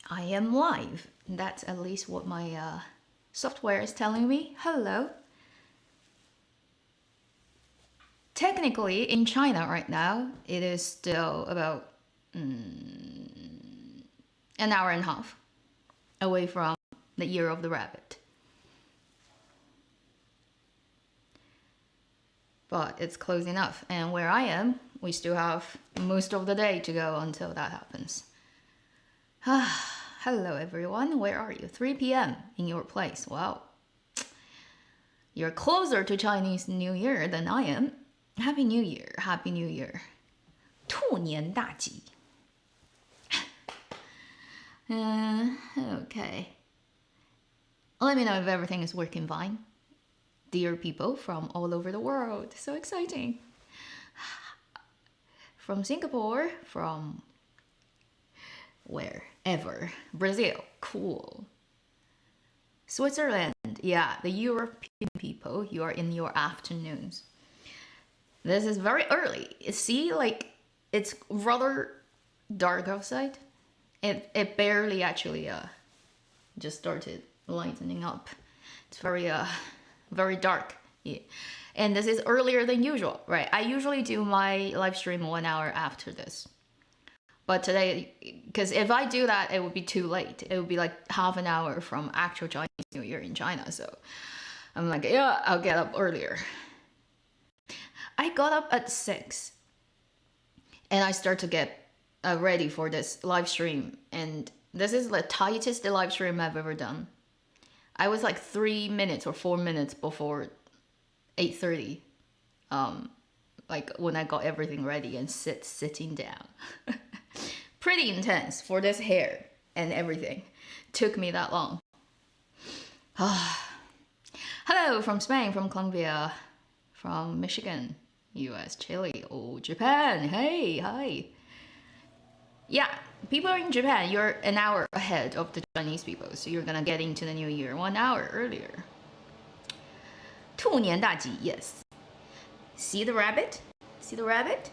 I am live. That's at least what my software is telling me. Hello. Technically, in China right now, it is still about an hour and a half away from the Year of the Rabbit. But it's close enough. And where I am, we still have most of the day to go until that happens. Hello everyone, where are you? 3 p.m. in your place. Wow. You're closer to Chinese New Year than I am. Happy New Year, Happy New Year. 兔年大吉. Okay. Let me know if everything is working fine. Dear people from all over the world. So exciting. From Singapore, from wherever. Brazil, cool. Switzerland, yeah, the European people, you are in your afternoons. This is very early. See, like, it's rather dark outside. It barely actually just started lightening up. It's very dark. Yeah. And this is earlier than usual, right? I usually do my live stream 1 hour after this. But today, because if I do that, it would be too late. It would be like half an hour from actual Chinese New Year in China. So I'm like, yeah, I'll get up earlier. I got up at 6 and I start to get ready for this live stream. And this is the tightest live stream I've ever done. I was like 3 minutes or 4 minutes before 8:30. Like when I got everything ready and sitting down. Pretty intense for this hair and everything. Took me that long. Hello from Spain, from Colombia, from Michigan, US, Chile, oh, Japan. Hey, hi. Yeah, people in Japan, you're an hour ahead of the Chinese people, so you're gonna get into the new year 1 hour earlier. 兔年大吉, yes. See the rabbit? See the rabbit?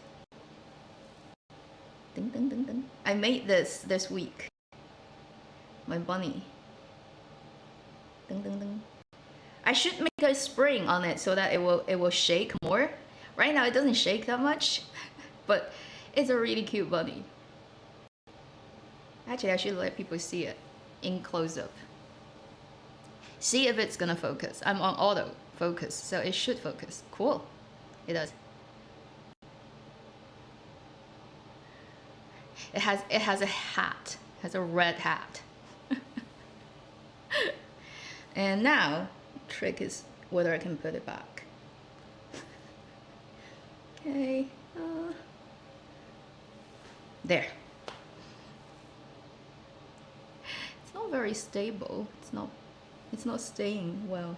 Ding, ding, ding, ding. I made this week. My bunny. Ding, ding, ding. I should make a spring on it so that it will shake more. Right now it doesn't shake that much, but it's a really cute bunny. Actually, I should let people see it in close-up. See if it's gonna focus. I'm on auto focus, so it should focus. Cool. It does. It has a hat. It has a red hat. And now, trick is whether I can put it back. Okay. There. It's not very stable. It's not staying well.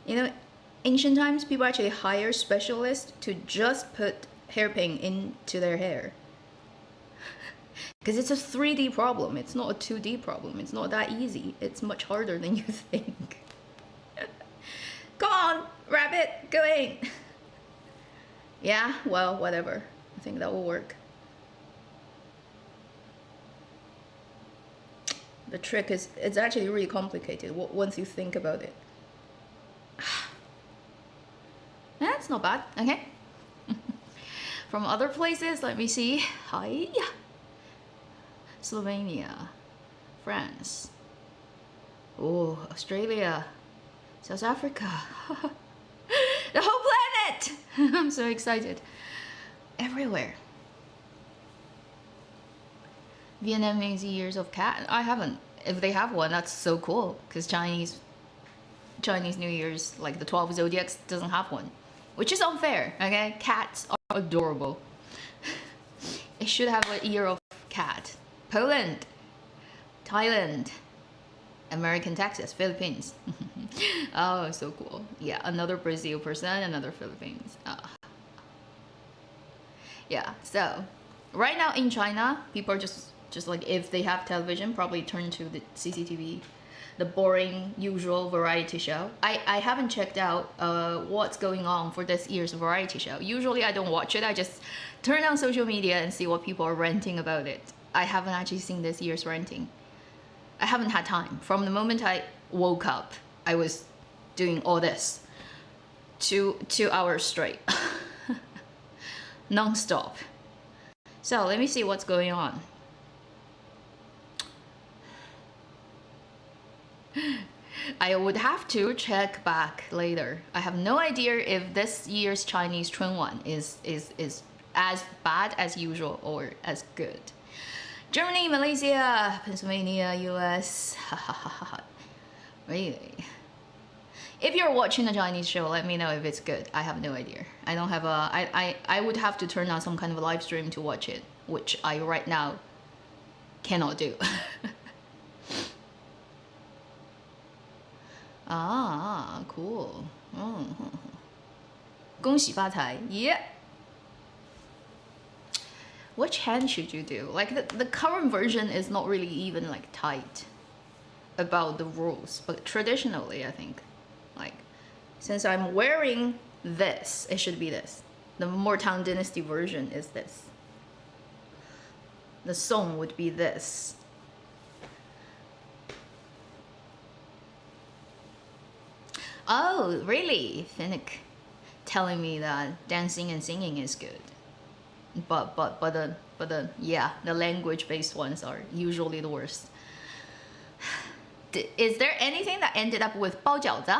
You know, ancient times people actually hire specialists to just put hairpin into their hair. Because it's a 3D problem. It's not a 2D problem. It's not that easy. It's much harder than you think. Come on, rabbit, going. Yeah, well, whatever. I think that will work. The trick is, it's actually really complicated once you think about it. That's not bad, okay. From other places, let me see. Hi. Slovenia, France, oh, Australia, South Africa, the whole planet! I'm so excited. Everywhere. Vietnamese Years of Cat. I haven't. If they have one, that's so cool. Because Chinese New Year's, like the 12 zodiacs, doesn't have one, which is unfair. Okay, cats are adorable. It should have a year of cat. Poland, Thailand, American Texas, Philippines. Oh, so cool. Yeah, another Brazil person, another Philippines. Yeah, so right now in China, people are just like, if they have television, probably turn to the CCTV, the boring, usual variety show. I haven't checked out what's going on for this year's variety show. Usually I don't watch it. I just turn on social media and see what people are ranting about it. I haven't actually seen this year's ranting. I haven't had time. From the moment I woke up, I was doing all this. 2 hours straight. Non-stop. So let me see what's going on. I would have to check back later. I have no idea if this year's Chinese Chunwan is as bad as usual or as good. Germany, Malaysia, Pennsylvania, US. Really? If you're watching a Chinese show, let me know if it's good. I have no idea. I don't have a... I would have to turn on some kind of a live stream to watch it, which I right now cannot do. Ah, cool. Oh. 恭喜发财. Yeah. Which hand should you do? Like the current version is not really even like tight about the rules, but traditionally I think, like, since I'm wearing this, it should be this. The Tang Dynasty version is this. The song would be this. Oh, really? Finnick telling me that dancing and singing is good. But the yeah, the language-based ones are usually the worst. Is there anything that ended up with 包饺子?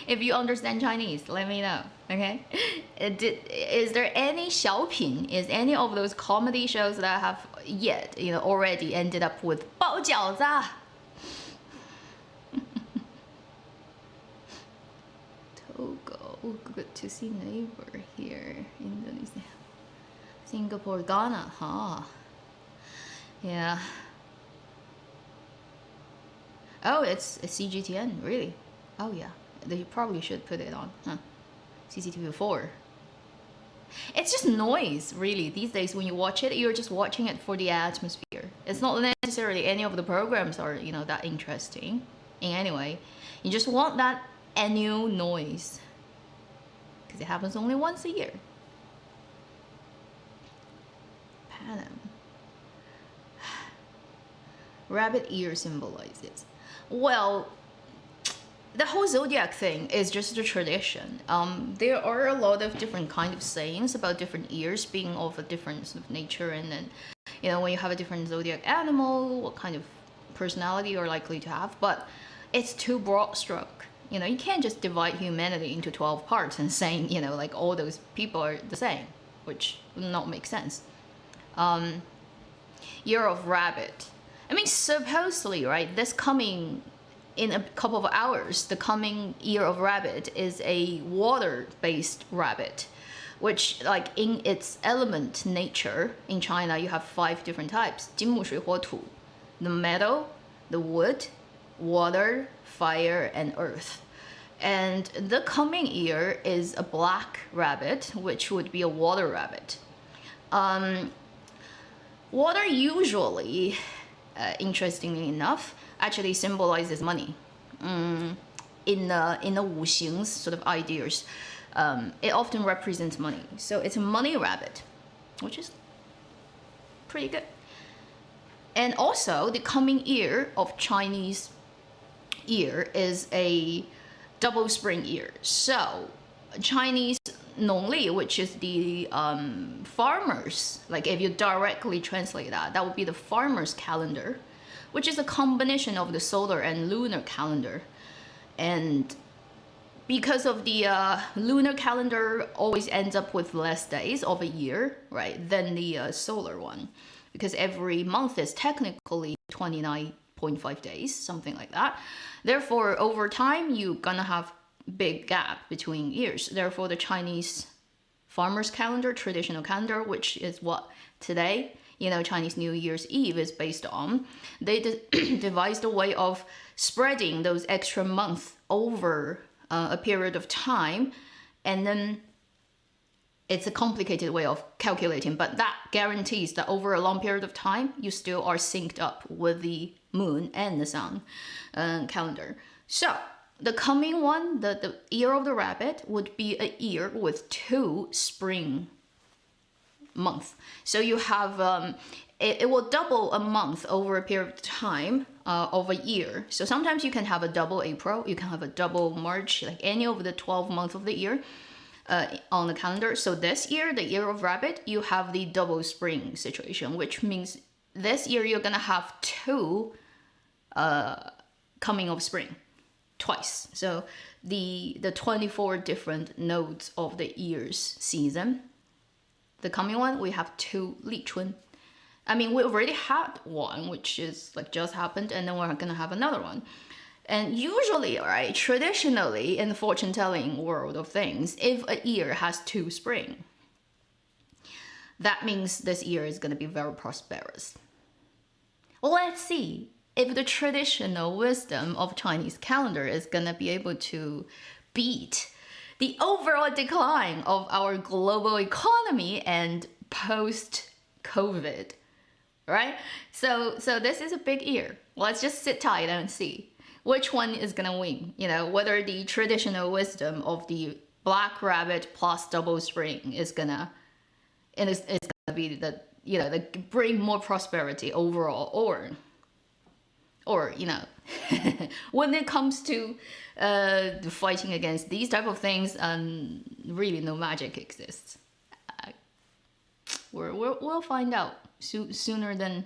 If you understand Chinese, let me know. Okay? Is there any 小品? Is any of those comedy shows that have yet, already ended up with 包饺子? Togo, good to see neighbor here. Indonesia, Singapore, Ghana, huh? Yeah. Oh, it's CGTN, really? Oh yeah, they probably should put it on, huh? CCTV4. It's just noise, really. These days, when you watch it, you're just watching it for the atmosphere. It's not necessarily any of the programs are, that interesting in any way. You just want that annual noise because it happens only once a year. Panem. Rabbit ear symbolizes. Well, the whole zodiac thing is just a tradition. There are a lot of different kind of sayings about different ears being of a different sort of nature, and then when you have a different zodiac animal, what kind of personality you're likely to have. But it's too broad stroke. You can't just divide humanity into 12 parts and saying, like all those people are the same, which would not make sense. Year of Rabbit. I mean, supposedly, right, this coming in a couple of hours, the coming Year of Rabbit is a water-based rabbit, which, like, in its element nature, in China, you have 5 different types. 金木水火土, the metal, the wood, water, fire, and earth. And the coming year is a black rabbit, which would be a water rabbit. Water usually, interestingly enough, actually symbolizes money. In the 五行 sort of ideas, it often represents money. So it's a money rabbit, which is pretty good. And also, the coming year of Chinese year is a double spring year. So Chinese Nongli, which is the farmers, like if you directly translate that, that would be the farmers calendar, which is a combination of the solar and lunar calendar. And because of the lunar calendar always ends up with less days of a year, right, than the solar one, because every month is technically 29.5 days, something like that. Therefore, over time, you're gonna have big gap between years. Therefore, the Chinese farmers calendar, traditional calendar, which is what today, Chinese New Year's Eve is based on, they devised a way of spreading those extra months over a period of time, and then it's a complicated way of calculating, but that guarantees that over a long period of time, you still are synced up with the moon and the sun calendar. So the coming one, the year of the rabbit, would be a year with 2 spring months. So you have it will double a month over a period of time of a year. So sometimes you can have a double April, you can have a double March, like any of the 12 months of the year on the calendar. So this year, the year of rabbit, you have the double spring situation, which means this year you're gonna have two coming of spring twice. So the 24 different nodes of the year's season. The coming one, we have two 立春. I mean, we already had one, which is like just happened, and then we're gonna have another one. And usually, right, traditionally in the fortune telling world of things, if a year has two spring, that means this year is gonna be very prosperous. Well, let's see if the traditional wisdom of Chinese calendar is gonna be able to beat the overall decline of our global economy and post-COVID, right? So this is a big year. Let's just sit tight and see which one is gonna win. You know, whether the traditional wisdom of the black rabbit plus double spring is gonna be the, you know, the bring more prosperity overall, or you know, when it comes to fighting against these type of things, really no magic exists. We'll find out sooner than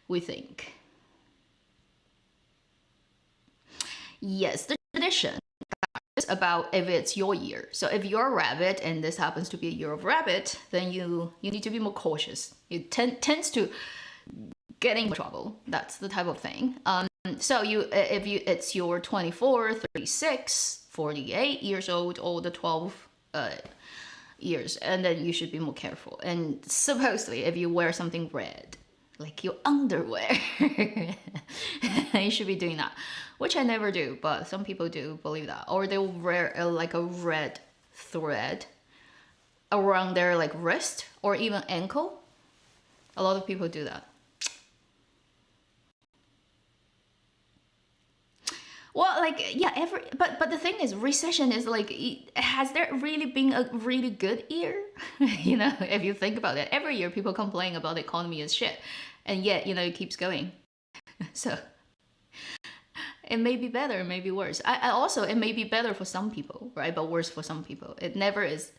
we think. Yes, the tradition is about if it's your year. So if you're a rabbit and this happens to be a year of rabbit, then you need to be more cautious. It tends to getting in trouble. That's the type of thing. So it's your 24, 36, 48 years old, or the 12 years, and then you should be more careful. And supposedly, if you wear something red, like your underwear, you should be doing that, which I never do, but some people do believe that. Or they'll wear like a red thread around their like wrist or even ankle. A lot of people do that. Well, like, yeah, but the thing is, recession is like, has there really been a really good year? You know, if you think about it, every year people complain about the economy is shit, and yet, you know, it keeps going. So it may be better, it may be worse. I also, it may be better for some people, right? But worse for some people. It never is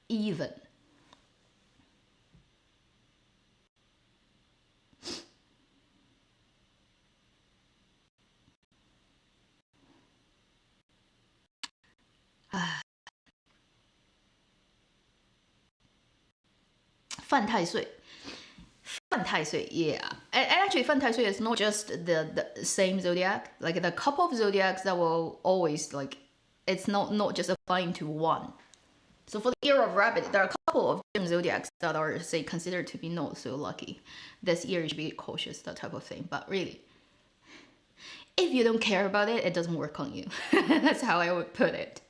even. Fan Tai Sui. Fan Tai Sui, yeah. And actually, Fan Tai Sui is not just the same zodiac. Like, the couple of zodiacs that will always, like, it's not just applying to one. So for the year of rabbit, there are a couple of different zodiacs that are, say, considered to be not so lucky. This year you should be cautious, that type of thing. But really, if you don't care about it, it doesn't work on you. That's how I would put it.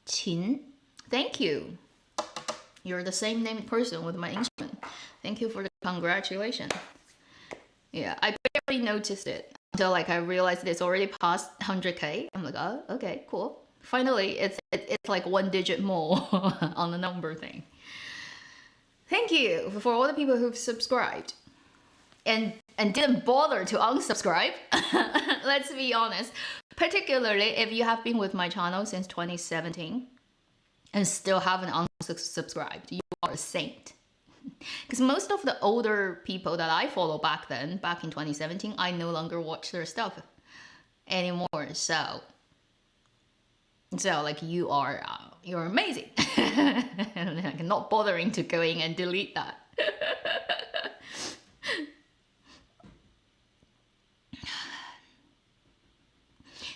Qin, thank you. You're the same named person with my instrument. Thank you for the congratulations. Yeah, I barely noticed it until like I realized it's already past 100K. I'm like, oh, okay, cool. Finally, it's like one digit more on the number thing. Thank you for all the people who've subscribed and didn't bother to unsubscribe. Let's be honest. Particularly if you have been with my channel since 2017 and still haven't unsubscribed, you are a saint. Because most of the older people that I follow back in 2017, I no longer watch their stuff anymore. So like you're amazing. And like not bothering to go in and delete that.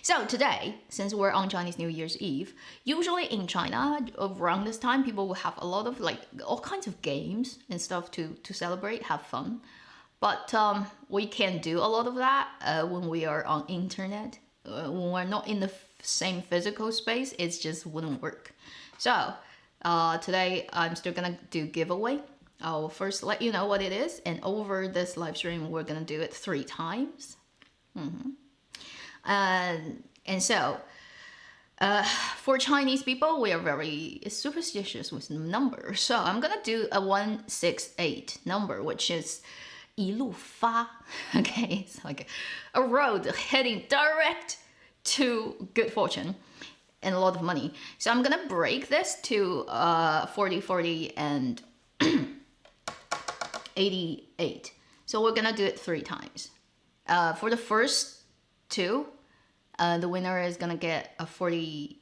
So today, since we're on Chinese New Year's Eve, usually in China, around this time, people will have a lot of like all kinds of games and stuff to celebrate, have fun. But we can't do a lot of that when we are on internet. When we're not in the same physical space, it just wouldn't work. So today, I'm still gonna do giveaway. I'll first let you know what it is, and over this live stream, we're gonna do it 3 times. And so For Chinese people, we are very superstitious with numbers. So I'm gonna do a 168 number, which is 一路发. Okay, it's like a road heading direct to good fortune and a lot of money. So I'm gonna break this to 40, 40, and 88. So we're gonna do it 3 times. For the first 2, the winner is gonna get a $40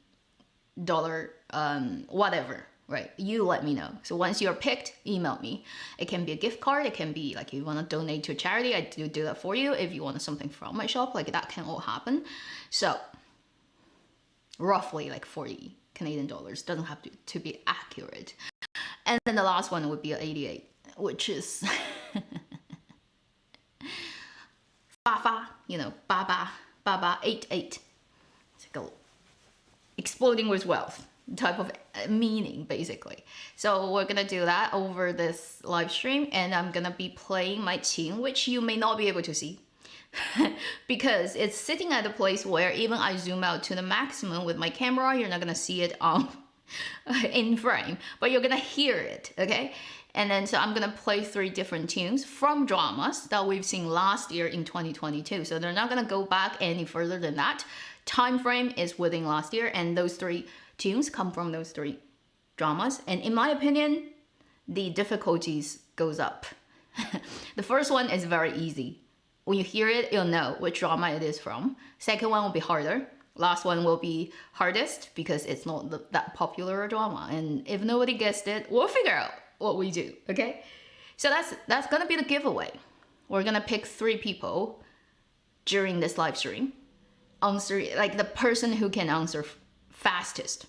whatever, right? You let me know. So once you're picked, email me. It can be a gift card. It can be like, you want to donate to a charity, I do that for you. If you want something from my shop, like that can all happen. So roughly like 40 Canadian dollars. Doesn't have to be accurate. And then the last one would be 88, which is fa fa, you know, ba ba, ba ba, 88. It's like a exploding with wealth type of meaning, basically. So we're gonna do that over this live stream, and I'm gonna be playing my qing, which you may not be able to see because it's sitting at a place where even I zoom out to the maximum with my camera, you're not gonna see it on in frame, but you're gonna hear it, okay? And then so I'm gonna play 3 different tunes from dramas that we've seen last year in 2022. So they're not gonna go back any further than that. Time frame is within last year, and those 3 tunes come from those 3 dramas. And in my opinion, the difficulties goes up. The first one is very easy. When you hear it, you'll know which drama it is from. Second one will be harder. Last one will be hardest because it's not that popular a drama. And if nobody guessed it, we'll figure out what we do, okay? So that's gonna be the giveaway. We're gonna pick 3 people during this live stream. Answer, like the person who can answer fastest,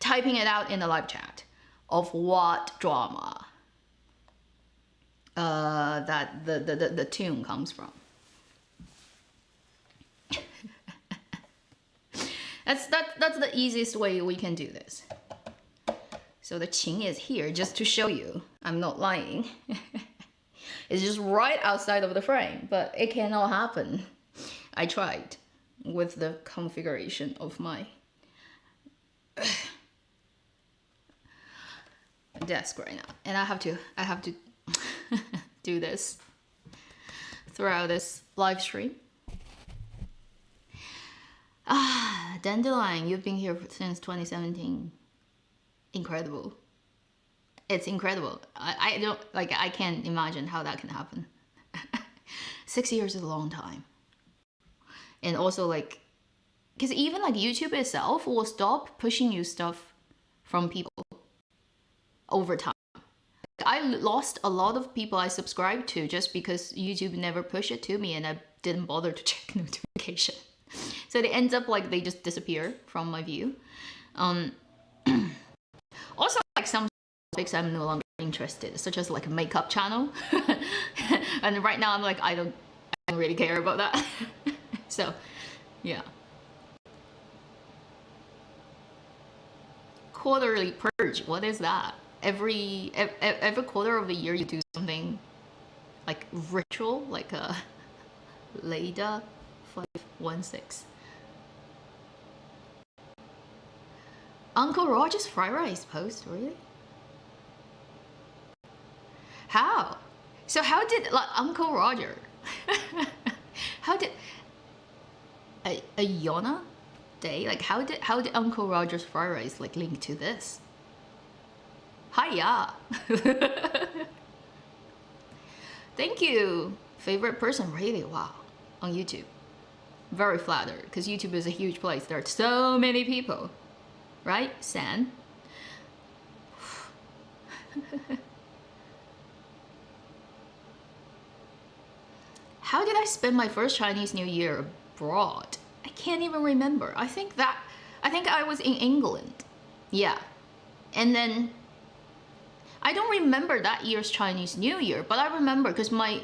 typing it out in the live chat of what drama that the tune comes from. That's the easiest way we can do this. So the qing is here just to show you I'm not lying. It's just right outside of the frame, but it cannot happen. I tried with the configuration of my desk right now, and I have to do this throughout this live stream. Dandelion, you've been here since 2017. Incredible. It's incredible. I don't like, I can't imagine how that can happen. 6 years is a long time. And also like, because even like YouTube itself will stop pushing you stuff from people over time. I lost a lot of people I subscribed to just because YouTube never pushed it to me, and I didn't bother to check notification. So it ends up like they just disappear from my view. Also, like some topics I'm no longer interested, such as like a makeup channel. And right now I'm like, I don't really care about that. So, yeah. Quarterly purge, what is that? Every quarter of the year you do something like ritual, like a Leda 516. Uncle Roger's fried rice post, really? How? So how did like Uncle Roger? How did a Yona day? Like how did Uncle Roger's fried rice like link to this? Hiya! Thank you. Favorite person, really? Wow. On YouTube. Very flattered, because YouTube is a huge place. There are so many people. Right, San? How did I spend my first Chinese New Year abroad? I can't even remember. I think I was in England. Yeah. And then I don't remember that year's Chinese New Year, but I remember because my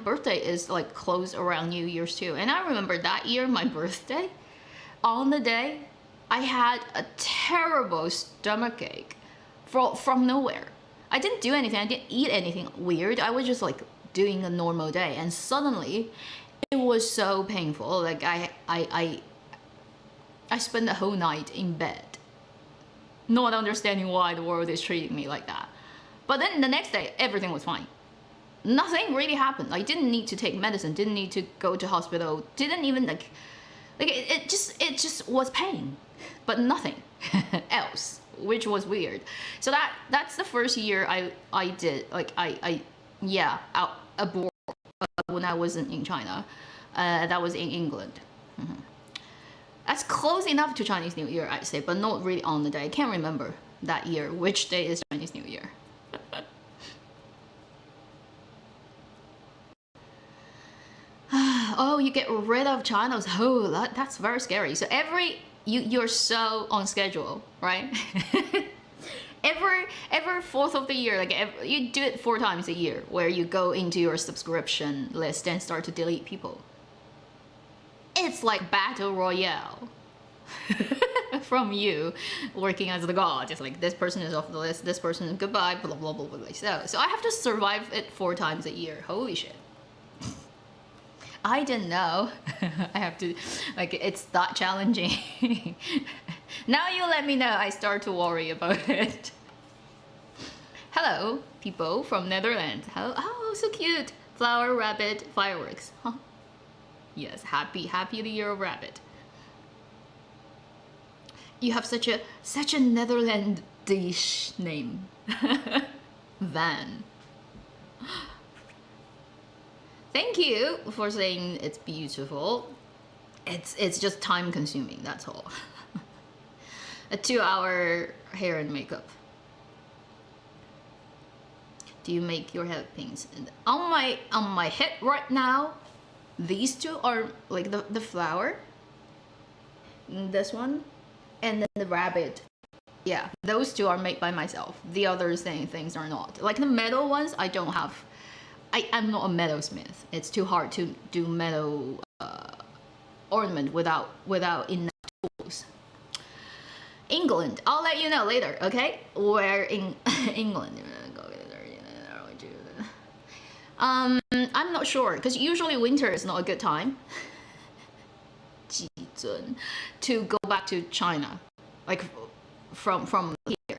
birthday is like close around New Year's too. And I remember that year, my birthday, on the day, I had a terrible stomachache from nowhere. I didn't do anything. I didn't eat anything weird. I was just like doing a normal day, and suddenly it was so painful. Like I I spent the whole night in bed, not understanding why the world is treating me like that. But then the next day, everything was fine. Nothing really happened. I didn't need to take medicine, didn't need to go to hospital, didn't even like it just was pain, but nothing else, which was weird. So that's the first year I did like I yeah abroad when I wasn't in China. That was in England. That's close enough to Chinese New Year, I'd say, but not really on the day. I can't remember that year which day is Chinese New Year. Oh, you get rid of channels. Oh, that's very scary. So you're so on schedule, right? every fourth of the year, like you do it 4 times a year, where you go into your subscription list and start to delete people. It's like battle royale. From you working as the god. It's like this person is off the list, this person is goodbye, blah blah blah blah. So I have to survive it 4 times a year. Holy shit. I didn't know. I have to, like, it's that challenging. Now you let me know, I start to worry about it. Hello, people from Netherlands. Hello. Oh, so cute. Flower, rabbit, fireworks. Huh? Yes, happy the year of rabbit. You have such a Netherlandish name. Van. Thank you for saying it's beautiful. It's just time consuming, that's all. A 2-hour hair and makeup. Do you make your head pings? On my head right now, these two are like the flower. This one and then the rabbit. Yeah, those two are made by myself. The other things are not. Like the metal ones, I don't have. I'm not a metalsmith. It's too hard to do metal ornament without enough tools. England, I'll let you know later, okay? Where in England? I'm not sure, because usually winter is not a good time to go back to China, like from here.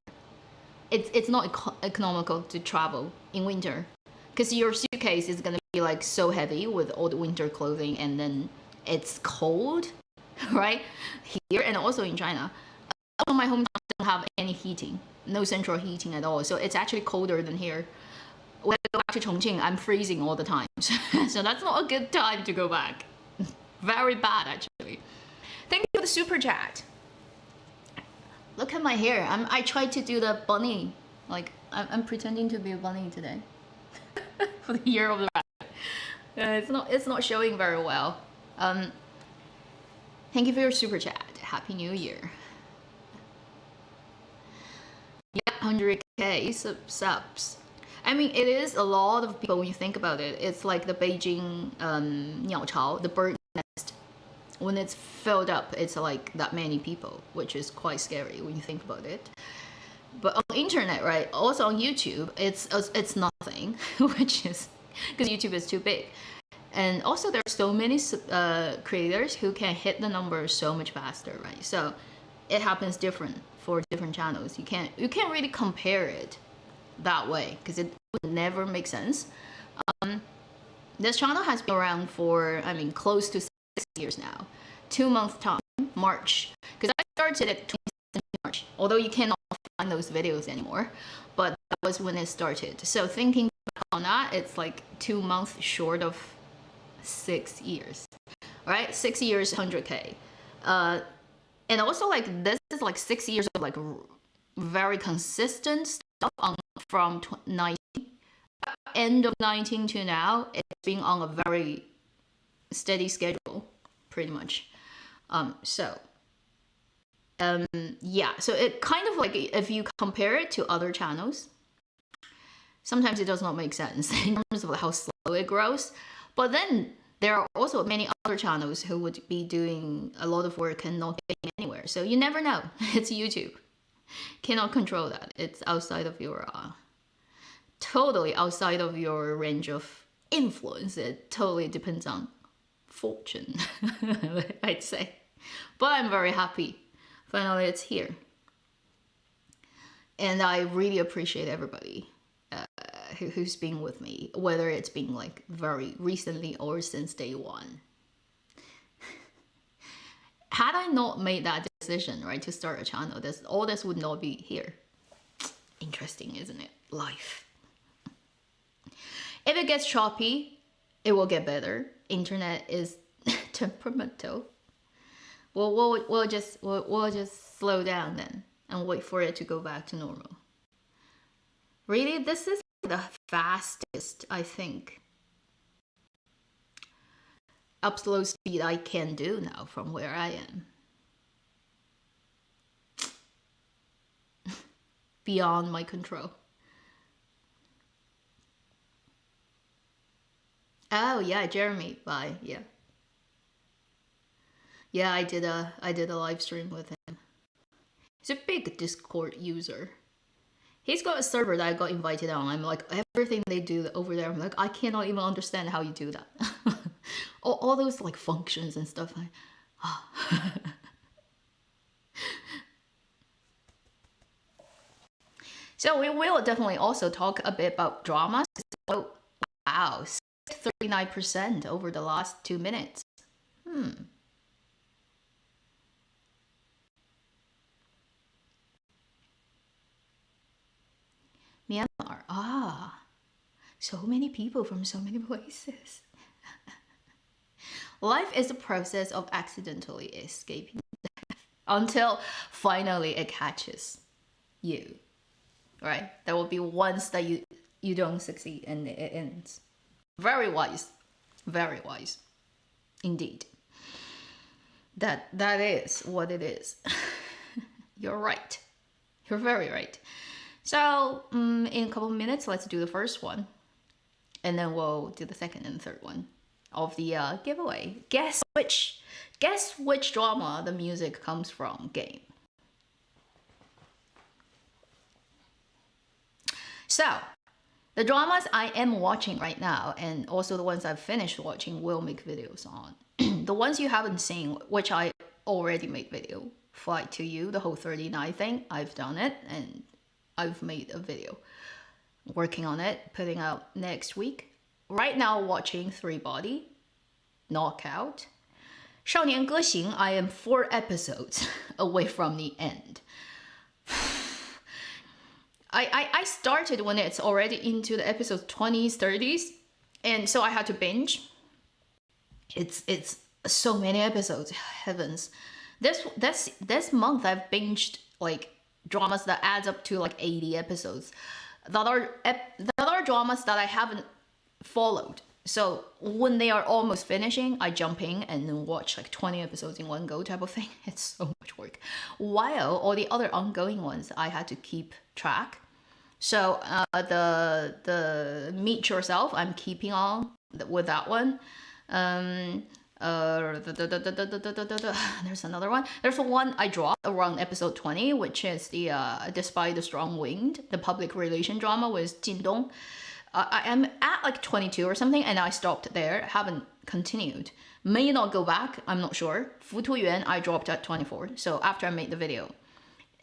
It's not economical to travel in winter, because your suitcase is gonna be like so heavy with all the winter clothing, and then it's cold, right? Here and also in China. Also, my hometown don't have any heating, no central heating at all, so it's actually colder than here. When I go back to Chongqing, I'm freezing all the time, so that's not a good time to go back. Very bad, actually. Thank you for the super chat. Look at my hair. I tried to do the bunny, like I'm pretending to be a bunny today. For the year of the rabbit. It's not showing very well. Thank you for your super chat. Happy New Year. Yeah, 100k subs. I mean, it is a lot of people when you think about it. It's like the Beijing 鸟巢, the bird nest. When it's filled up, it's like that many people, which is quite scary when you think about it. But on the internet, right, also on YouTube, it's nothing, which is because YouTube is too big. And also there are so many creators who can hit the numbers so much faster, right? So it happens different for different channels. You can't really compare it that way, because it would never make sense. This channel has been around for, I mean, close to 6 years now. 2 months time, March, because I started at 27 March, although you cannot find those videos anymore, but that was when it started. So thinking back on that, it's like 2 months short of 6 years, right? 6 years, 100k. And also, like, this is like 6 years of like very consistent stuff from end of 19 to now. It's been on a very steady schedule, pretty much. Yeah, so it kind of like, if you compare it to other channels, sometimes it does not make sense in terms of how slow it grows. But then there are also many other channels who would be doing a lot of work and not getting anywhere. So you never know. It's YouTube. Cannot control that. It's outside of your totally outside of your range of influence. It totally depends on fortune, I'd say. But I'm very happy. Finally, it's here. And I really appreciate everybody who's been with me, whether it's been like very recently or since day one. Had I not made that decision, right, to start a channel, all this would not be here. Interesting, isn't it? Life. If it gets choppy, it will get better. Internet is temperamental. We'll just slow down then and wait for it to go back to normal. Really, this is the fastest, I think, upload speed I can do now from where I am. Beyond my control. Oh yeah, Jeremy, bye. Yeah, I did a live stream with him. He's a big Discord user. He's got a server that I got invited on. I'm like, everything they do over there, I'm like, I cannot even understand how you do that. all those like functions and stuff. So we will definitely also talk a bit about dramas. Oh, wow, 39% over the last 2 minutes. Myanmar. So many people from so many places. Life is a process of accidentally escaping death until finally it catches you. Right? There will be once that you don't succeed and it ends. Very wise. Very wise. Indeed. That is what it is. You're right. You're very right. So in a couple of minutes, let's do the first one. And then we'll do the second and third one of the giveaway. Guess which drama the music comes from game. So, the dramas I am watching right now, and also the ones I've finished watching, will make videos on. The ones you haven't seen, which I already made video, Flight to You, the whole 39 thing, I've done it, and I've made a video. Working on it, putting out next week. Right now watching Three Body, Knockout. 少年歌行, I am 4 episodes away from the end. I started when it's already into the episodes 20s, 30s, and so I had to binge. It's so many episodes, heavens. This month I've binged like dramas that adds up to like 80 episodes. The other dramas that I haven't followed. So when they are almost finishing, I jump in and then watch like 20 episodes in one go type of thing. It's so much work. While all the other ongoing ones, I had to keep track. So the Meet Yourself, I'm keeping on with that one. There's another one. There's one I dropped around episode 20, which is the Despite the Strong Wind, the public relation drama with Jin Dong. I am at like 22 or something, and I stopped there. Haven't continued. May not go back. I'm not sure. Fu Tu Yuan, I dropped at 24. So after I made the video.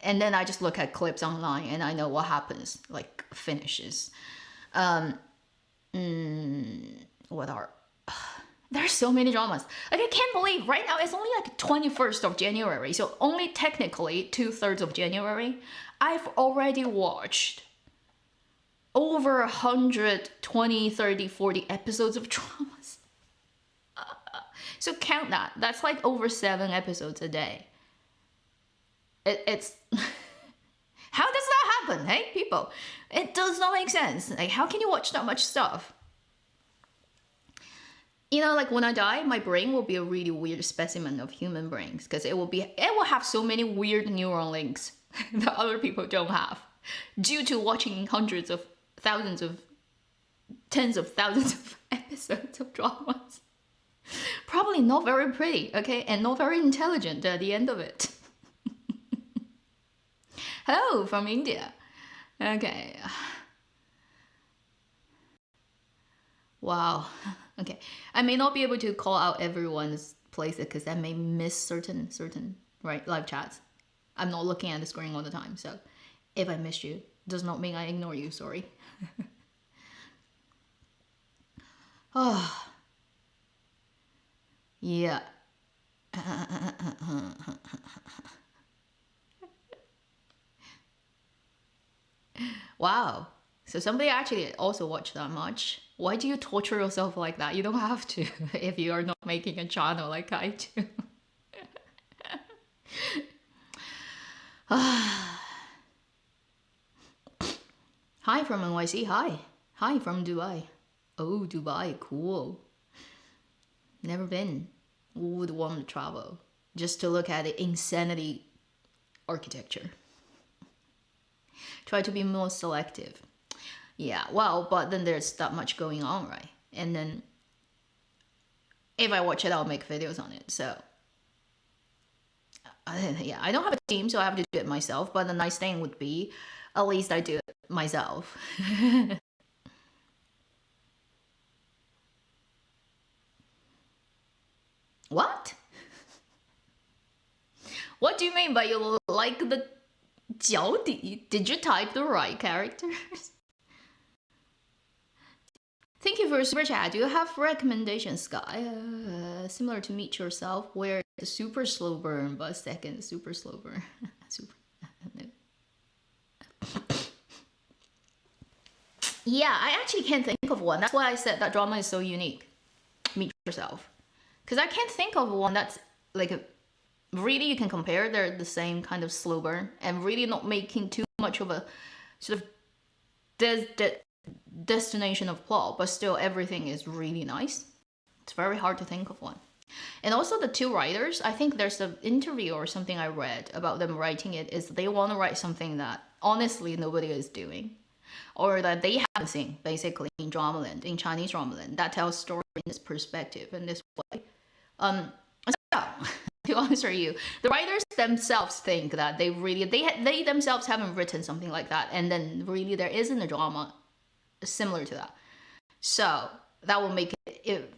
And then I just look at clips online and I know what happens, like finishes. What are... There's so many dramas. Like I can't believe right now it's only like 21st of January. So only technically 2/3 of January. I've already watched over 120, 30, 40 episodes of dramas. So count that. That's like over 7 episodes a day. It's how does that happen, hey people? It does not make sense. Like how can you watch that much stuff? You know, like when I die, my brain will be a really weird specimen of human brains because it will have so many weird neural links that other people don't have due to watching hundreds of thousands of tens of thousands of episodes of dramas. Probably not very pretty, okay, and not very intelligent at the end of it. Hello from India. Okay. Wow. Okay. I may not be able to call out everyone's place it because I may miss certain right live chats. I'm not looking at the screen all the time, so if I miss you, does not mean I ignore you. Sorry. Oh, yeah. Wow. So somebody actually also watched that much. Why do you torture yourself like that? You don't have to if you are not making a channel like I do. Hi from NYC. Hi. Hi from Dubai. Oh, Dubai. Cool. Never been. Would want to travel just to look at the insanity architecture. Try to be more selective. Yeah, well, but then there's that much going on, right? And then if I watch it, I'll make videos on it. So yeah, I don't have a team, so I have to do it myself. But the nice thing would be, at least I do it myself. What? What do you mean by you like the 脚底? Did you type the right characters? Thank you for super chat. Do you have recommendations, Sky? Similar to Meet Yourself, where the super slow burn, but second super slow burn. Super. Yeah, I actually can't think of one. That's why I said that drama is so unique. Meet Yourself. Because I can't think of one that's like a really you can compare. They're the same kind of slow burn and really not making too much of a sort of destination of plot, but still everything is really nice. It's very hard to think of one. And also the two writers, I think there's an interview or something I read about them writing it, is they want to write something that honestly nobody is doing, or that they haven't seen basically in dramaland, in Chinese dramaland, that tells story in this perspective in this way. So, to answer you, the writers themselves think that they really they themselves haven't written something like that, and then really there isn't a drama similar to that. So that will make it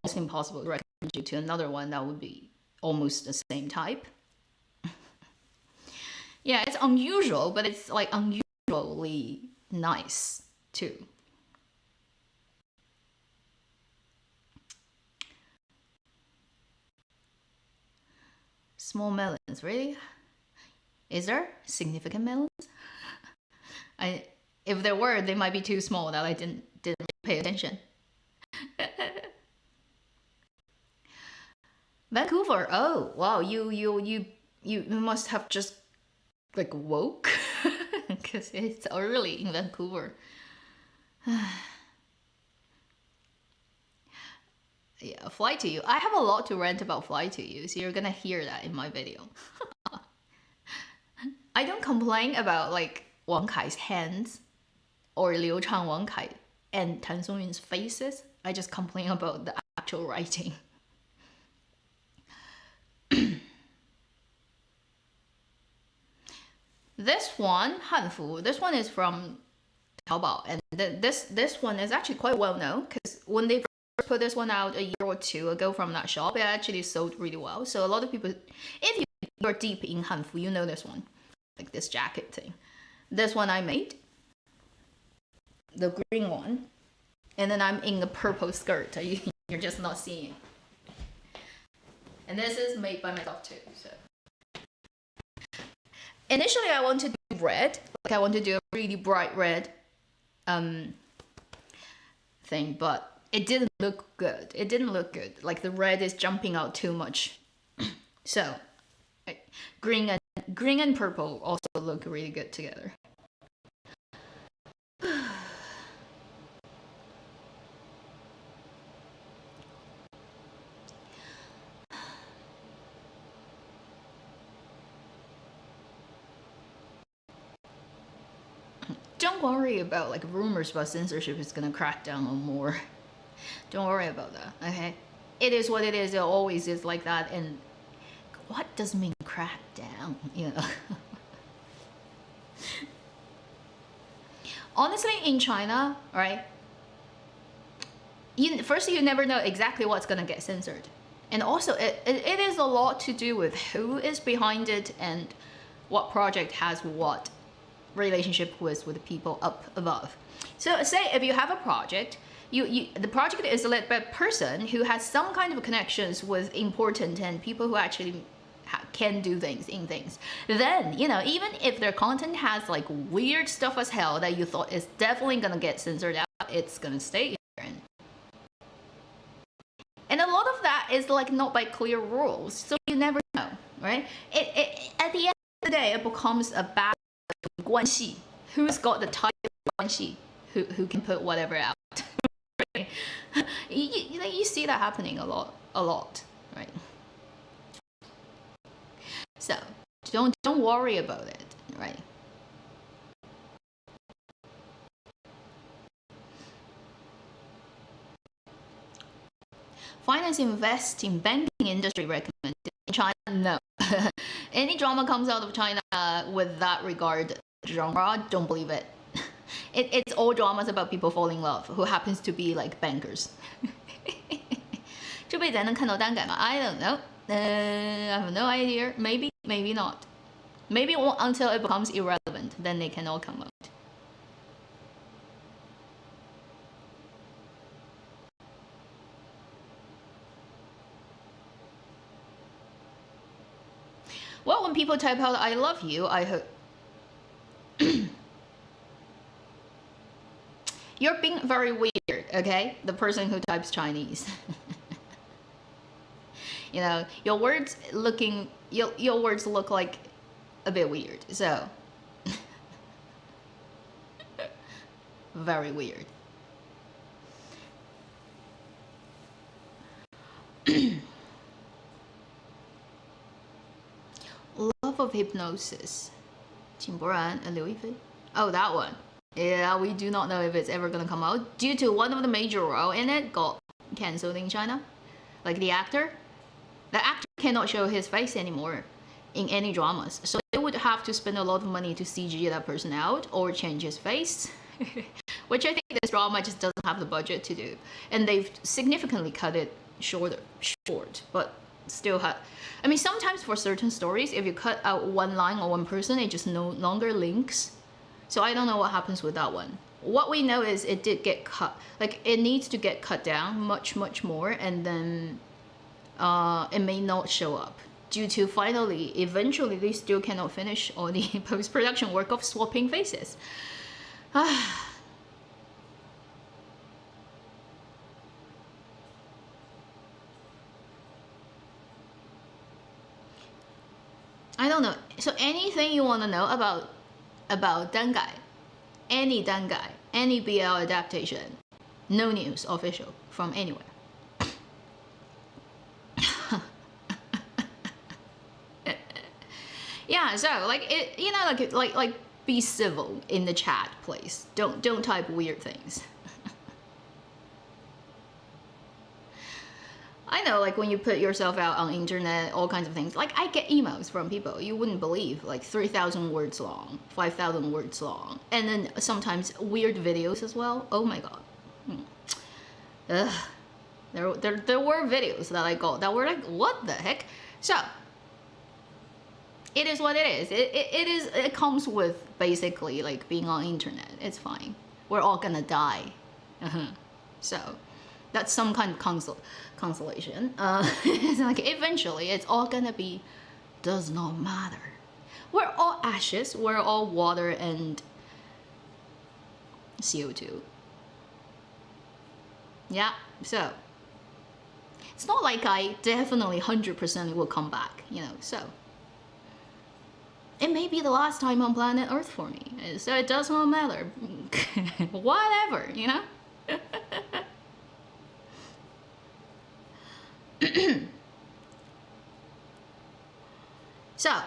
almost impossible to recommend you to another one that would be almost the same type. Yeah, it's unusual, but it's like unusually nice too. Small melons, really? Is there significant melons? If there were, they might be too small that I didn't pay attention. Vancouver. Oh wow, you must have just like woke because it's early in Vancouver. Yeah, Fly to You. I have a lot to rant about Fly to You, so you're gonna hear that in my video. I don't complain about like Wang Kai's hands or Liu Chang Wang Kai and Tan Songyun's faces. I just complain about the actual writing. This one, Hanfu, this one is from Taobao, and this one is actually quite well known because when they put this one out a year or two ago from that shop, it actually sold really well. So a lot of people, if you're deep in Hanfu, you know this one, like this jacket thing. This one I made, the green one, and then I'm in the purple skirt. You're just not seeing. And this is made by myself too. So initially I want to do red, like I want to do a really bright red thing, but it didn't look good. It didn't look good. Like the red is jumping out too much. So green and purple also look really good together. Don't worry about like rumors about censorship is gonna crack down on more. Don't worry about that, okay? It is what it is. It always is like that. And what does mean crack down? You know. Honestly, in China, right? First, you never know exactly what's gonna get censored. And also, it is a lot to do with who is behind it and what project has what relationship with the people up above. So say if you have a project, the project is led by a person who has some kind of connections with important and people who actually can do things in things. Then, you know, even if their content has like weird stuff as hell that you thought is definitely gonna get censored out, it's gonna stay here. And a lot of that is like not by clear rules, so you never know, right? At the end of the day, it becomes a battle of 关系. Who's got the type of 关系? Who can put whatever out? you see that happening a lot, right? So don't worry about it, right? Finance invest in banking industry recommended in China? No. Any drama comes out of China with that regard genre, don't believe it. It's all dramas about people falling in love who happens to be like bankers. 这辈子还能看到单改吗? I don't know. I have no idea. Maybe, maybe not. Maybe until it becomes irrelevant, then they can all come out. Well, when people type out I love you, I hope you're being very weird, okay? The person who types Chinese. You know, your words look like a bit weird, so very weird. Love of Hypnosis. 井柏然 and Liu Yifei. Oh, that one. Yeah, we do not know if it's ever gonna come out due to one of the major role in it got cancelled in China. Like the actor cannot show his face anymore in any dramas, so they would have to spend a lot of money to CG that person out or change his face, which I think this drama just doesn't have the budget to do, and they've significantly cut it short, but still have. I mean, sometimes for certain stories, if you cut out one line or one person, it just no longer links. So I don't know what happens with that one. What we know is it did get cut. Like, it needs to get cut down much more, and then it may not show up due to eventually they still cannot finish all the post-production work of swapping faces. I don't know. So anything you want to know about Dangai, any Dangai, any BL adaptation, no news official from anywhere. Yeah, so like it, you know, like be civil in the chat, please. Don't type weird things. I know, like when you put yourself out on internet, all kinds of things. Like I get emails from people you wouldn't believe, like 3,000 words long, 5,000 words long, and then sometimes weird videos as well. Oh my god. Ugh. There were videos that I got that were like, what the heck? So it is what it is. It comes with basically like being on internet. It's fine. We're all gonna die. So that's some kind of consolation. It's like eventually it's all gonna be, does not matter. We're all ashes, we're all water and CO2. Yeah, so it's not like I definitely 100% will come back, you know, so it may be the last time on planet Earth for me, so it does not matter. Whatever, you know. So,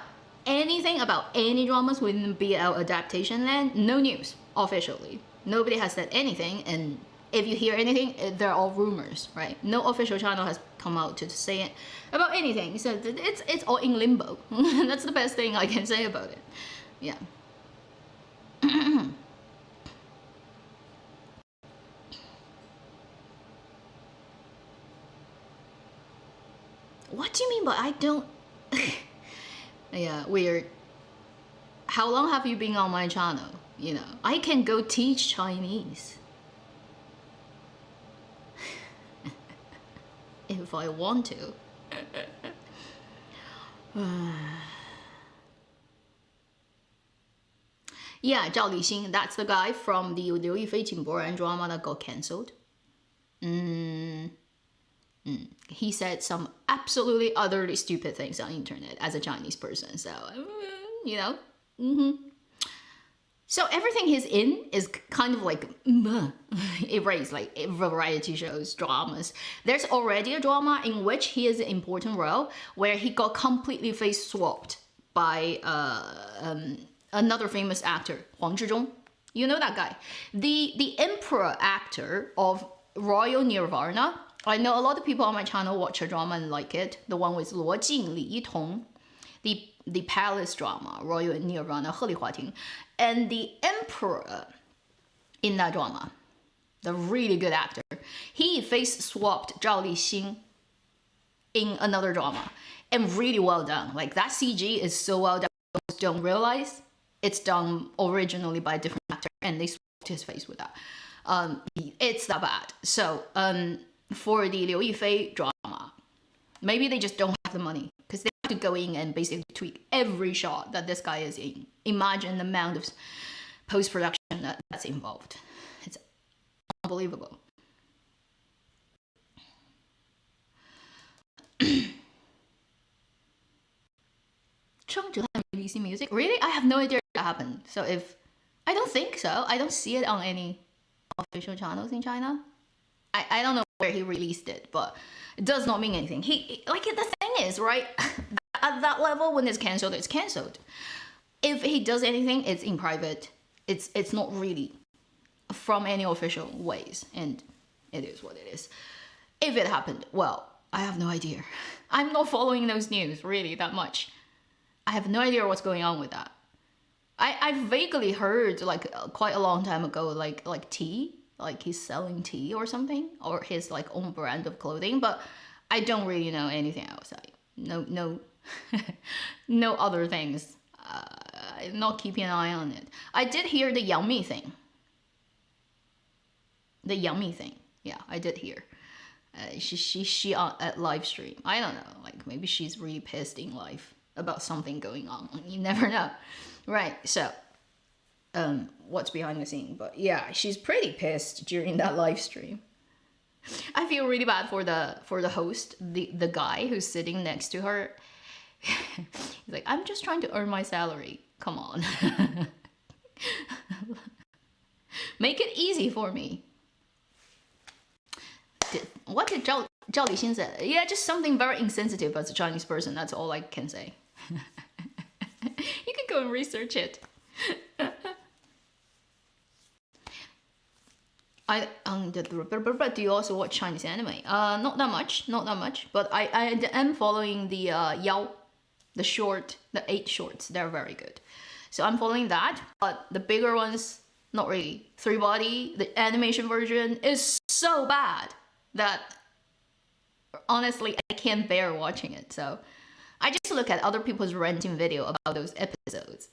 anything about any dramas within BL adaptation land, no news officially. Nobody has said anything, and if you hear anything, they're all rumors, right? No official channel has come out to say it about anything, so it's all in limbo. That's the best thing I can say about it. Yeah. What do you mean? But I don't. Yeah, weird. How long have you been on my channel? You know, I can go teach Chinese if I want to. Yeah, Zhao Lixing, that's the guy from the Liu Yifei Jingbo drama that got cancelled. He said some absolutely utterly stupid things on the internet as a Chinese person. So, you know. So everything he's in is kind of like erased, like variety shows, dramas. There's already a drama in which he is an important role where he got completely face swapped by another famous actor, Huang Zhizhong. You know that guy, the emperor actor of Royal Nirvana. I know a lot of people on my channel watch a drama and like it. The one with Luo Jing, Li Yitong, the palace drama, Royal Nirvana, He Li Hua Ting, and the emperor in that drama, the really good actor, he face swapped Zhao Lixing in another drama, and really well done. Like that CG is so well done. Most don't realize it's done originally by a different actor, and they swapped his face with that. It's that bad. So for the Liu Yifei drama, maybe they just don't have the money because they have to go in and basically tweak every shot that this guy is in. Imagine the amount of post-production that's involved. It's unbelievable. Cheng Zhihan releasing music? Really? I have no idea that happened. So I don't think so. I don't see it on any official channels in China. I don't know where he released it, but it does not mean anything. He like the thing is, right? At that level, when it's cancelled, it's cancelled. If he does anything, it's in private. It's not really from any official ways, and it is what it is. If it happened, well, I have no idea. I'm not following those news really that much. I have no idea what's going on with that. I vaguely heard like quite a long time ago, like tea, like he's selling tea or something, or his like own brand of clothing, but I don't really know anything else. No no other things. I'm not keeping an eye on it. I did hear the Yang Mi thing. The Yang Mi thing. Yeah, I did hear. She at live stream. I don't know. Like maybe she's really pissed in life about something going on. You never know, right? So, what's behind the scene? But yeah, she's pretty pissed during that live stream. I feel really bad for the host, the guy who's sitting next to her. He's like, I'm just trying to earn my salary. Come on. Make it easy for me. What did Zhao Lixing say? Yeah, just something very insensitive as a Chinese person. That's all I can say. You can go and research it. Do you also watch Chinese anime? Not that much. But I am following the Yao, the 8 shorts. They're very good. So I'm following that. But the bigger ones, not really. 3-body, the animation version is so bad that honestly I can't bear watching it. So I just look at other people's ranting video about those episodes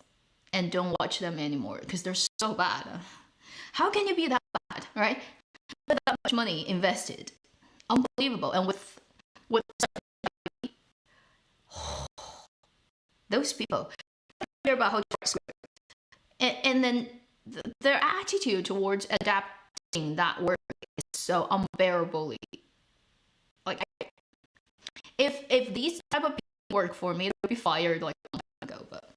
and don't watch them anymore because they're so bad. How can you be that bad, right? With that much money invested, unbelievable. And with those people, care about how to write script, and then their attitude towards adapting that work is so unbearably. Like, if these type of people work for me, they'll be fired like a long time ago. But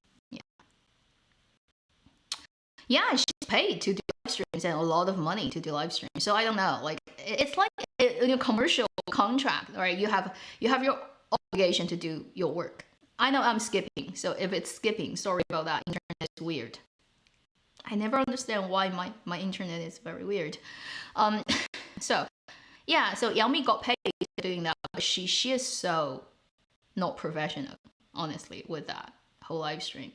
yeah, she's paid to do live streams and a lot of money to do live streams. So I don't know, like it's like a commercial contract, right? You have your obligation to do your work. I know I'm skipping, so if it's skipping, sorry about that. Internet is weird. I never understand why my internet is very weird. So yeah, so Yang Mi got paid for doing that, but she is so not professional, honestly, with that whole live stream.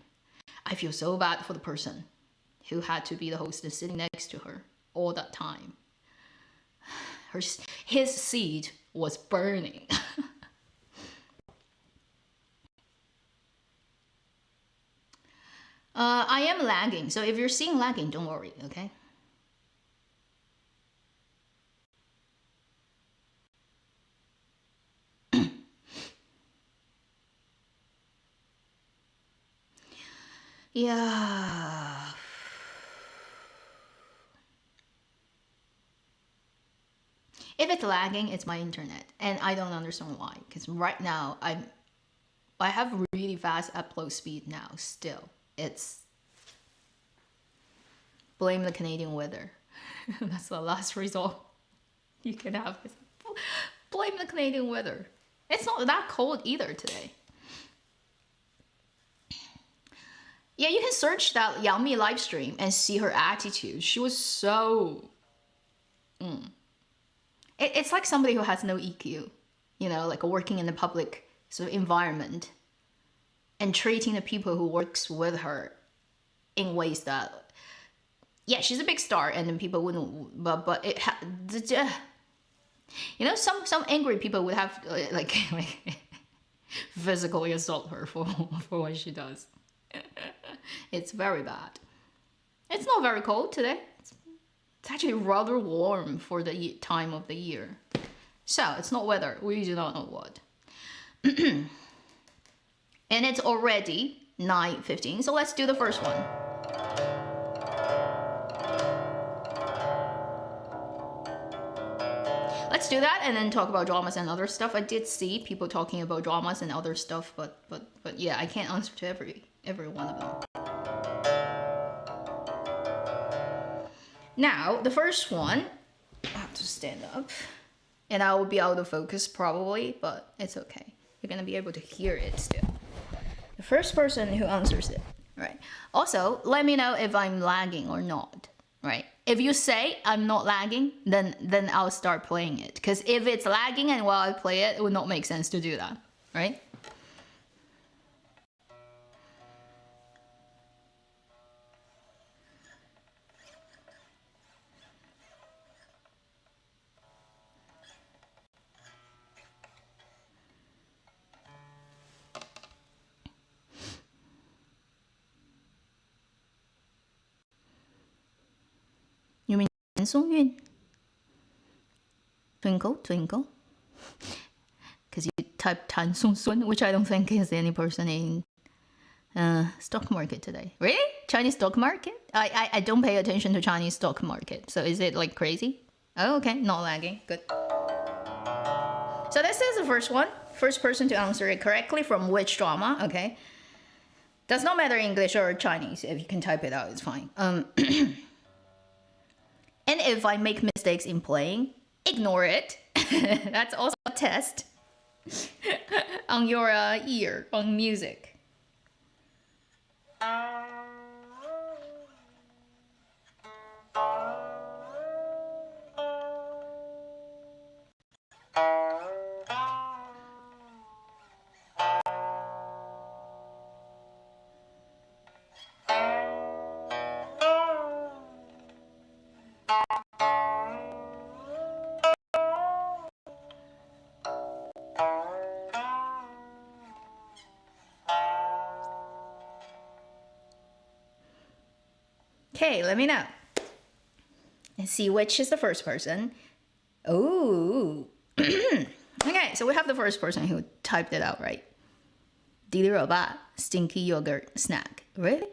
I feel so bad for the person who had to be the host and sitting next to her all that time. His seat was burning. I am lagging, so if you're seeing lagging, don't worry, okay? Yeah. If it's lagging, it's my internet, and I don't understand why. Because right now, I have really fast upload speed now. Still, it's blame the Canadian weather. That's the last result you can have. Blame the Canadian weather. It's not that cold either today. Yeah, you can search that Yang Mi live stream and see her attitude. She was so. It's like somebody who has no EQ, you know, like working in a public sort of environment and treating the people who works with her in ways that, yeah, she's a big star and then people wouldn't, but it, you know, some angry people would have like physically assault her for what she does. It's very bad. It's not very cold today. It's actually rather warm for the time of the year. So it's not weather. We do not know what. And it's already 9:15. So let's do the first one. Let's do that and then talk about dramas and other stuff. I did see people talking about dramas and other stuff, but yeah, I can't answer to every one of them. Now, the first one, I have to stand up, and I will be out of focus probably, but it's okay. You're gonna be able to hear it still. The first person who answers it, right? Also, let me know if I'm lagging or not, right? If you say I'm not lagging, then I'll start playing it. Because if it's lagging and while I play it, it would not make sense to do that, right? You mean Tan Song-yun? Twinkle, twinkle. Because you type Tan Song-sun, which I don't think is any person in stock market today. Really? Chinese stock market? I don't pay attention to Chinese stock market. So is it like crazy? Oh, okay. Not lagging. Good. So this is the first one. First person to answer it correctly from which drama, okay? Does not matter English or Chinese. If you can type it out, it's fine. And if I make mistakes in playing, ignore it. That's also a test on your ear, on music. Okay, let me know. And see which is the first person. Oh. Okay, so we have the first person who typed it out, right? Didi Robot, stinky yogurt snack. Really?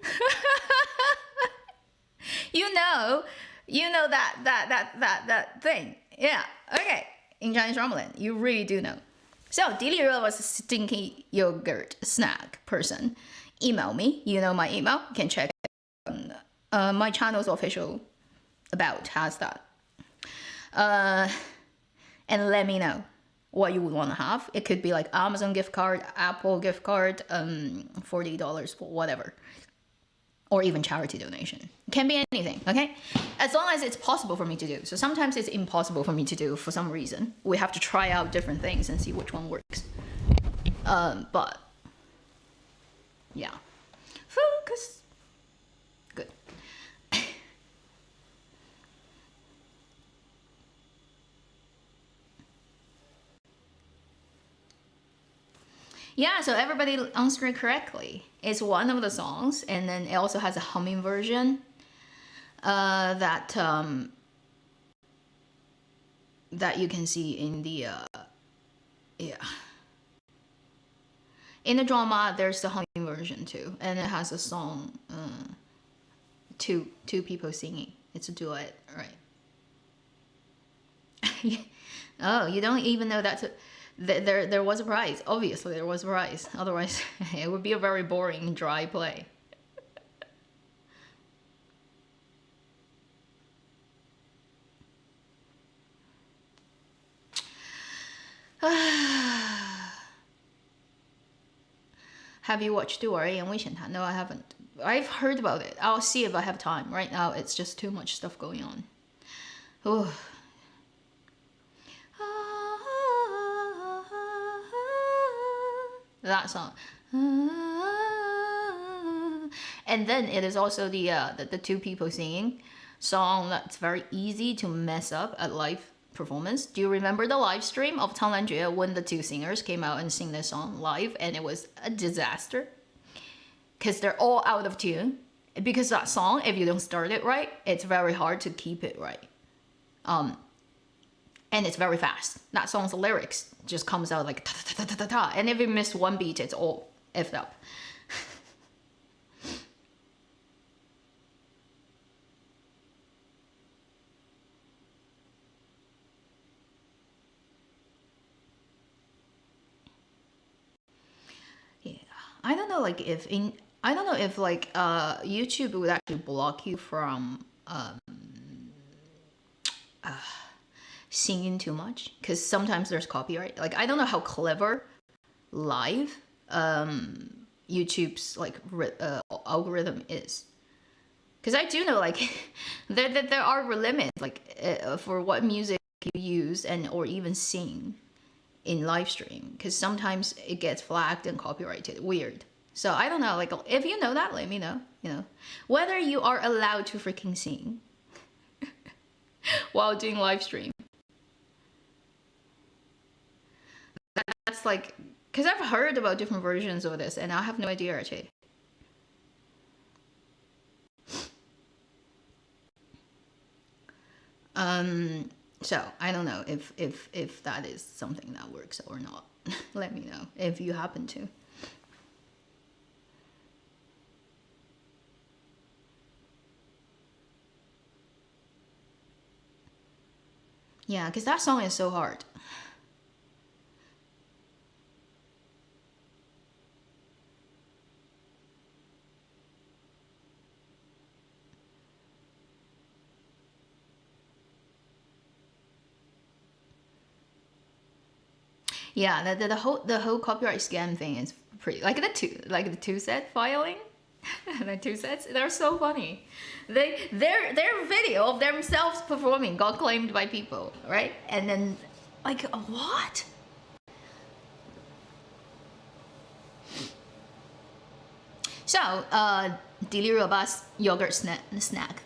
you know that thing. Yeah. Okay. In Chinese Ramalan, you really do know. So Didi Robot was a stinky yogurt snack person. Email me. You know my email. You can check it. My channel's official about has that. And let me know what you would want to have. It could be like Amazon gift card, Apple gift card, $40, whatever. Or even charity donation. It can be anything, okay? As long as it's possible for me to do. So sometimes it's impossible for me to do for some reason. We have to try out different things and see which one works. But, yeah. Focus. Good. Yeah, so everybody answered correctly. It's one of the songs, and then it also has a humming version that that you can see in the yeah. In the drama, there's the humming version too, and it has a song, two people singing. It's a duet, right? Oh, you don't even know that. There was a prize. Obviously, there was a prize. Otherwise, it would be a very boring, dry play. Have you watched 杜儿演危险谈? No, I haven't. I've heard about it. I'll see if I have time. Right now, it's just too much stuff going on. Oh. That song. And then it is also the two people singing song that's very easy to mess up at live performance. Do you remember the live stream of 苍兰诀 when the two singers came out and sing this song live, and it was a disaster because they're all out of tune? Because that song, if you don't start it right, it's very hard to keep it right. And it's very fast. That song's lyrics just comes out like ta ta ta ta ta ta, and if you miss one beat, it's all effed up. Yeah, I don't know, like I don't know if like YouTube would actually block you from singing too much, because sometimes there's copyright. Like, I don't know how clever live YouTube's like algorithm is, because I do know like there are limits like for what music you use and or even sing in live stream, because sometimes it gets flagged and copyrighted. Weird. So I don't know, like if you know that, let me know, you know, whether you are allowed to freaking sing while doing live stream. That's like, because I've heard about different versions of this and I have no idea actually. So I don't know if that is something that works or not. Let me know if you happen to. Yeah, because that song is so hard. Yeah, the whole copyright scam thing is pretty, like the two set filing. The two sets, they're so funny. Their video of themselves performing got claimed by people, right? And then like what? So Delirio Bus yogurt snack.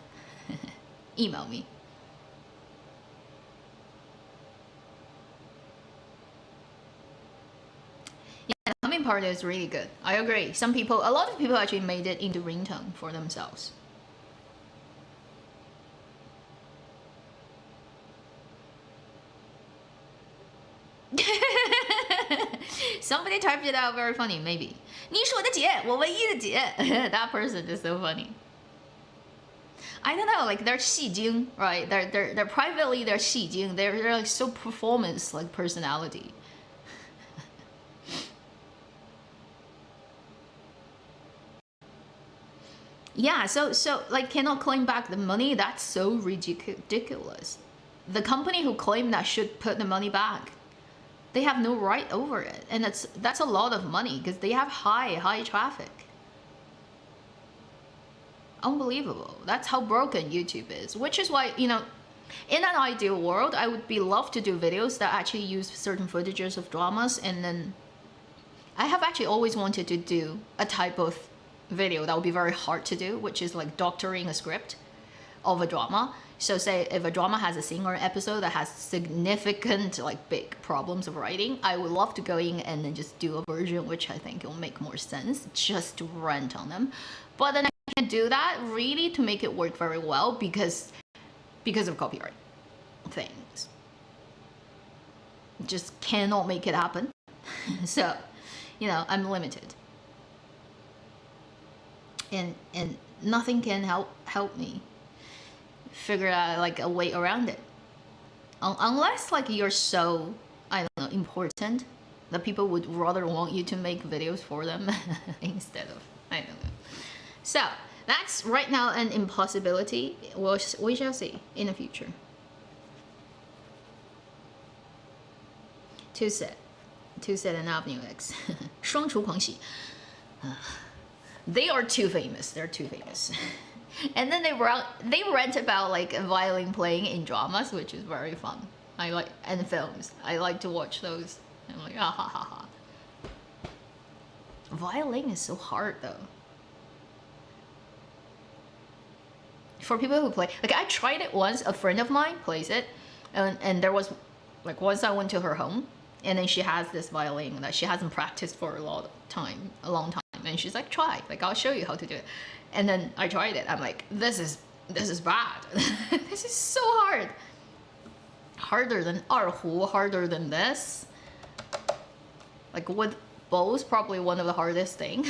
Email me. Yeah, the humming part is really good. I agree. A lot of people actually made it into ringtone for themselves. Somebody typed it out very funny, maybe. 你是我的姐，我唯一的姐. That person is so funny. I don't know, like they're 戏精, right? They're privately they're 戏精. They're like so performance like personality. Yeah, so like cannot claim back the money. That's so ridiculous. The company who claimed that should put the money back. They have no right over it, and that's a lot of money because they have high traffic. Unbelievable. That's how broken YouTube is, which is why, you know, in an ideal world, I would be love to do videos that actually use certain footages of dramas, and then I have actually always wanted to do a type of video that would be very hard to do, which is like doctoring a script, of a drama. So say if a drama has a scene or an episode that has significant like big problems of writing, I would love to go in and then just do a version which I think will make more sense, just to rant on them. But then I can't do that really to make it work very well because of copyright things. Just cannot make it happen. So, you know, I'm limited. And nothing can help me figure out like a way around it. Unless like you're so, I don't know, important that people would rather want you to make videos for them instead of, I don't know. So that's right now an impossibility. We shall see in the future. Two set and Avenue X. 双厨狂喜. They are too famous. They're too famous. And then they rant about like a violin playing in dramas, which is very fun. I like, and films. I like to watch those. I'm like, ah ha ha ha. Violin is so hard though. For people who play, like I tried it once. A friend of mine plays it, and there was like once I went to her home, and then she has this violin that she hasn't practiced for a long time, and she's like, try, like I'll show you how to do it. And then I tried it. I'm like, this is bad. This is so hard. Harder than erhu, harder than this. Like with bows, probably one of the hardest thing.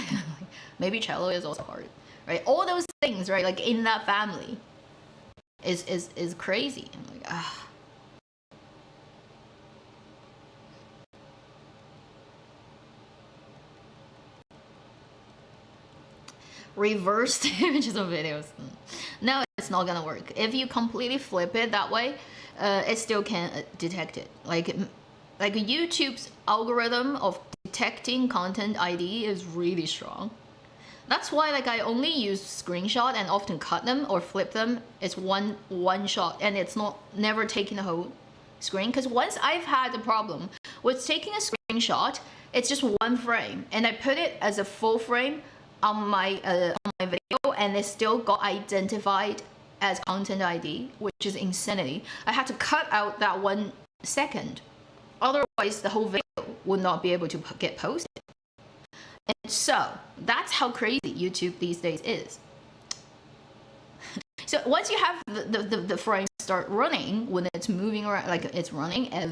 Maybe cello is also hard, right? All those things, right? Like in that family, is crazy. I'm like, ah. Reversed images of videos. No, it's not gonna work. If you completely flip it that way, it still can't detect it. Like YouTube's algorithm of detecting content ID is really strong. That's why like I only use screenshot and often cut them or flip them. It's one shot and it's never taking the whole screen. Because once I've had a problem with taking a screenshot, it's just one frame, and I put it as a full frame on my video, and it still got identified as content ID, which is insanity. I had to cut out that 1 second, otherwise the whole video would not be able to get posted. And so that's how crazy YouTube these days is. So once you have the frame start running, when it's moving around, like it's running as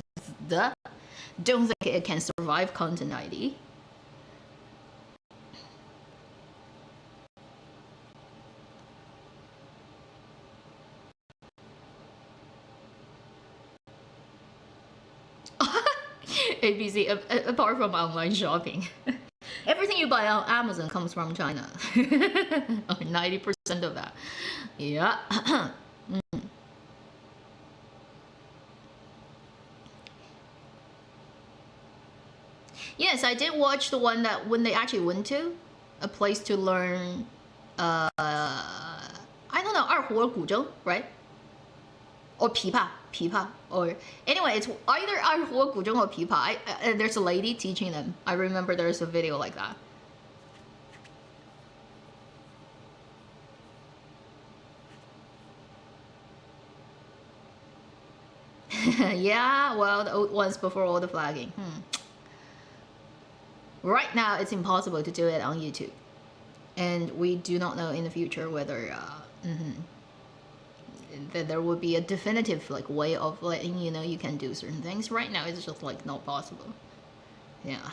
don't think it can survive content ID. ABC, apart from online shopping. Everything you buy on Amazon comes from China. 90% of that. Yeah. Yes, I did watch the one that when they actually went to a place to learn, I don't know, 二胡 or 古筝, right? Or 琵琶, or anyway, it's either 二胡 古筝 or 琵琶. There's a lady teaching them. I remember there's a video like that. Yeah, well, the old ones before all the flagging. Right now, it's impossible to do it on YouTube, and we do not know in the future whether that there would be a definitive like way of letting you know you can do certain things. Right now, it's just like not possible. Yeah.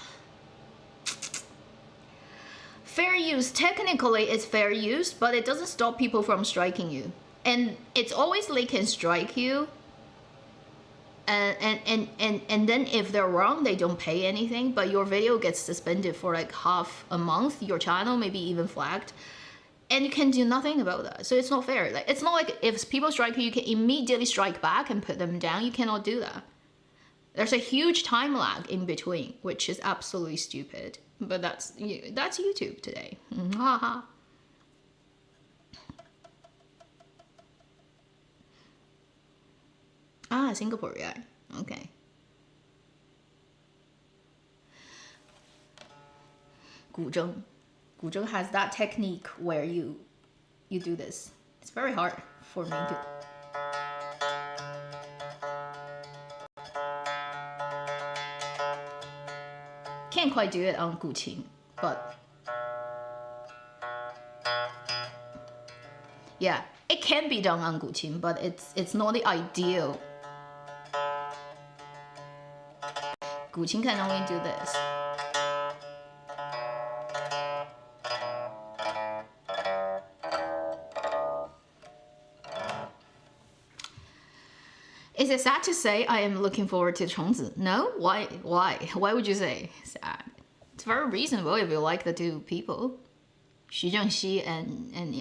Fair use, technically it's fair use, but it doesn't stop people from striking you. And it's always they can strike you, and then if they're wrong, they don't pay anything, but your video gets suspended for like half a month, your channel maybe even flagged, and you can do nothing about that. So it's not fair. Like, it's not like if people strike you, you can immediately strike back and put them down. You cannot do that. There's a huge time lag in between, which is absolutely stupid. But that's YouTube today. Haha. Ah, Singapore, yeah. Okay. Guzheng has that technique where you do this. It's very hard for me to. Can't quite do it on Guqin, but yeah, it can be done on Guqin, but it's not the ideal. Guqin can only do this. Is it sad to say I am looking forward to Chongzi? No? Why? Why would you say sad? It's very reasonable if you like the two people. Xu Zhengxi and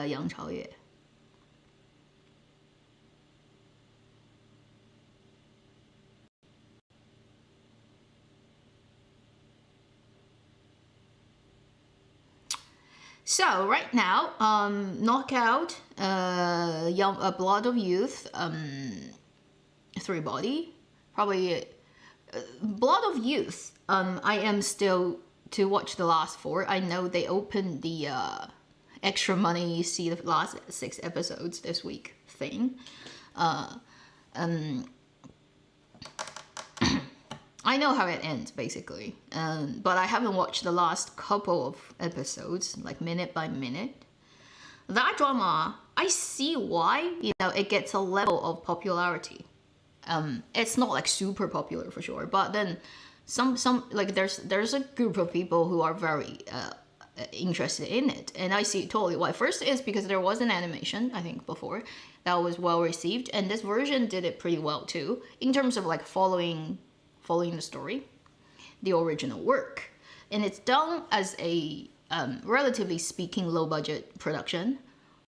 Yang Chaoyue. So right now, Knockout, Blood of Youth, Three Body, probably Blood of Youth. I am still to watch the last 4. I know they opened the extra money, see the last 6 episodes this week thing. I know how it ends basically, but I haven't watched the last couple of episodes, like minute by minute. That drama, I see why, it gets a level of popularity. It's not like super popular for sure, but then some like there's a group of people who are very interested in it, and I see totally why. First is because there was an animation, I think, before that was well received, and this version did it pretty well too in terms of like following the story, the original work, and it's done as a relatively speaking low budget production.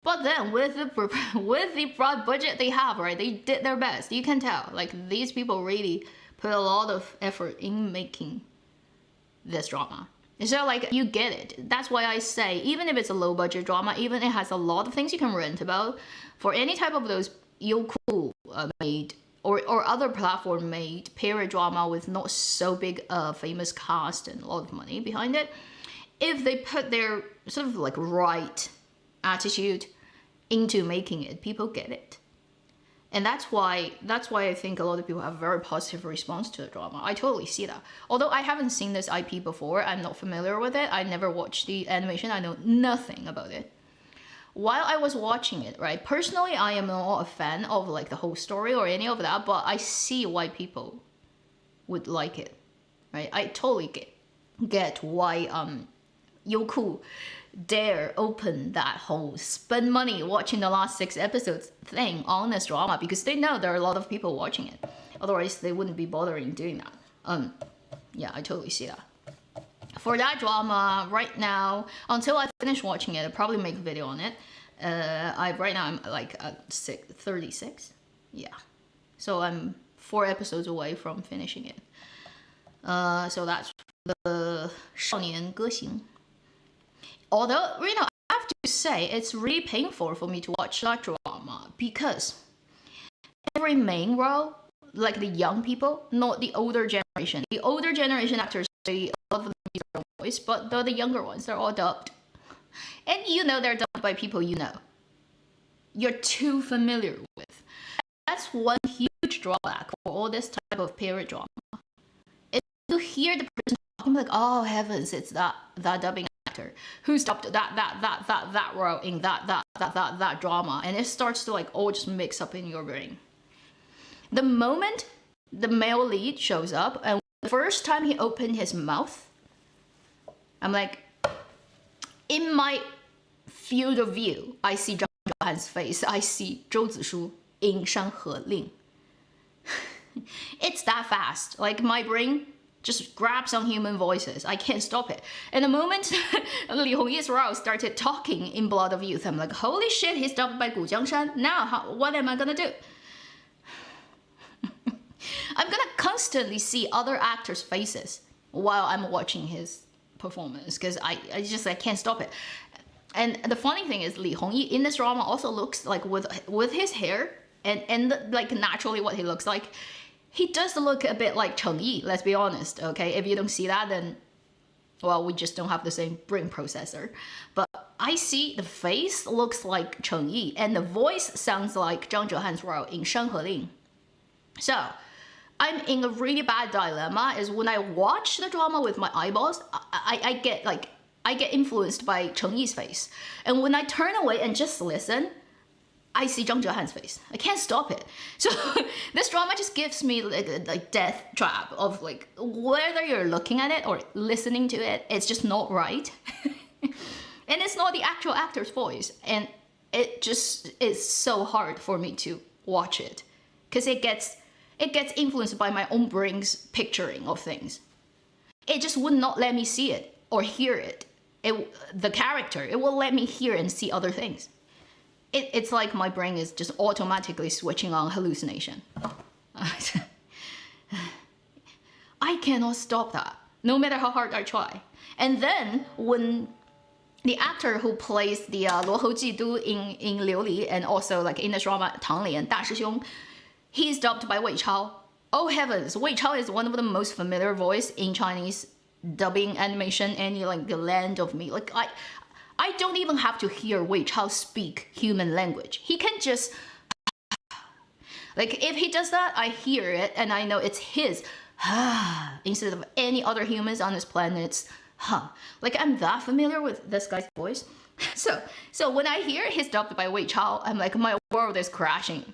But then with the broad budget they have, right, they did their best. You can tell, like, these people really put a lot of effort in making this drama. So like, you get it. That's why I say, even if it's a low budget drama, even it has a lot of things you can rant about, for any type of those Youku made or other platform made period drama with not so big famous cast and a lot of money behind it, if they put their sort of like right attitude into making it, people get it. And that's why I think a lot of people have a very positive response to the drama. I totally see that. Although I haven't seen this IP before, I'm not familiar with it. I never watched the animation. I know nothing about it. While I was watching it, right, personally, I am not a fan of like the whole story or any of that, but I see why people would like it, right? I totally get why Youku dare open that whole spend money watching the last 6 episodes thing on this drama, because they know there are a lot of people watching it. Otherwise, they wouldn't be bothering doing that. Yeah, I totally see that. For that drama, right now, until I finish watching it, I'll probably make a video on it. Right now I'm like at 36. Yeah. So I'm 4 episodes away from finishing it. So that's the 少年歌行. Although, I have to say, it's really painful for me to watch that drama, because every main role, like the young people, not the older generation. The older generation actors, a lot of them use their own voice, but the younger ones, they're all dubbed. And they're dubbed by people you're too familiar with. That's one huge drawback for all this type of period drama. Is to hear the person talking like, oh heavens, it's that dubbing actor who dubbed that role in that drama, and it starts to like all just mix up in your brain. The moment the male lead shows up, and the first time he opened his mouth, I'm like, in my field of view, I see Zhang Zhaohan's face. I see Zhou Zishu in Shanhe Ling. It's that fast. Like, my brain just grabs on human voices. I can't stop it. And the moment Li Hongyi's role started talking in Blood of Youth, I'm like, holy shit, he's dubbed by Gu Jiangshan. Now, what am I gonna do? I'm gonna constantly see other actors' faces while I'm watching his performance, because I can't stop it. And the funny thing is, Li Hongyi in this drama also looks like, with his hair and like naturally what he looks like, he does look a bit like Cheng Yi, let's be honest, okay? If you don't see that, then, well, we just don't have the same brain processor. But I see the face looks like Cheng Yi, and the voice sounds like Zhang Zhehan's role in Shan He Ling. So I'm in a really bad dilemma. Is when I watch the drama with my eyeballs, I get influenced by Cheng Yi's face, and when I turn away and just listen, I see Zhang Zhehan's face. I can't stop it. So this drama just gives me like death trap of like whether you're looking at it or listening to it, it's just not right. And it's not the actual actor's voice. And it just is so hard for me to watch it. Because it gets influenced by my own brain's picturing of things. It just would not let me see it or hear it. The character, it will let me hear and see other things. It's like my brain is just automatically switching on hallucination. I cannot stop that, no matter how hard I try. And then when the actor who plays the Luo Houjidu in Liu Li and also like in the drama Tang Lian, Da Shixong, he's dubbed by Wei Chao. Oh heavens, Wei Chao is one of the most familiar voice in Chinese dubbing animation, any like the land of me. Like I don't even have to hear Wei Chao speak human language. He can just like if he does that, I hear it and I know it's his instead of any other humans on this planet. Like I'm that familiar with this guy's voice. So when I hear he's dubbed by Wei Chao, I'm like my world is crashing.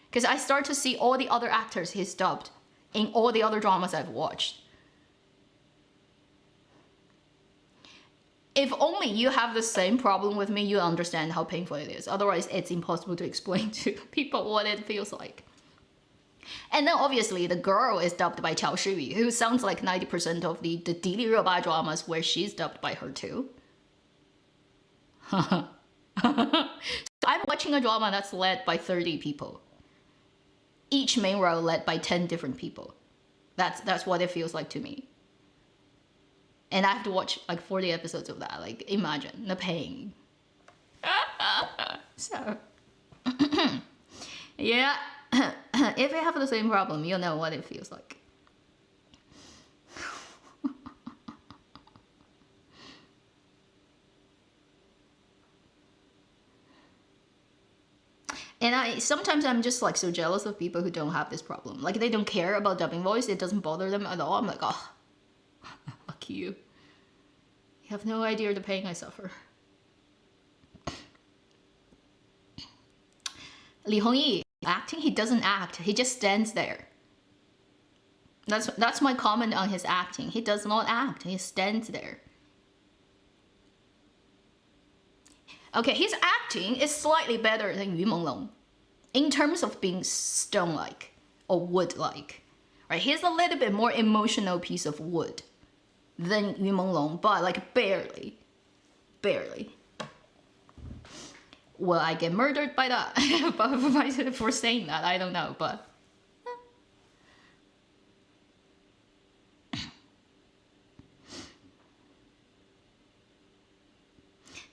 Because I start to see all the other actors he's dubbed in all the other dramas I've watched. If only you have the same problem with me, you understand how painful it is. Otherwise, it's impossible to explain to people what it feels like. And then obviously the girl is dubbed by Qiao Shiyu, who sounds like 90% of the Dili Reba dramas where she's dubbed by her too. So I'm watching a drama that's led by 30 people. Each main role led by 10 different people. That's what it feels like to me. And I have to watch like 40 episodes of that. Like imagine the pain. So yeah. If you have the same problem, you'll know what it feels like. And sometimes I'm just like so jealous of people who don't have this problem. Like they don't care about dubbing voice. It doesn't bother them at all. I'm like, oh, lucky you. You have no idea the pain I suffer. Li Hongyi, acting, he doesn't act. He just stands there. That's my comment on his acting. He does not act. He stands there. Okay, his acting is slightly better than Yu Menglong in terms of being stone-like or wood-like. Right? He's a little bit more emotional piece of wood than Yu Menglong, but like barely. Barely. Will I get murdered by that? For saying that, I don't know, but...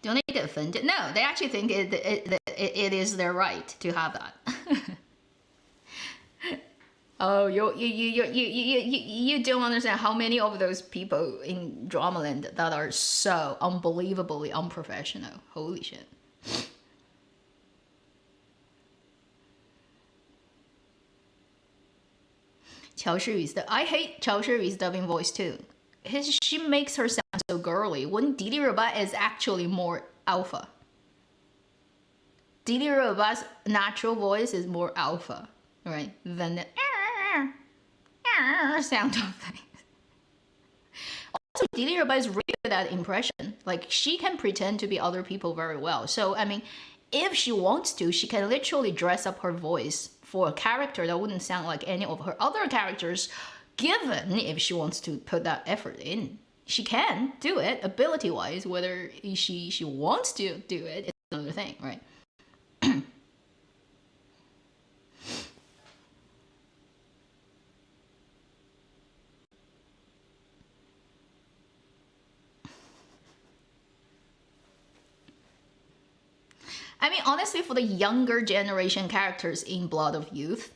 Don't they get offended? No, they actually think it is their right to have that. Oh, you don't understand how many of those people in Dramaland that are so unbelievably unprofessional. Holy shit. I hate Qiao Shiyu's dubbing voice too. She makes her sound so girly when Dili Reba is actually more alpha. Dili Reba's natural voice is more alpha, right? Than the sound of things. Also, Dili Reba is really good at impression. Like, she can pretend to be other people very well. So, I mean, if she wants to, she can literally dress up her voice for a character that wouldn't sound like any of her other characters, given if she wants to put that effort in. She can do it, ability-wise. Whether she wants to do it is another thing, right? I mean, honestly, for the younger generation characters in Blood of Youth,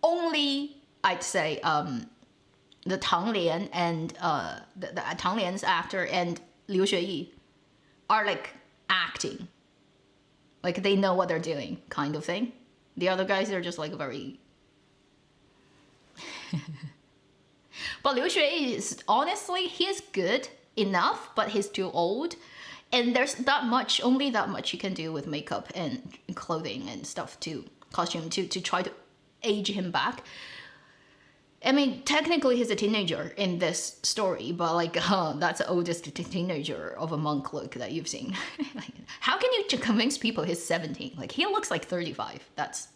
only, I'd say, the Tang Lian and the Tang Lian's actor and Liu Xueyi are like acting. Like they know what they're doing, kind of thing. The other guys are just like very. But Liu Xue is honestly, he's good enough, but he's too old. And there's only that much you can do with makeup and clothing and stuff costume to try to age him back. I mean, technically he's a teenager in this story, but like, that's the oldest teenager of a monk look that you've seen. Like, how can you convince people he's 17? Like, he looks like 35. That's,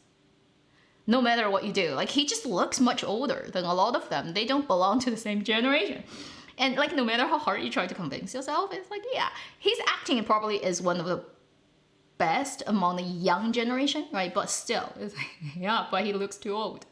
no matter what you do. Like, he just looks much older than a lot of them. They don't belong to the same generation. And like, no matter how hard you try to convince yourself, it's like, yeah, his acting probably is one of the best among the young generation, right? But still, it's like, yeah, but he looks too old.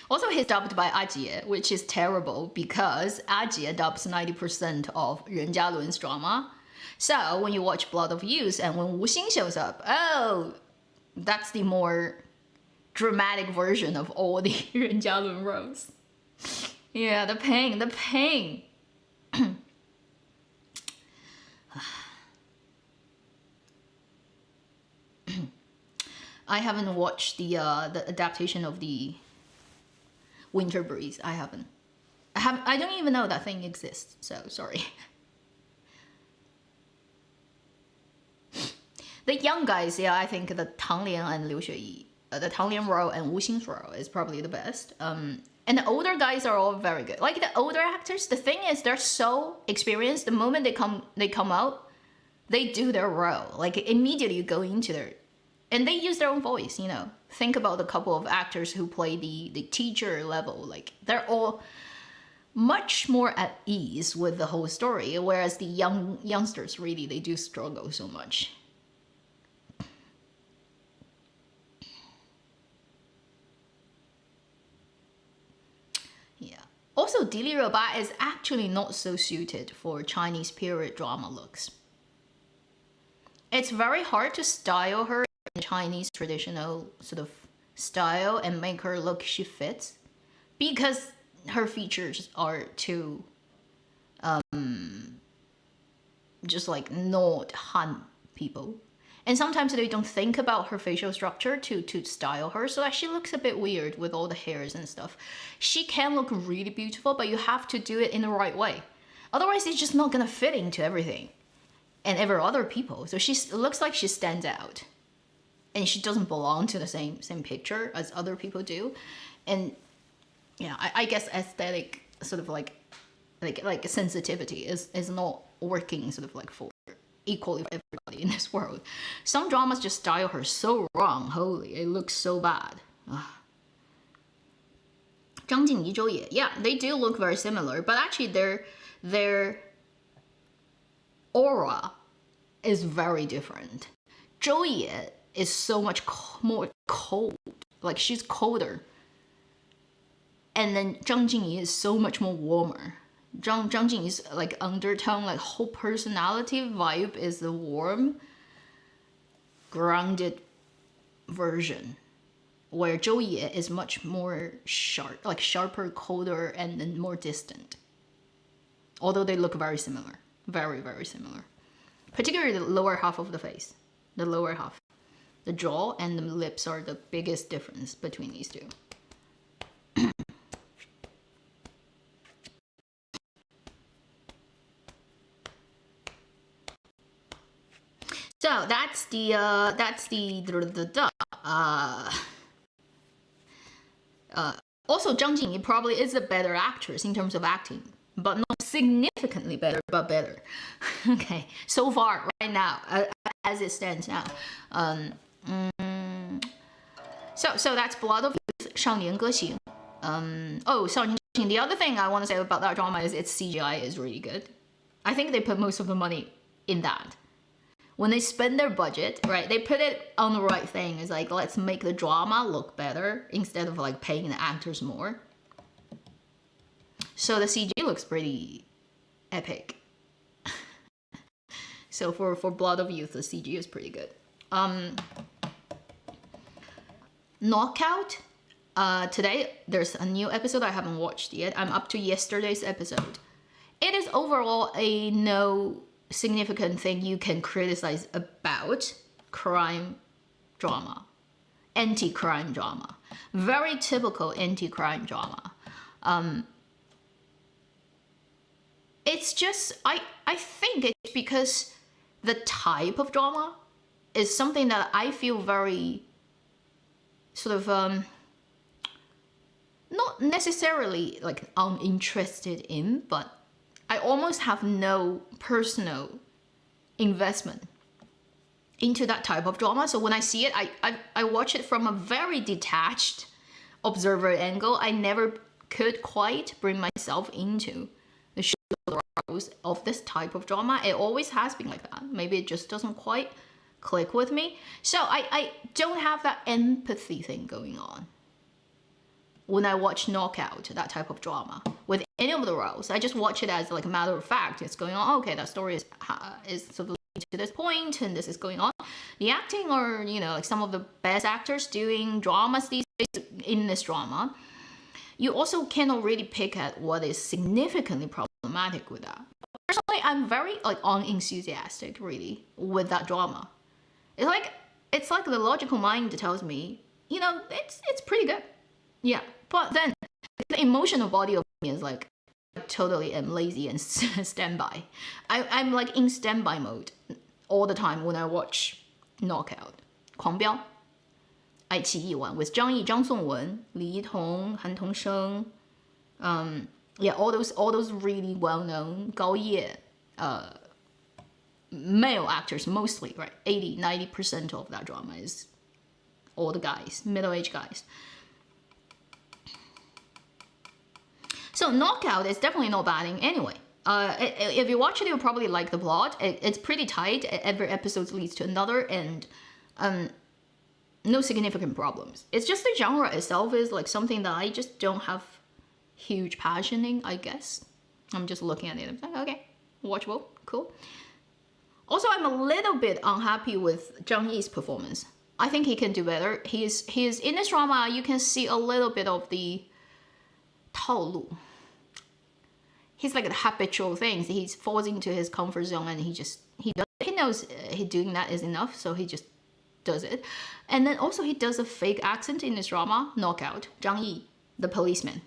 Also, he's dubbed by Ajie, which is terrible because Ajie dubs 90% of Ren Jialun's drama. So when you watch Blood of Youth and when Wu Xing shows up, oh, that's the more dramatic version of all the Ren Jialun roles. Yeah, the pain, the pain. I haven't watched the adaptation of the Winter Breeze. I haven't. I don't even know that thing exists. So sorry. The young guys, yeah, I think the Tang Lian and Liu Xueyi, the Tang Lian role and Wu Xing's role is probably the best. And the older guys are all very good. Like the older actors, the thing is they're so experienced. The moment they come out, they do their role. Like immediately you go into their, and they use their own voice. You know, think about the couple of actors who play the teacher level. Like they're all much more at ease with the whole story, whereas the youngsters really they do struggle so much. Also, Dili Roba is actually not so suited for Chinese period drama looks. It's very hard to style her in Chinese traditional sort of style and make her look she fits because her features are too just like not Han people. And sometimes they don't think about her facial structure to style her, so that she looks a bit weird with all the hairs and stuff. She can look really beautiful, but you have to do it in the right way. Otherwise, it's just not gonna fit into everything and every other people. So she looks like she stands out, and she doesn't belong to the same picture as other people do. And yeah, I guess aesthetic sort of like sensitivity is not working sort of like for equally for everybody in this world. Some dramas just style her so wrong. Holy, it looks so bad. Zhang Jingyi, Zhou Ye, yeah, they do look very similar, but actually their aura is very different. Zhou Ye is so much more cold, like she's colder, and then Zhang Jingyi is so much more warmer. Zhang Jingyi's like undertone, like whole personality vibe is the warm, grounded version, where Zhou Ye is much more sharp, like sharper, colder, and then more distant. Although they look very similar, very, very similar. Particularly the lower half of the face, the lower half. The jaw and the lips are the biggest difference between these two. So that's the also Zhang Jingyi probably is a better actress in terms of acting, but not significantly better, but better. Okay, so far right now as it stands now. So that's Blood of Youth, 少年歌行. Oh, 少年歌行. The other thing I want to say about that drama is its CGI is really good. I think they put most of the money in that. When they spend their budget, right, they put it on the right thing. It's like, let's make the drama look better instead of like paying the actors more. So the CG looks pretty epic. So for Blood of Youth, the CG is pretty good. Knockout, Today there's a new episode I haven't watched yet. I'm up to yesterday's episode. It is overall a no significant thing you can criticize about crime drama, anti-crime drama, very typical anti-crime drama. It's just I think it's because the type of drama is something that I feel very sort of not necessarily like uninterested in, but I almost have no personal investment into that type of drama. So when I see it, I watch it from a very detached observer angle. I never could quite bring myself into the shows of this type of drama. It always has been like that. Maybe it just doesn't quite click with me. So I don't have that empathy thing going on when I watch Knockout, that type of drama, with any of the roles. I just watch it as like a matter of fact. It's going on. Okay, that story is sort of leading to this point, and this is going on. The acting, or like some of the best actors doing dramas these days in this drama, you also cannot really pick at what is significantly problematic with that. Personally, I'm very like unenthusiastic really with that drama. It's like the logical mind tells me, it's pretty good. Yeah, but then the emotional body of me is like, I totally am lazy and standby. I'm like in standby mode all the time when I watch Knockout. 狂飙 爱奇艺 one with 张译、张颂文、李一桐、韩童生, yeah, all those really well-known 高叶, male actors mostly, right? 80-90% of that drama is all the guys, middle-aged guys. So Knockout is definitely not bad anyway. If you watch it, you'll probably like the plot. It's pretty tight. Every episode leads to another, and no significant problems. It's just the genre itself is like something that I just don't have huge passion in, I guess. I'm just looking at it. I'm like, okay, watchable, cool. Also, I'm a little bit unhappy with Zhang Yi's performance. I think he can do better. He is in this drama. You can see a little bit of the 套路. He's like the habitual things. He falls into his comfort zone, and he knows doing that is enough, so he just does it. And then also he does a fake accent in this drama, Knockout. Zhang Yi, the policeman.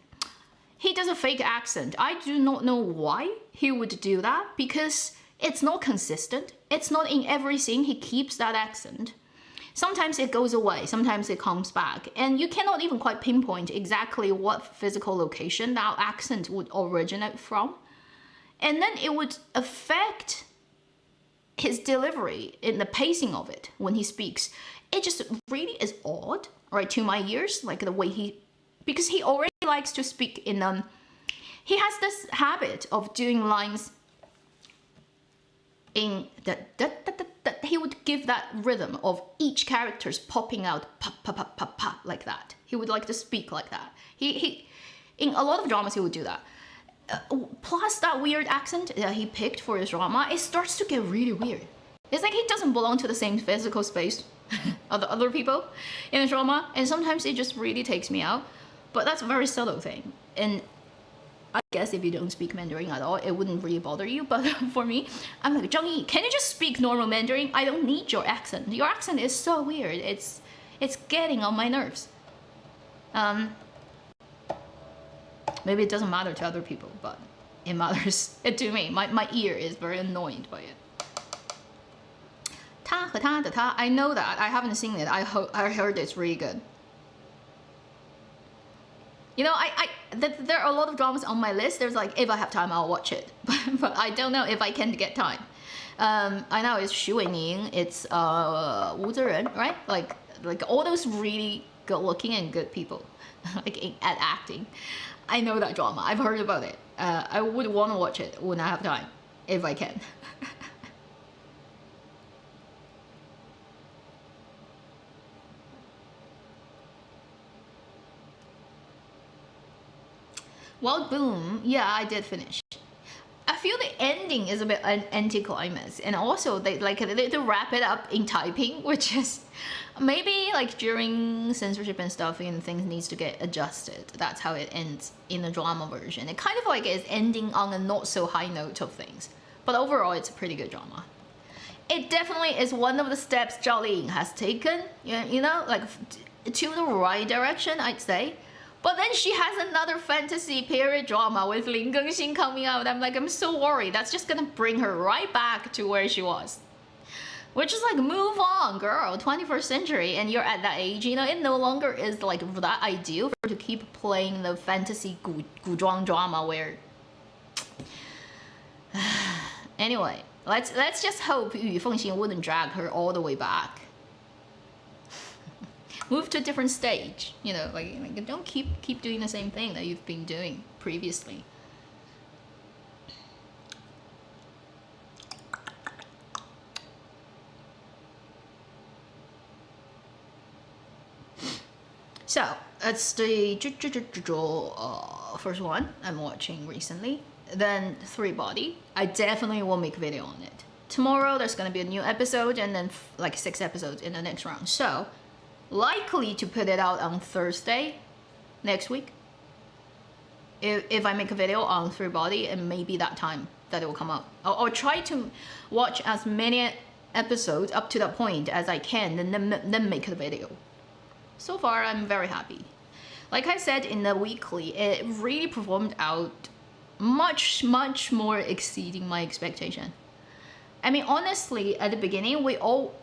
He does a fake accent. I do not know why he would do that, because it's not consistent. It's not in every scene he keeps that accent. Sometimes it goes away, sometimes it comes back, and you cannot even quite pinpoint exactly what physical location that accent would originate from. And then it would affect his delivery in the pacing of it when he speaks. It just really is odd, right, to my ears, like the way because he already likes to speak in, he has this habit of doing lines in that he would give that rhythm of each character's popping out pa pa pa pa pa like that. He would like to speak like that. He in a lot of dramas he would do that. Plus that weird accent that he picked for his drama, it starts to get really weird. It's like he doesn't belong to the same physical space of the other people in the drama, and sometimes it just really takes me out. But that's a very subtle thing, and I guess if you don't speak Mandarin at all, it wouldn't really bother you. But for me, I'm like, Zhang Yi, can you just speak normal Mandarin? I don't need your accent. Your accent is so weird. It's getting on my nerves. Maybe it doesn't matter to other people, but it matters to me. My ear is very annoyed by it. 他和他的他, I know that. I haven't seen it. I heard it's really good. There are a lot of dramas on my list. There's like, if I have time, I'll watch it. But I don't know if I can get time. I know it's Xu Weining, it's Wu Ziren, right? Like all those really good looking and good people like at acting. I know that drama. I've heard about it. I would want to watch it when I have time, if I can. Wild Boom, yeah, I did finish. feel the ending is a bit an anticlimax, and also they wrap it up in typing, which is maybe like during censorship and stuff, and things needs to get adjusted. That's how it ends in the drama version. It kind of like is ending on a not so high note of things, but overall it's a pretty good drama. It definitely is one of the steps Zhao has taken, you know, like to the right direction, I'd say. But then she has another fantasy period drama with Lin Gengxin coming out. I'm so worried. That's just gonna bring her right back to where she was. Which is like, move on, girl. 21st century, and you're at that age. You know, it no longer is like that ideal for to keep playing the fantasy guzhuang drama where. Anyway, let's just hope Yu Fengxin wouldn't drag her all the way back. Move to a different stage, you know, like don't keep doing the same thing that you've been doing previously. So that's the first one I'm watching recently. Then Three Body. I definitely will make a video on it. Tomorrow there's gonna be a new episode, and then like 6 episodes in the next round. So likely to put it out on Thursday next week. If I make a video on Three Body, and maybe that time that it will come out. I'll try to watch as many episodes up to that point as I can, and then make a video. So far, I'm very happy. Like I said in the weekly, it really performed out much more exceeding my expectation. I mean, honestly, at the beginning, we all,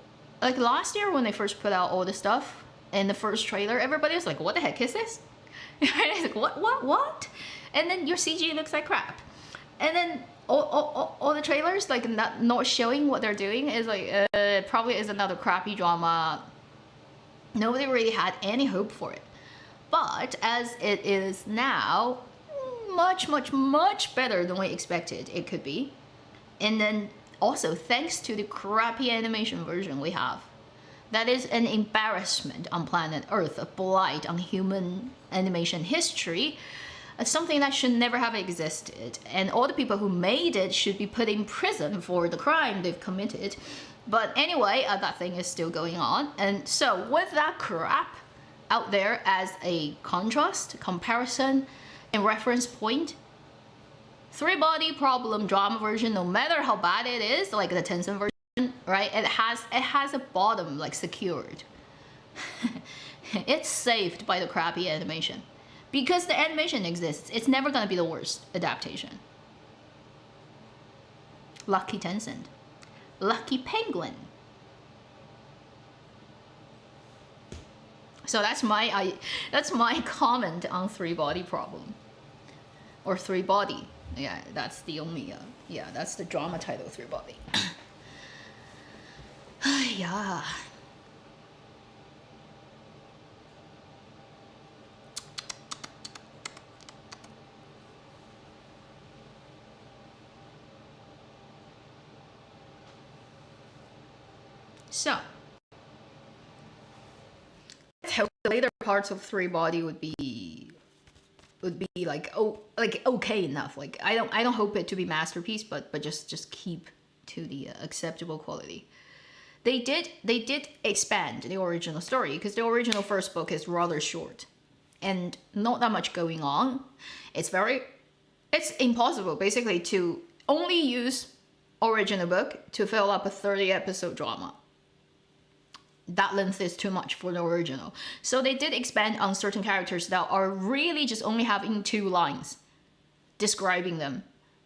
like last year when they first put out all the stuff in the first trailer, everybody was like, what the heck is this? It's like, what? And then your CG looks like crap. And then all the trailers, like not showing what they're doing, is like, probably is another crappy drama. Nobody really had any hope for it. But as it is now, much better than we expected it could be. And then also, thanks to the crappy animation version we have, that is an embarrassment on planet Earth, a blight on human animation history, something that should never have existed. And all the people who made it should be put in prison for the crime they've committed. But anyway, that thing is still going on. And so with that crap out there as a contrast, comparison, and reference point, Three Body Problem drama version, no matter how bad it is, like the Tencent version, right? It has a bottom like secured. It's saved by the crappy animation. Because the animation exists, it's never gonna be the worst adaptation. Lucky Tencent. Lucky Penguin. So that's my comment on Three Body Problem. Or Three Body. Yeah, that's the only, yeah, that's the drama title, Three Body. Yeah. So, let's hope the later parts of Three Body would be like okay enough. Like I don't hope it to be masterpiece, but just keep to the acceptable quality. They did expand the original story, because the original first book is rather short and not that much going on. It's impossible basically to only use original book to fill up a 30 episode drama. That length is too much for the original. So they did expand on certain characters that are really just only having 2 lines describing them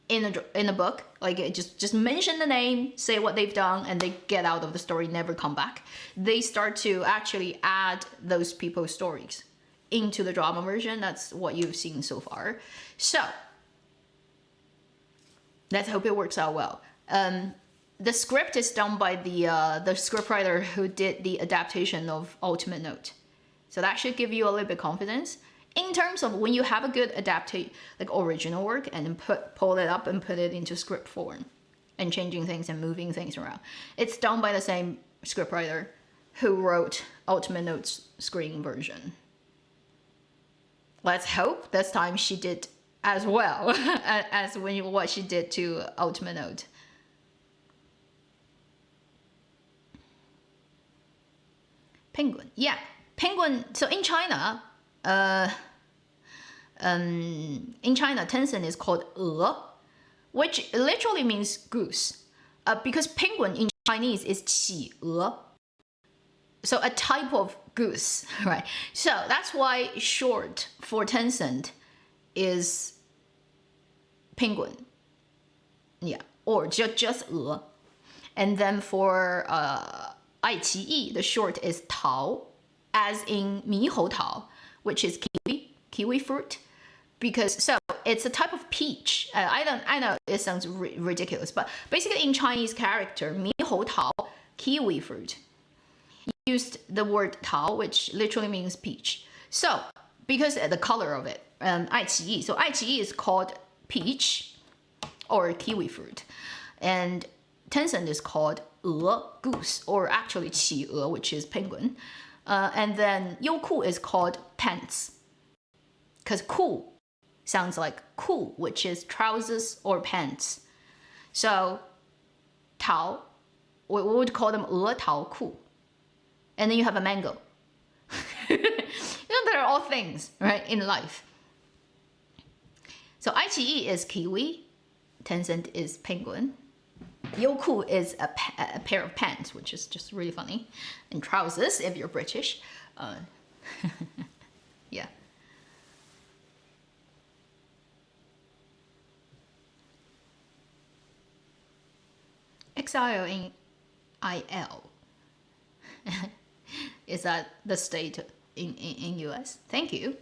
in a book. Like just mention the name, say what they've done, and they get out of the story, never come back. They start to actually add those people's stories into the drama version. That's what you've seen so far. So let's hope it works out well. The script is done by the scriptwriter who did the adaptation of Ultimate Note. So that should give you a little bit confidence in terms of when you have a good like original work, and then pull it up and put it into script form and changing things and moving things around. It's done by the same scriptwriter who wrote Ultimate Note's screen version. Let's hope this time she did as well as what she did to Ultimate Note. Penguin, yeah, penguin. So in China, Tencent is called 鹅, which literally means goose, because penguin in Chinese is 企鹅, so a type of goose, right? So that's why short for Tencent is penguin, yeah, or just 鹅. And then for iQIYI, the short is 桃, as in 猕猴桃, which is kiwi fruit. Because so it's a type of peach. I know it sounds ridiculous, but basically in Chinese character, 猕猴桃, kiwi fruit, used the word 桃, which literally means peach. So because the color of it, iQIYI, so iQIYI is called peach or kiwi fruit, and Tencent is called 鹅, goose, or actually 企鹅, which is penguin. And then Youku is called pants, because ku sounds like cool, which is trousers or pants. So Tao, we would call them 鹅桃裤. And then you have a mango. They're all things, right, in life. So iQIYI is kiwi, Tencent is penguin. Youku is a pair of pants, which is just really funny, and trousers if you're British. Yeah. Exile in IL. Is that the state in US? Thank you.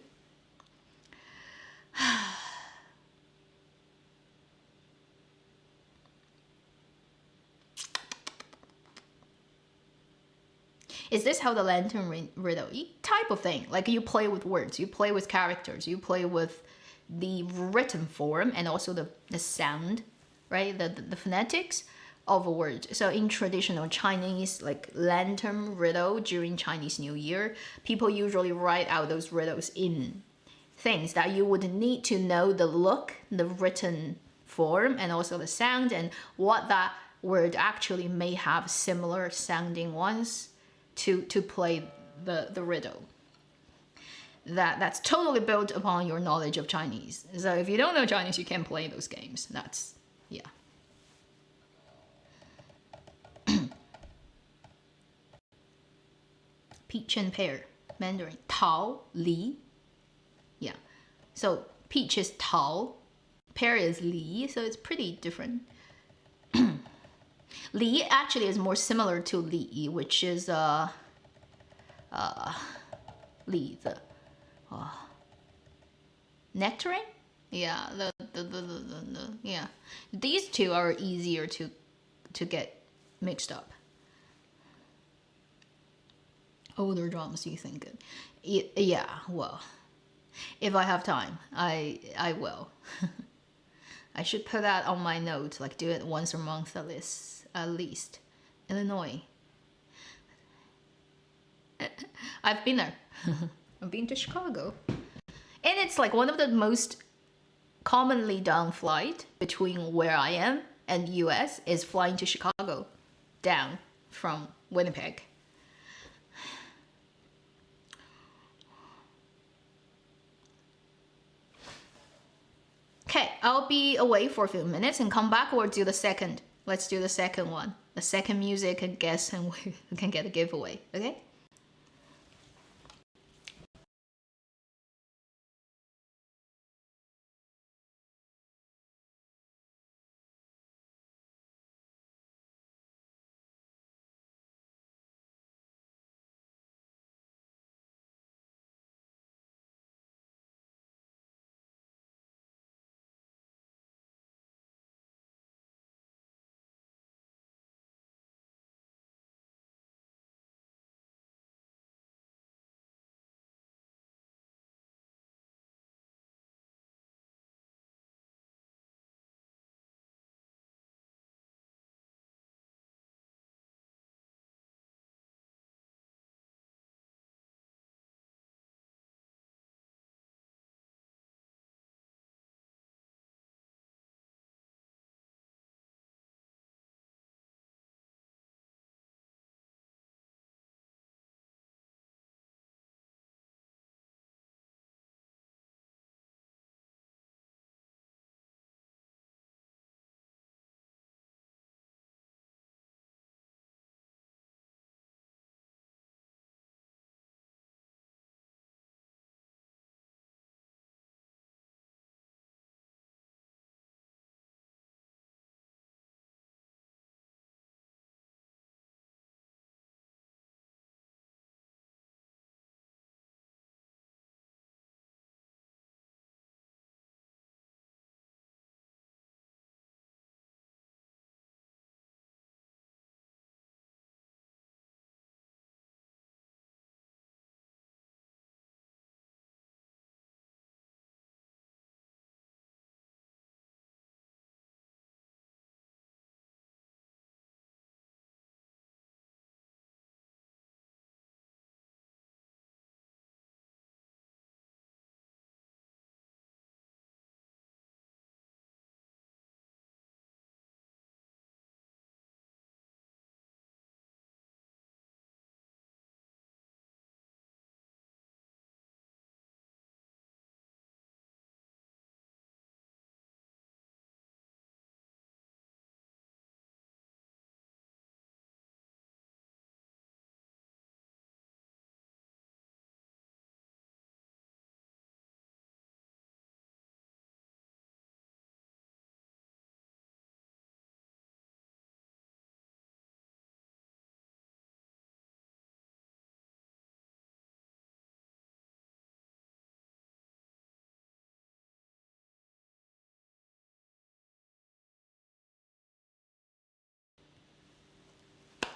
Is this how the lantern riddle type of thing? Like you play with words, you play with characters, you play with the written form and also the sound, right? The phonetics of a word. So in traditional Chinese, like lantern riddle during Chinese New Year, people usually write out those riddles in things that you would need to know the look, the written form, and also the sound, and what that word actually may have similar sounding ones to play the riddle. That's totally built upon your knowledge of Chinese. So if you don't know Chinese, you can't play those games. That's, yeah. Peach and pear, Mandarin. Tao, li. Yeah. So peach is Tao, pear is li, so it's pretty different. Li actually is more similar to li, which is li, the nectarine. Yeah, the yeah. These two are easier to get mixed up. Older dramas, you think? Yeah, well, if I have time, I will. I should put that on my note, like do it once a month at least. Illinois. I've been there. I've been to Chicago. And it's like one of the most commonly done flight between where I am and US is flying to Chicago down from Winnipeg. Okay, I'll be away for a few minutes and come back or do the second. Let's do the second one. The second music and guess, and we can get a giveaway, okay?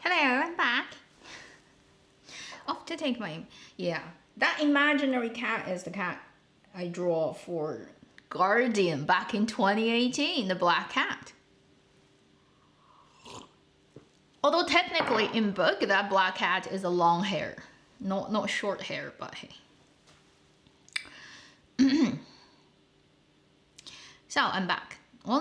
Hello, I'm back. Off to take my... Yeah, that imaginary cat is the cat I draw for Guardian back in 2018, the black cat. Although technically in book, that black cat is a long hair. Not short hair, but hey. So I'm back. Yeah,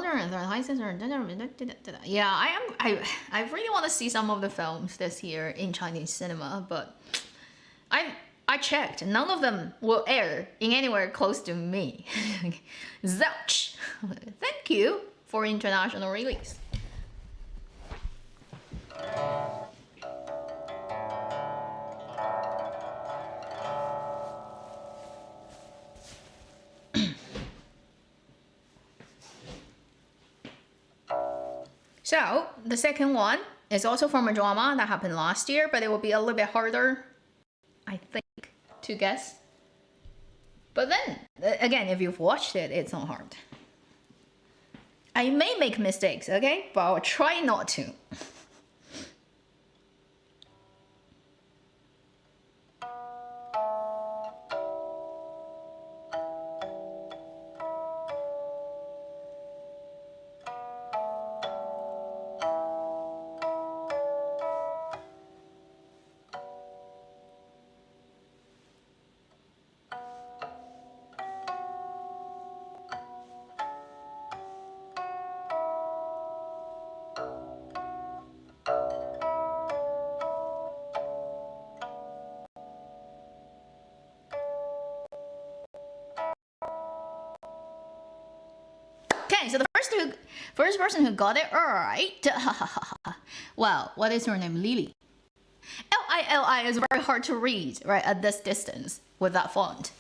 I really want to see some of the films this year in Chinese cinema, but I checked, none of them will air in anywhere close to me. Zouch! Thank you for international release. So, the second one is also from a drama that happened last year, but it will be a little bit harder, I think, to guess. But then, again, if you've watched it, it's not hard. I may make mistakes, okay? But I'll try not to. Okay, so the first person who got it right. Well, what is her name? Lily. Lili is very hard to read, right, at this distance with that font.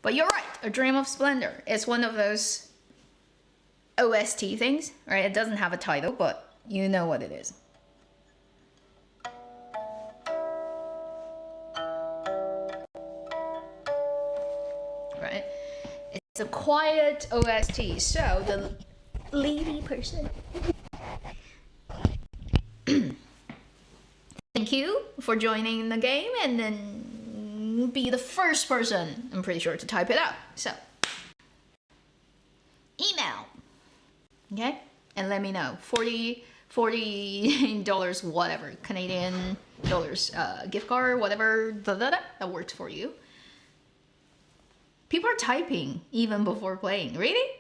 But you're right, A Dream of Splendor. It's one of those OST things, right? It doesn't have a title, but you know what it is. Right? It's a quiet OST, so the lady person. Thank you for joining the game and then be the first person, I'm pretty sure, to type it out. So, email. Okay? And let me know. $40 whatever, Canadian dollars, gift card, whatever, that works for you. People are typing even before playing. Really?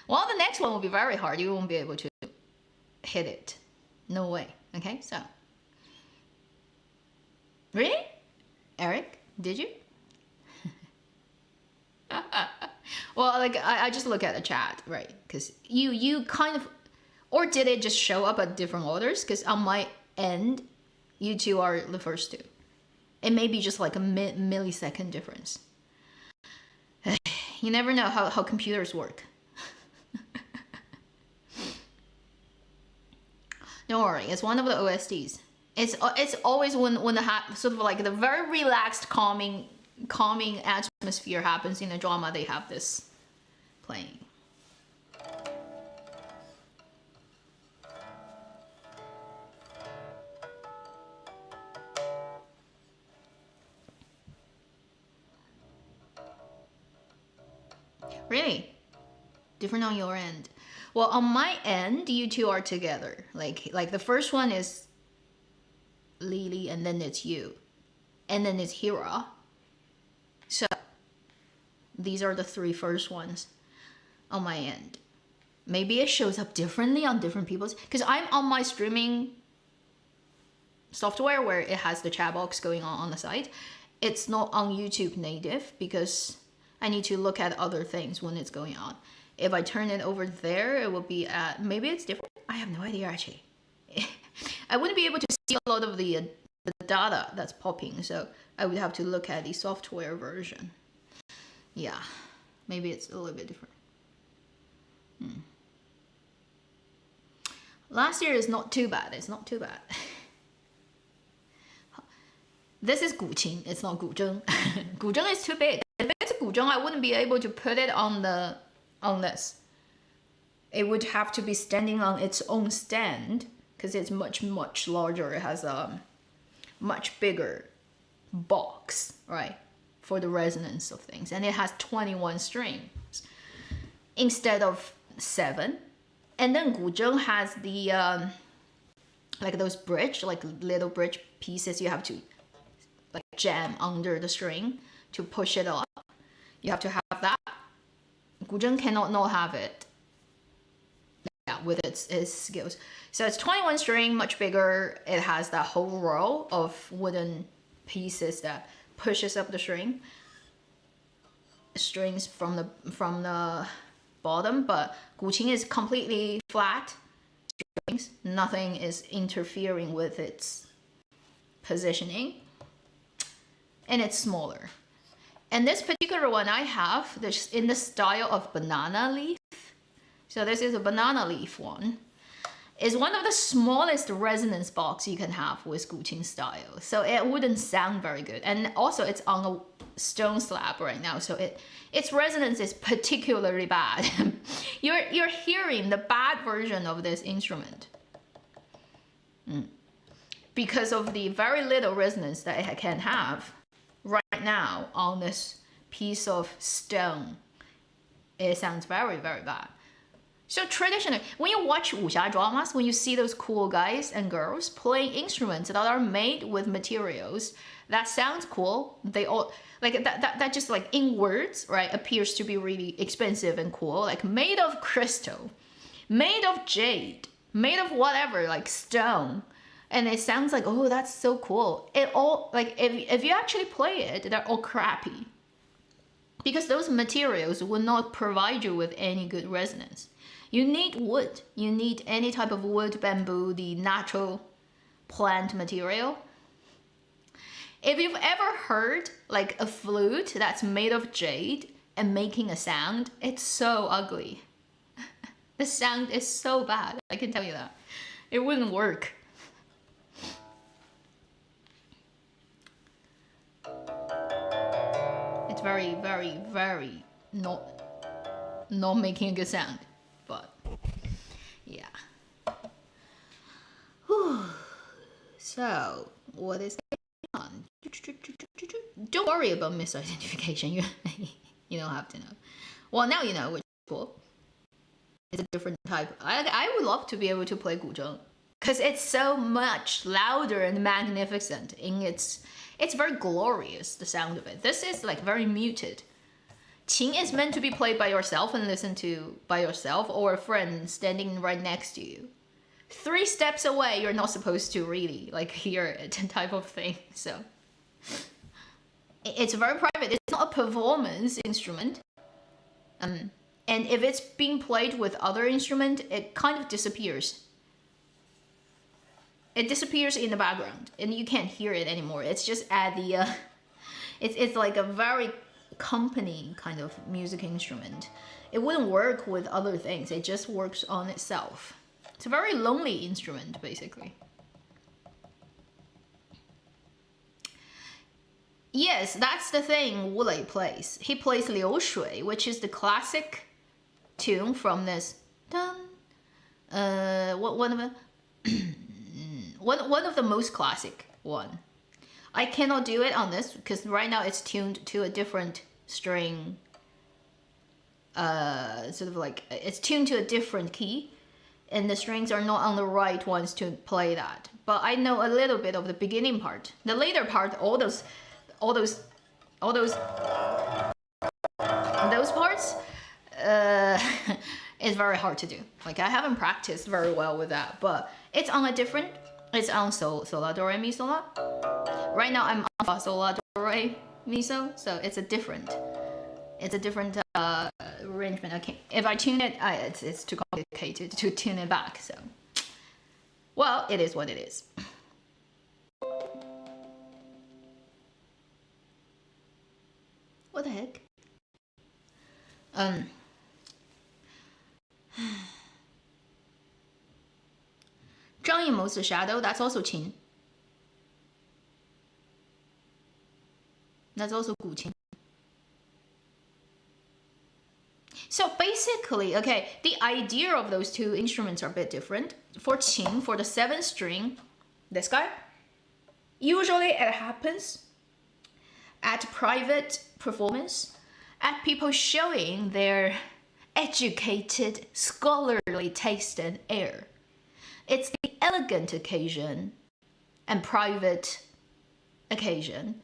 Well, the next one will be very hard. You won't be able to hit it. No way. Okay, so. Really? Eric, did you? Well, like, I just look at the chat, right? Because you kind of, or did it just show up at different orders? Because on my end, you two are the first two. It may be just like a millisecond difference. You never know how computers work. Don't worry, it's one of the OSTs. It's always when the sort of like the very relaxed, calming atmosphere happens in a drama, they have this playing. Really? Different on your end. Well, on my end, you two are together. Like the first one is Lily, and then it's you. And then it's Hira. So, these are the three first ones on my end. Maybe it shows up differently on different people's, because I'm on my streaming software where it has the chat box going on the side. It's not on YouTube native because I need to look at other things when it's going on. If I turn it over there, it will be at, maybe it's different. I have no idea actually. I wouldn't be able to see a lot of the data that's popping, so I would have to look at the software version. Yeah, maybe it's a little bit different. Last year is not too bad. It's not too bad. This is Guqing. It's not Guzheng. Guzheng is too big. If it's Guzheng, I wouldn't be able to put it on this. it would have to be standing on its own stand because it's much, much larger. It has a much bigger box, right, for the resonance of things. And it has 21 strings instead of 7. And then 古筝 has the, like those bridge, like little bridge pieces you have to like jam under the string to push it up. You have to have that. 古筝 cannot not have it. Yeah, with its skills. So it's 21 string, much bigger. It has that whole row of wooden pieces that pushes up the strings from the bottom. But 古琴 is completely flat strings. Nothing is interfering with its positioning. And it's smaller. And this particular one I have, this in the style of banana leaf. So this is a banana leaf one. It's one of the smallest resonance box you can have with 古琴 style. So it wouldn't sound very good. And also it's on a stone slab right now. So its resonance is particularly bad. You're hearing the bad version of this instrument. Because of the very little resonance that it can have right now on this piece of stone. It sounds very, very bad. So traditionally, when you watch 武侠 dramas, when you see those cool guys and girls playing instruments that are made with materials that sounds cool, they all like that just like in words, right, appears to be really expensive and cool, like made of crystal, made of jade, made of whatever, like stone. And it sounds like, oh, that's so cool. It all, like, if you actually play it, they're all crappy. Because those materials will not provide you with any good resonance. You need wood. You need any type of wood, bamboo, the natural plant material. If you've ever heard, like, a flute that's made of jade and making a sound, it's so ugly. The sound is so bad, I can tell you that. It wouldn't work. It's very, very, very not making a good sound, but yeah. Whew. So what is going on? Don't worry about misidentification. You don't have to know. Well, now you know, which is cool. It's a different type. I would love to be able to play 古筝because it's so much louder and magnificent in it's very glorious, the sound of it. This is like very muted. 琴 is meant to be played by yourself and listened to by yourself or a friend standing right next to you. 3 steps away, you're not supposed to really like hear it type of thing. So it's very private. It's not a performance instrument. And if it's being played with other instrument, it kind of disappears. It disappears in the background and you can't hear it anymore. It's just at the it's like a very company kind of music instrument. It wouldn't work with other things. It just works on itself. It's a very lonely instrument, basically. Yes, that's the thing Wu Lei plays. He plays Liu Shui, which is the classic tune from this dun one of the most classic one. I cannot do it on this because right now it's tuned to a different string, sort of like it's tuned to a different key and the strings are not on the right ones to play that. But I know a little bit of the beginning part. The later part, all those parts is very hard to do. Like I haven't practiced very well with that, but it's on a different, it's on sol, la, do, re, mi, sol, la. Right now I'm on fa, sol, la, do, re, mi, so it's a different arrangement. Okay, if I tune it, it's too complicated to tune it back. So, well, it is what it is. What the heck? Zhang Yimou's shadow, that's also qin. That's also 古琴. So basically, okay, the idea of those two instruments are a bit different. For qin, for the 7th string, this guy, usually it happens at private performance, at people showing their educated, scholarly taste and air. It's the elegant occasion and private occasion.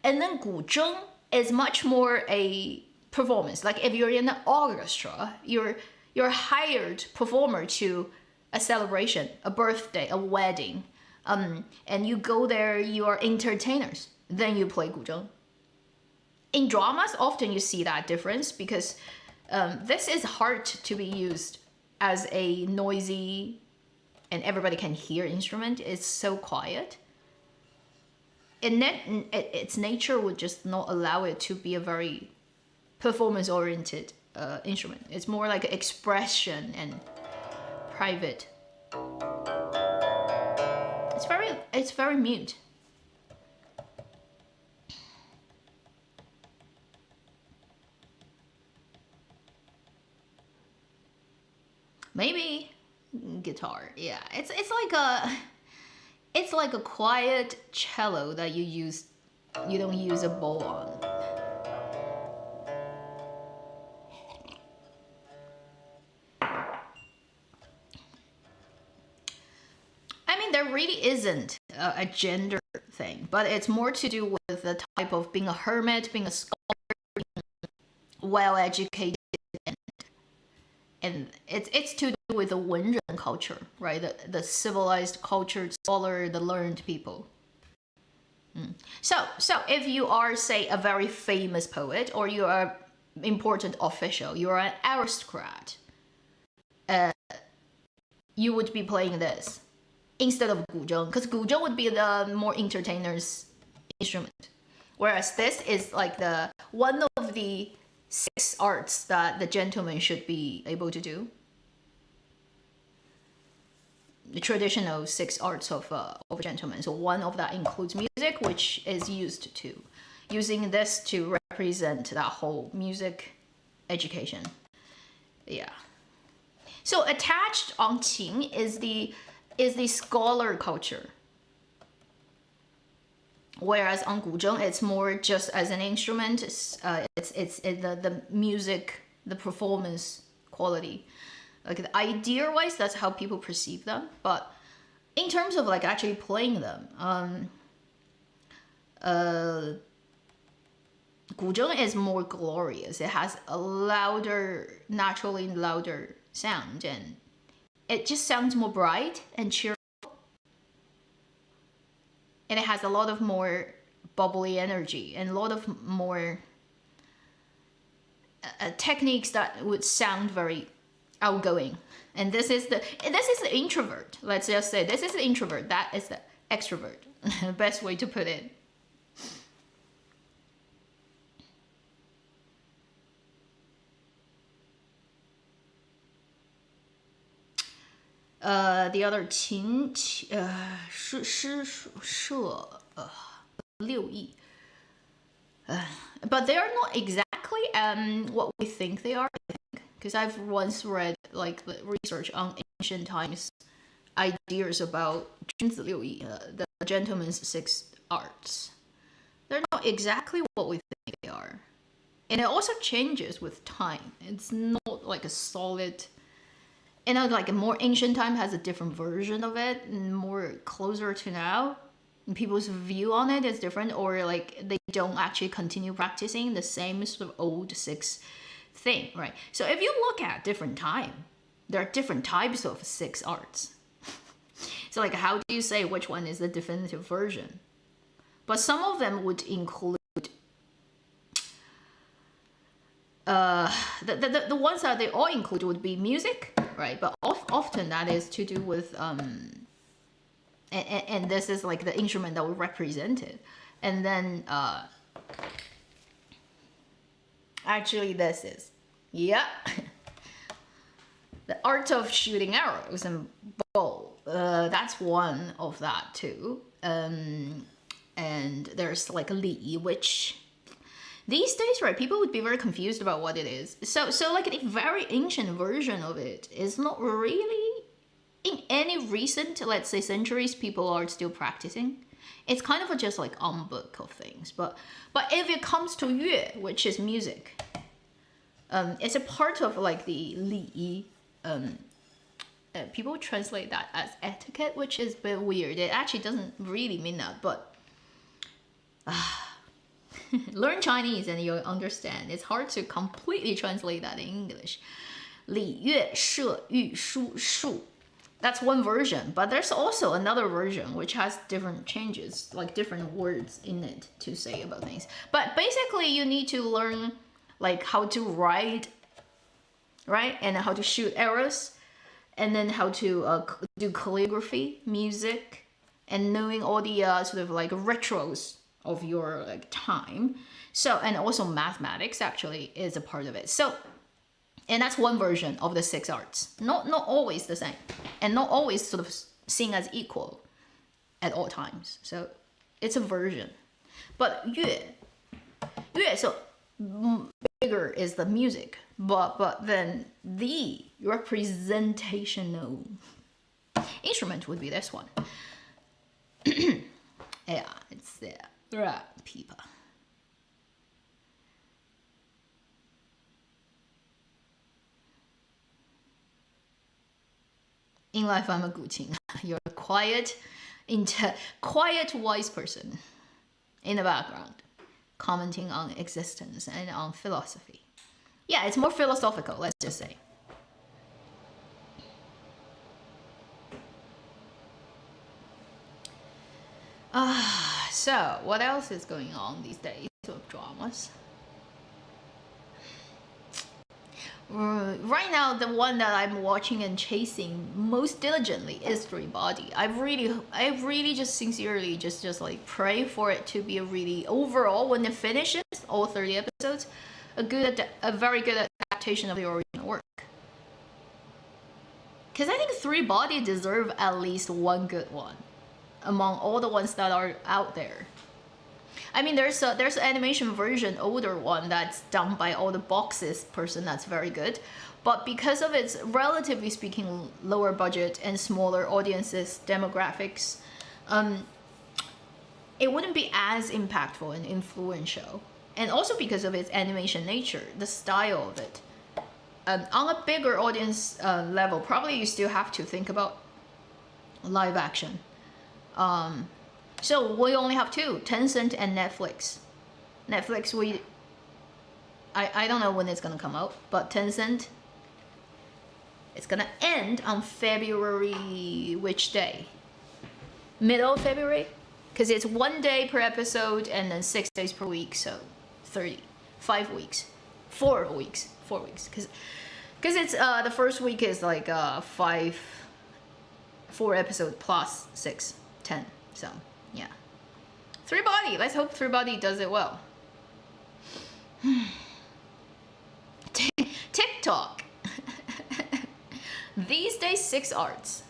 And then 古筝 is much more a performance. Like if you're in an orchestra, you're hired performer to a celebration, a birthday, a wedding, and you go there, you are entertainers. Then you play 古筝. In dramas, often you see that difference because this is hard to be used as a noisy and everybody can hear instrument. It's so quiet. Its nature would just not allow it to be a very performance-oriented instrument. It's more like expression and private. It's very mute. Maybe guitar. Yeah, it's like a quiet cello that you don't use a bow on. I mean, there really isn't a gender thing, but it's more to do with the type of being a hermit, being a scholar, being well-educated, and it's to do with the Wenren culture, right? The civilized cultured scholar, the learned people. So if you are, say, a very famous poet, or you are an important official, you are an aristocrat, you would be playing this instead of 古筝, because 古筝 would be the more entertainer's instrument, whereas this is like the one of the 6 arts that the gentleman should be able to do. The traditional 6 arts of a gentleman. So one of that includes music, which is using this to represent that whole music education. Yeah. So attached on qin is the scholar culture. Whereas on 古筝, it's more just as an instrument. It's the music, the performance quality. Like idea-wise, that's how people perceive them. But in terms of like actually playing them, 古筝 is more glorious. It has a naturally louder sound, and it just sounds more bright and cheerful. And it has a lot of more bubbly energy and a lot of more techniques that would sound very outgoing. And this is the introvert. Let's just say this is the introvert. That is the extrovert. Best way to put it. The other 琴是射六艺 but they are not exactly what we think they are, because I've once read like research on ancient times ideas about 君子六艺, the gentleman's 6 arts. They're not exactly what we think they are, and it also changes with time. It's not like a solid. You know, like a more ancient time has a different version of it, and more closer to now. And people's view on it is different, or like they don't actually continue practicing the same sort of old 6 thing, right? So if you look at different time, there are different types of 6 arts. So like, how do you say which one is the definitive version? But some of them would include the ones that they all include would be music, right? But often that is to do with and this is like the instrument that we represented, and then actually this is the art of shooting arrows and bow. That's one of that too. And there's like li, which these days, right, people would be very confused about what it is. So like a very ancient version of it is not really in any recent, let's say, centuries, people are still practicing. It's kind of just like on book of things. But if it comes to yue, which is music, it's a part of like the li. People translate that as etiquette, which is a bit weird. It actually doesn't really mean that, but learn Chinese and you'll understand. It's hard to completely translate that in English. 礼乐射御书数. That's one version, but there's also another version which has different changes, like different words in it to say about things. But basically, you need to learn like how to write, right, and how to shoot arrows, and then how to do calligraphy, music, and knowing all the sort of like rituals of your like time. So, and also mathematics actually is a part of it. So, and that's one version of the 6 arts. Not always the same, and not always sort of seen as equal at all times. So it's a version. But yue, so bigger is the music, but then the representational instrument would be this one. Yeah, it's the pipa. In life, I'm a guqing. You're a quiet, wise person in the background, commenting on existence and on philosophy. Yeah, it's more philosophical, let's just say. So, what else is going on these days of dramas? Right now, the one that I'm watching and chasing most diligently is Three Body. I really just sincerely just like pray for it to be a really overall, when it finishes all 30 episodes, a very good adaptation of the original work. Because I think Three Body deserve at least one good one among all the ones that are out there. I mean, there's an animation version, older one, that's done by all the boxes person that's very good. But because of its, relatively speaking, lower budget and smaller audiences, demographics, it wouldn't be as impactful and influential. And also because of its animation nature, the style of it. On a bigger audience level, probably you still have to think about live action. So we only have 2, Tencent and Netflix. Netflix, I don't know when it's gonna come out, but Tencent, it's gonna end on February, which day? Middle of February? Because it's 1 day per episode and then 6 days per week, so 5 weeks. 4 weeks. Because it's, the first week is like 4 episodes plus 6, 10, so. Yeah. Three Body. Let's hope Three Body does it well. TikTok. These days, 6 arts.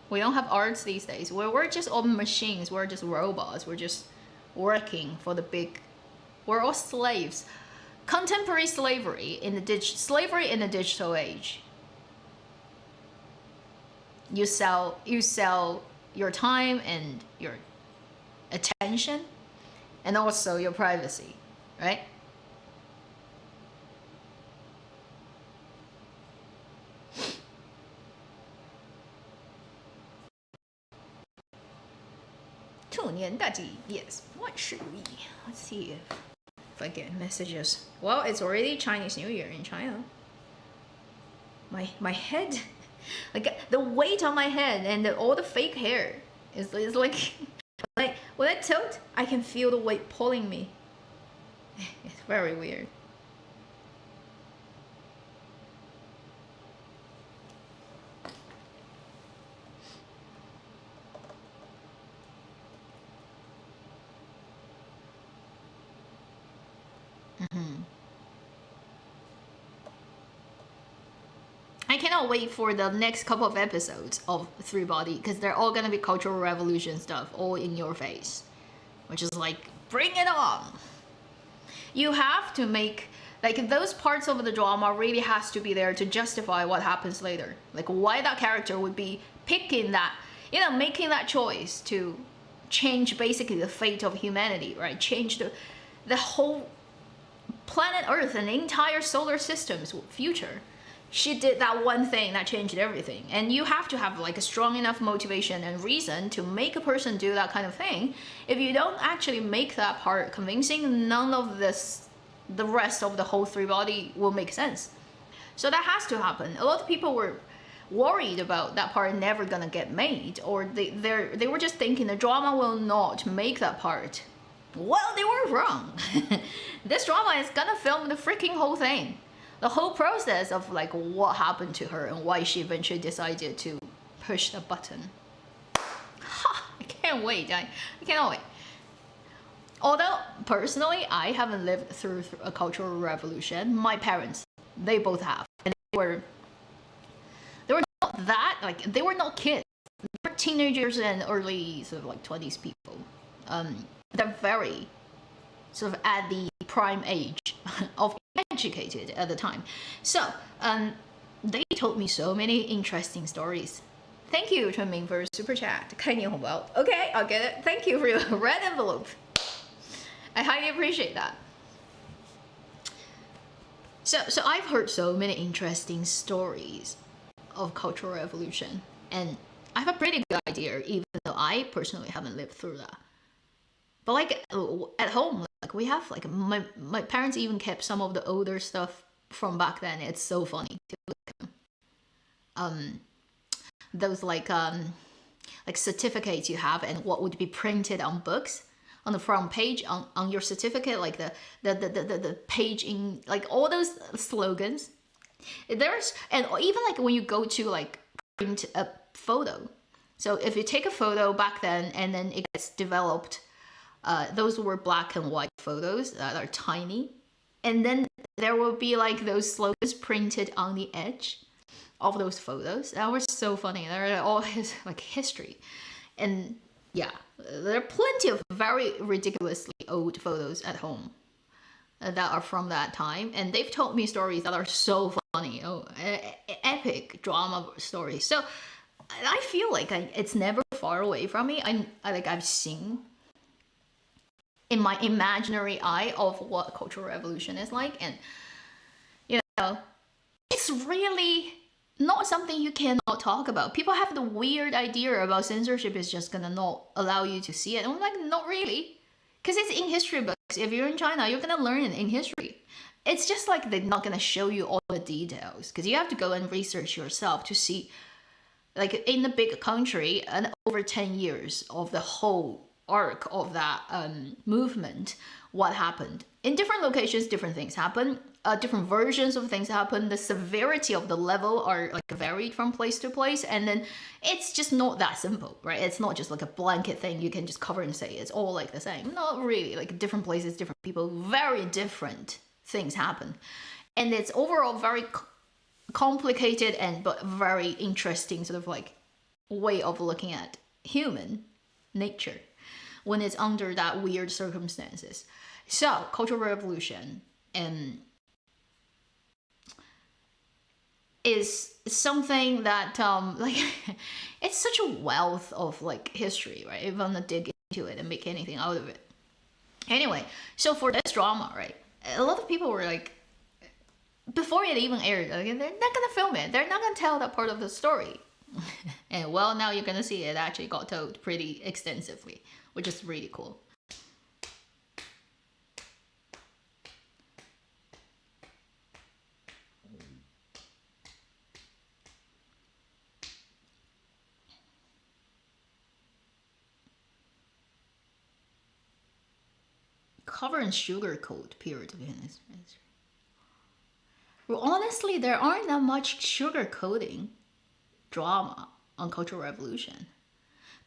We don't have arts these days. We're just all machines. We're just robots. We're just working for the big. We're all slaves. Contemporary slavery in the digital age. You sell your time and your attention, and also your privacy, right? Yes. What should we? Let's see if I get messages. Well, it's already Chinese New Year in China. My head. Like the weight on my head and all the fake hair is like when I tilt, I can feel the weight pulling me. It's very weird. I cannot wait for the next couple of episodes of Three Body because they're all gonna be cultural revolution stuff, all in your face. which is like, bring it on. You have to make, like, those parts of the drama really has to be there to justify what happens later. Like, why that character would be picking that, you know, making that choice to change basically the fate of humanity, right? Change the whole planet Earth and the entire solar system's future. She did that one thing that changed everything. And you have to have like a strong enough motivation and reason to make a person do that kind of thing. If you don't actually make that part convincing, none of this, the rest of the whole three body will make sense. So that has to happen. A lot of people were worried about that part never gonna get made, or they were just thinking the drama will not make that part. Well, they were wrong. This drama is gonna film the freaking whole thing. The whole process of like what happened to her and why she eventually decided to push the button. Ha! I can't wait. I cannot wait. Although personally, I haven't lived through a cultural revolution. My parents, they both have, and they were not that, like, they were not kids. They were teenagers and early sort of like 20s people. They're very sort of at the prime age of educated at the time. So they told me so many interesting stories. Thank you, Chunming, for super chat. 开年红包. Okay, I'll get it. Thank you for your red envelope. I highly appreciate that. So I've heard so many interesting stories of cultural revolution, and I have a pretty good idea, even though I personally haven't lived through that. But like at home, like we have like my parents even kept some of the older stuff from back then. It's so funny to look at them. Those like certificates you have and what would be printed on books on the front page on your certificate, like the page in like all those slogans. There's, and even like when you go to like print a photo. So if you take a photo back then and then it gets developed, those were black and white photos that are tiny, and then there will be like those slogans printed on the edge of those photos. That was so funny. They're all like history, and yeah, there are plenty of very ridiculously old photos at home that are from that time, and they've told me stories that are so funny. Epic drama stories. So I feel like it's never far away from me. I've seen in my imaginary eye of what cultural revolution is like, and you know, it's really not something you cannot talk about. People have the weird idea about censorship is just gonna not allow you to see it. I'm like, not really, because it's in history books. If you're in China, you're gonna learn it in history. It's just like they're not gonna show you all the details, because you have to go and research yourself to see, like in the big country, and over 10 years of the whole arc of that movement, what happened. In different locations, different things happen. Different versions of things happen. The severity of the level are like varied from place to place, and then it's just not that simple, right? It's not just like a blanket thing you can just cover and say it's all like the same. Not really. Like different places, different people, very different things happen, and it's overall very complicated and but very interesting sort of like way of looking at human nature when it's under that weird circumstances. So cultural revolution is something that like it's such a wealth of like history, right? If I'm gonna dig into it and make anything out of it. Anyway, so for this drama, right, a lot of people were like, before it even aired, like, they're not gonna film it, they're not gonna tell that part of the story. And well, now you're gonna see it actually got told pretty extensively, which is really cool. Cover and sugarcoat period of history. Well, honestly, there aren't that much sugarcoating drama on Cultural Revolution,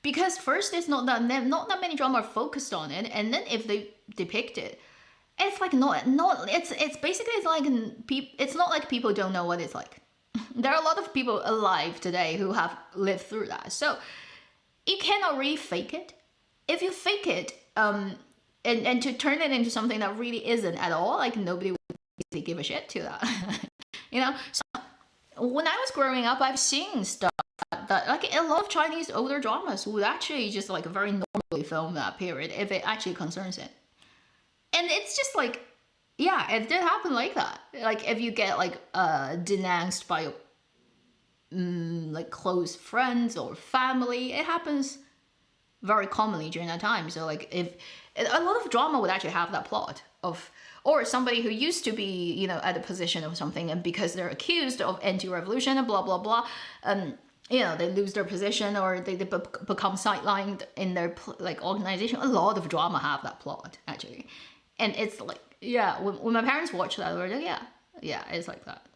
because first, it's not that many drama are focused on it, and then if they depict it, it's like it's basically it's not like people don't know what it's like. There are a lot of people alive today who have lived through that, so you cannot really fake it. If you fake it, and to turn it into something that really isn't at all, like nobody would really give a shit to that. You know, so when I was growing up, I've seen stuff that like a lot of Chinese older dramas would actually just like very normally film that period if it actually concerns it. And it's just like, yeah, it did happen like that. Like if you get like denounced by like close friends or family, it happens very commonly during that time. So like if a lot of drama would actually have that plot of, or somebody who used to be, you know, at a position of something, and because they're accused of anti-revolution and blah blah blah, you know, they lose their position or they become sidelined in their like organization. A lot of drama have that plot actually, and it's like, yeah, when my parents watched that, they were like, yeah, it's like that.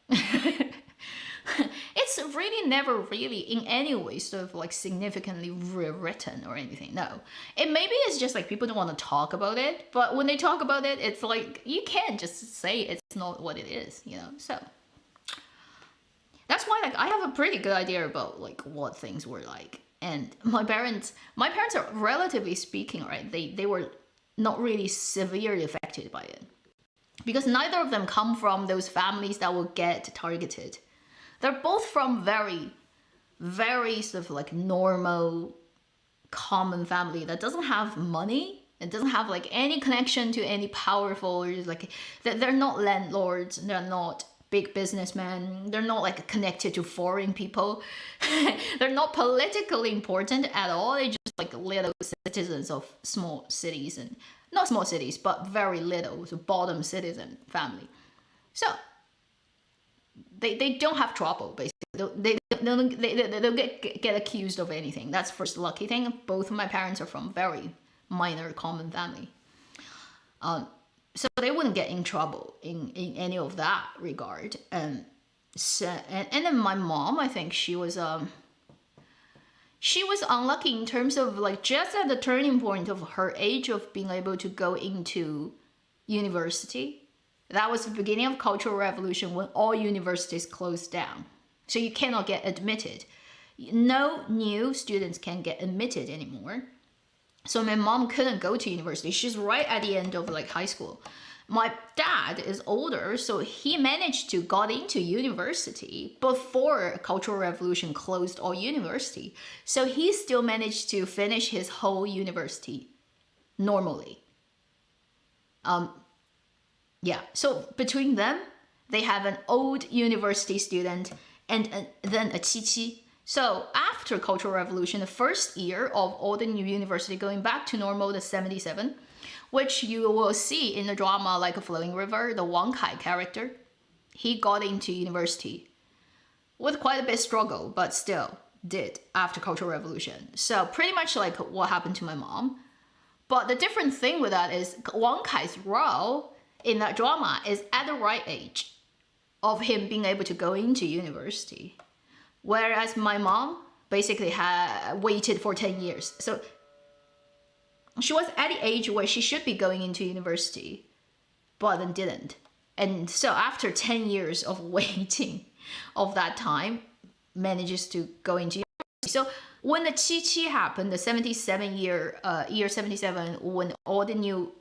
It's really never really in any way sort of like significantly rewritten or anything. No, it maybe it's just like people don't want to talk about it, but when they talk about it, it's like you can't just say it's not what it is, you know. So that's why like I have a pretty good idea about like what things were like. And my parents are, relatively speaking, right, they were not really severely affected by it, because neither of them come from those families that will get targeted. They're both from very, very sort of like normal, common family that doesn't have money. It doesn't have like any connection to any powerful, or like they're not landlords. They're not big businessmen. They're not like connected to foreign people. They're not politically important at all. They're just like little citizens of small cities, and not small cities, but very little, so bottom citizen family. So they don't have trouble, basically. They don't get accused of anything. That's first lucky thing. Both of my parents are from very minor common family. So they wouldn't get in trouble in any of that regard. So, and then my mom, I think she was unlucky in terms of like just at the turning point of her age of being able to go into university. That was the beginning of Cultural Revolution, when all universities closed down. So you cannot get admitted. No new students can get admitted anymore. So my mom couldn't go to university. She's right at the end of like high school. My dad is older, so he managed to got into university before Cultural Revolution closed all university. So he still managed to finish his whole university normally. Yeah, so between them, they have an old university student and then a qiqi. So after Cultural Revolution, the first year of all the new university going back to normal, the 77, which you will see in the drama like a Flowing River, the Wang Kai character, he got into university with quite a bit of struggle, but still did after Cultural Revolution. So pretty much like what happened to my mom. But the different thing with that is Wang Kai's role in that drama is at the right age of him being able to go into university. Whereas my mom basically had waited for 10 years. So she was at the age where she should be going into university, but then didn't. And so after 10 years of waiting of that time, manages to go into university. So when the Qi happened, the 77 year 77, when all the new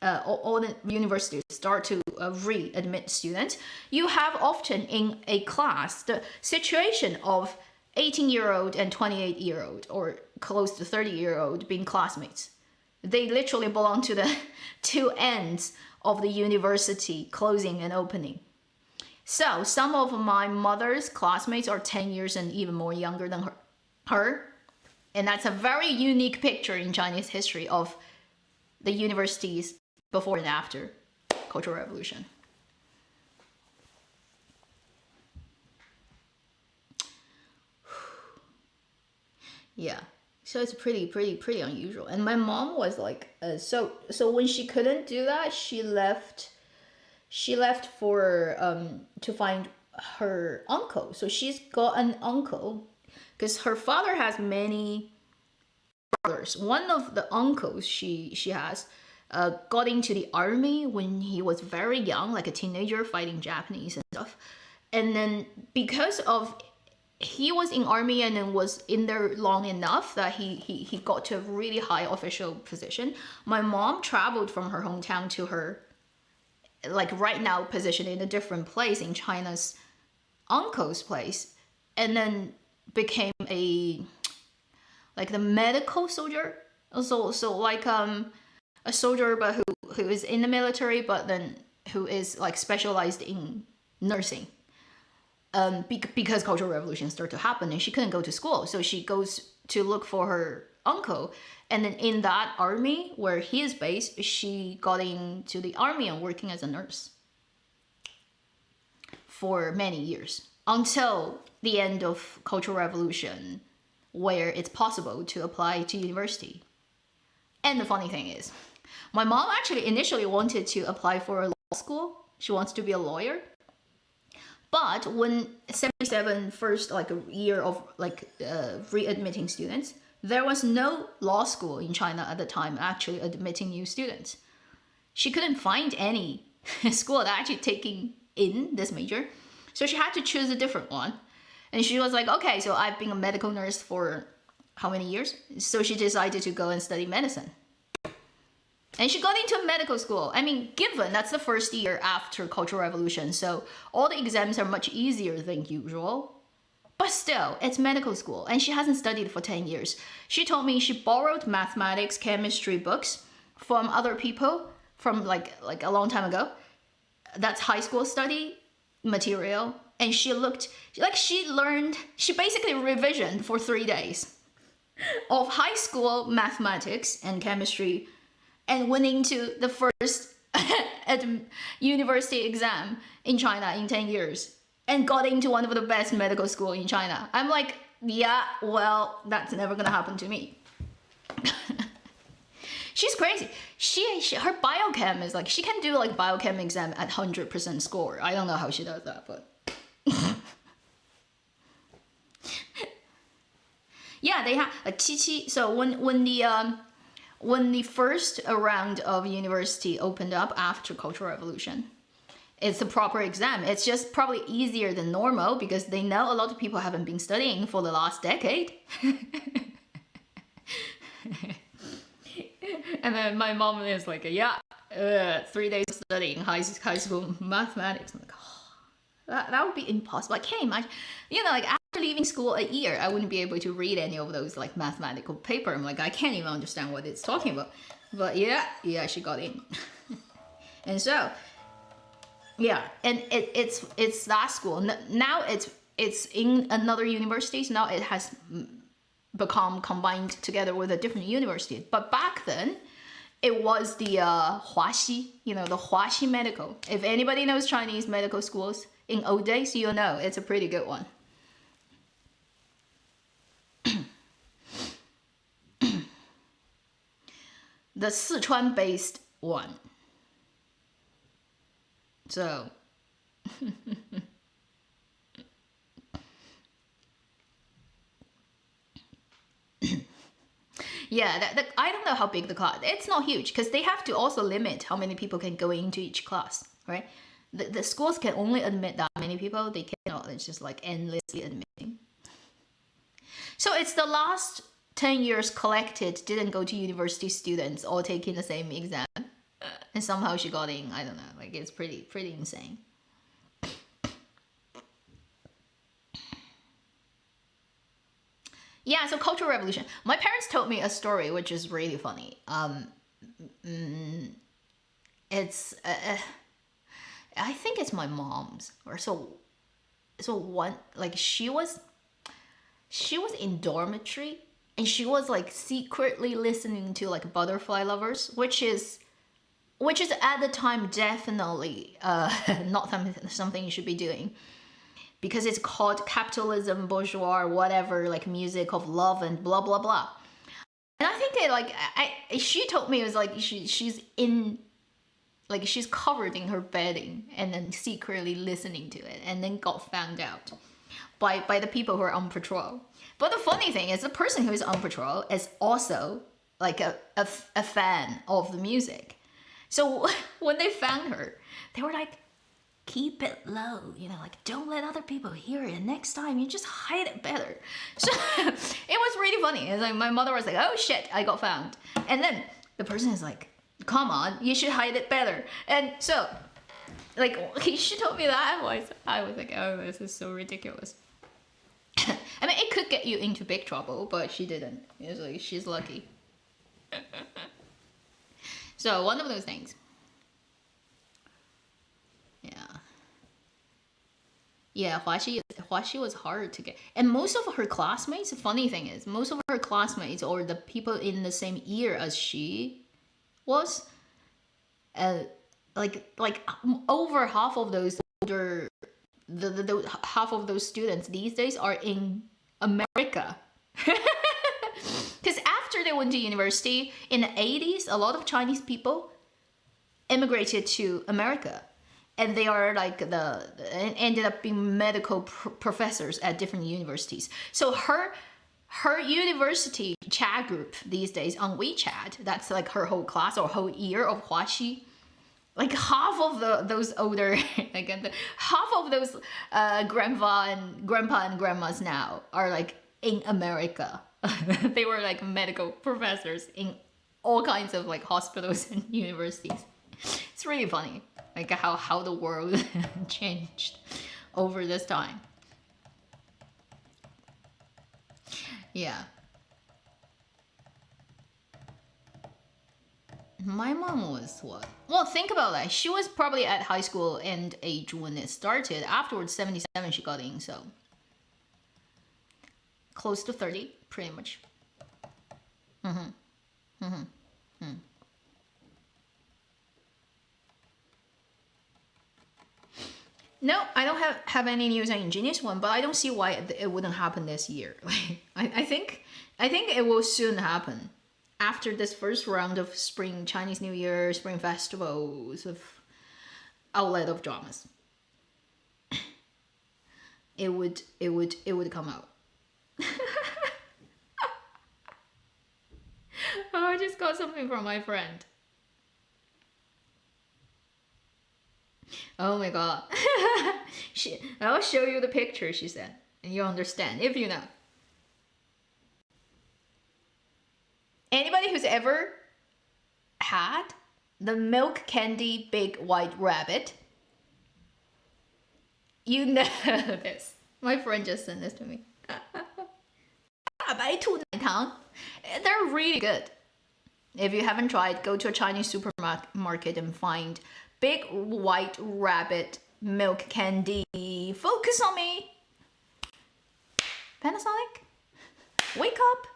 all the universities start to re-admit students, you have often in a class the situation of 18-year-old and 28-year-old or close to 30-year-old being classmates. They literally belong to the two ends of the university closing and opening. So some of my mother's classmates are 10 years and even more younger than her. And that's a very unique picture in Chinese history of the universities before and after Cultural Revolution. Yeah, so it's pretty unusual. And my mom was like, so when she couldn't do that, she left for to find her uncle. So she's got an uncle because her father has many brothers. One of the uncles she has got into the army when he was very young, like a teenager, fighting Japanese and stuff. And then because of he was in army and then was in there long enough that he got to a really high official position. My mom traveled from her hometown to her, like right now positioned in a different place in China's uncle's place, and then became a like the medical soldier. So like a soldier but who is in the military but then who is like specialized in nursing. Because Cultural Revolution started to happen and she couldn't go to school, so she goes to look for her uncle, and then in that army where he is based, she got into the army and working as a nurse for many years until the end of Cultural Revolution, where it's possible to apply to university. And the funny thing is, my mom actually initially wanted to apply for a law school. She wants to be a lawyer. But when 77 first like a year of like readmitting students, there was no law school in China at the time actually admitting new students. She couldn't find any school that actually taking in this major, so she had to choose a different one. And she was like, okay, so I've been a medical nurse for how many years? So she decided to go and study medicine. And she got into medical school. I mean, given that's the first year after Cultural Revolution, so all the exams are much easier than usual. But still, it's medical school, and she hasn't studied for 10 years. She told me she borrowed mathematics, chemistry books from other people from like a long time ago. That's high school study material. And she basically revisioned for 3 days of high school mathematics and chemistry, and went into the first university exam in China in 10 years and got into one of the best medical schools in China. I'm like, yeah, well, that's never gonna happen to me. She's crazy. Her biochem is like, she can do like biochem exam at 100% score. I don't know how she does that, but yeah, they have a Qiqi. So when the first round of university opened up after Cultural Revolution, it's a proper exam. It's just probably easier than normal because they know a lot of people haven't been studying for the last decade. And then my mom is like, yeah, 3 days studying high school mathematics. I'm like, oh, that would be impossible. I can't imagine, like after leaving school a year, I wouldn't be able to read any of those like mathematical paper. I'm like, I can't even understand what it's talking about. But yeah, she got in. And so, yeah, and it's that school. Now it's in another university. So now it has become combined together with a different university. But back then, it was the Huaxi, the Huaxi Medical. If anybody knows Chinese medical schools in old days, you'll know it's a pretty good one. The Sichuan-based one. So, yeah, I don't know how big the class. It's not huge because they have to also limit how many people can go into each class, right? The schools can only admit that many people. They cannot. It's just like endlessly admitting. So it's the last 10 years collected didn't go to university students all taking the same exam, and somehow she got in. I don't know. Like it's pretty insane. Yeah, so Cultural Revolution. My parents told me a story which is really funny. It's I think it's my mom's or so one, like she was in dormitory and she was like secretly listening to like Butterfly Lovers, which is at the time definitely not something you should be doing, because it's called capitalism, bourgeois, whatever, like music of love and blah blah blah. And I think she told me it was like she's in, like she's covered in her bedding and then secretly listening to it, and then got found out by the people who are on patrol. But the funny thing is the person who is on patrol is also like a fan of the music. So when they found her, they were like, keep it low, you know, like don't let other people hear it. Next time you just hide it better. So it was really funny. It's like my mother was like, oh shit, I got found. And then the person is like, come on, you should hide it better. And so like she told me that, I was like, oh, this is so ridiculous. I mean, it could get you into big trouble, but she didn't. It was like, she's lucky. So one of those things. Yeah, Huaxi was hard to get. And most of her classmates, the funny thing is, most of her classmates or the people in the same year as she was, like over half of those older, the half of those students these days are in America. Because after they went to university in the 80s, a lot of Chinese people immigrated to America. And they are like ended up being medical professors at different universities. So her university chat group these days on WeChat, that's like her whole class or whole year of Huaxi. Like half of those older, like half of those grandpa and grandmas now are like in America. They were like medical professors in all kinds of like hospitals and universities. It's really funny, like how the world changed over this time. Yeah. My mom was what? Well, think about that. She was probably at high school and age when it started. Afterwards, 77 she got in, so close to 30, pretty much. No, I don't have any news on Ingenious One, but I don't see why it wouldn't happen this year. Like, I think it will soon happen after this first round of spring Chinese New Year, spring festivals of outlet of dramas. It would come out. Oh, I just got something from my friend. Oh my god. I'll show you the picture, she said, and you'll understand if you know. Anybody who's ever had the milk candy big white rabbit, you know this. My friend just sent this to me. They're really good. If you haven't tried, go to a Chinese supermarket and find big white rabbit milk candy. Focus on me. Panasonic, wake up.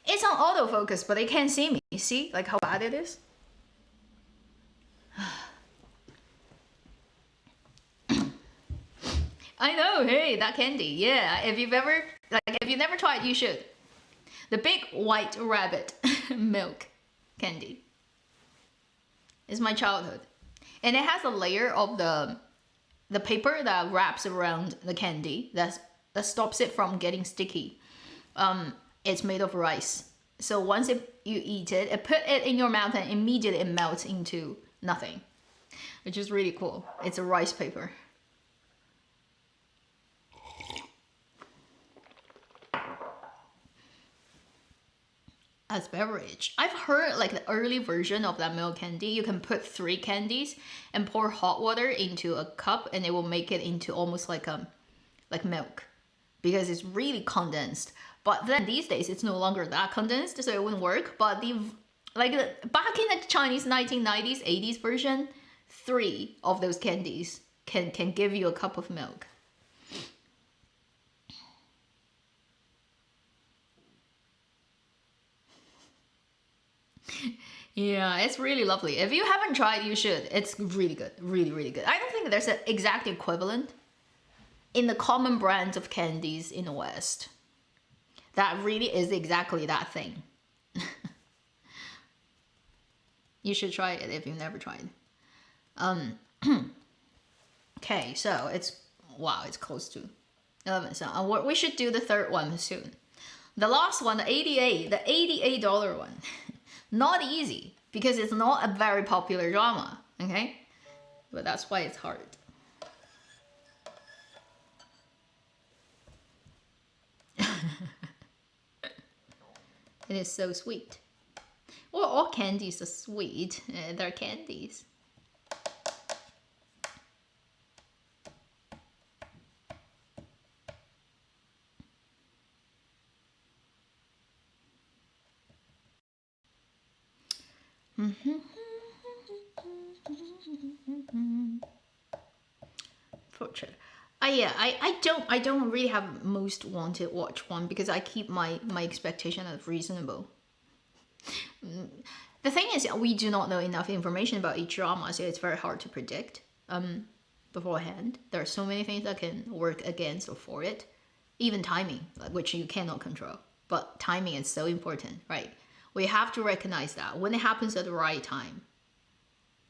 It's on autofocus, but they can't see me. You see, like how bad it is? I know, hey, that candy. Yeah, if you've never tried, you should. The big white rabbit milk candy is my childhood. And it has a layer of the paper that wraps around the candy that stops it from getting sticky. It's made of rice. So once you eat it, put it in your mouth and immediately it melts into nothing, which is really cool. It's a rice paper. As beverage, I've heard like the early version of that milk candy, you can put 3 candies and pour hot water into a cup and it will make it into almost like milk because it's really condensed. But then these days it's no longer that condensed, so it wouldn't work. But back in the Chinese 1990s 80s version, 3 of those candies can give you a cup of milk. Yeah, it's really lovely. If you haven't tried, you should. It's really good. Really, really good. I don't think there's an exact equivalent in the common brands of candies in the West. That really is exactly that thing. You should try it if you've never tried. Okay, so it's close to 11. So we should do the third one soon. The last one, the $88 one. Not easy, because it's not a very popular drama, okay? but that's why it's hard. It is so sweet. Well, all candies are sweet. They're candies. Fortune. Yeah, I don't really have most wanted watch one because I keep my expectation as reasonable. The thing is, we do not know enough information about each drama, so it's very hard to predict beforehand. There are so many things that can work against or for it, even timing, which you cannot control. But timing is so important, right? We have to recognize that when it happens at the right time.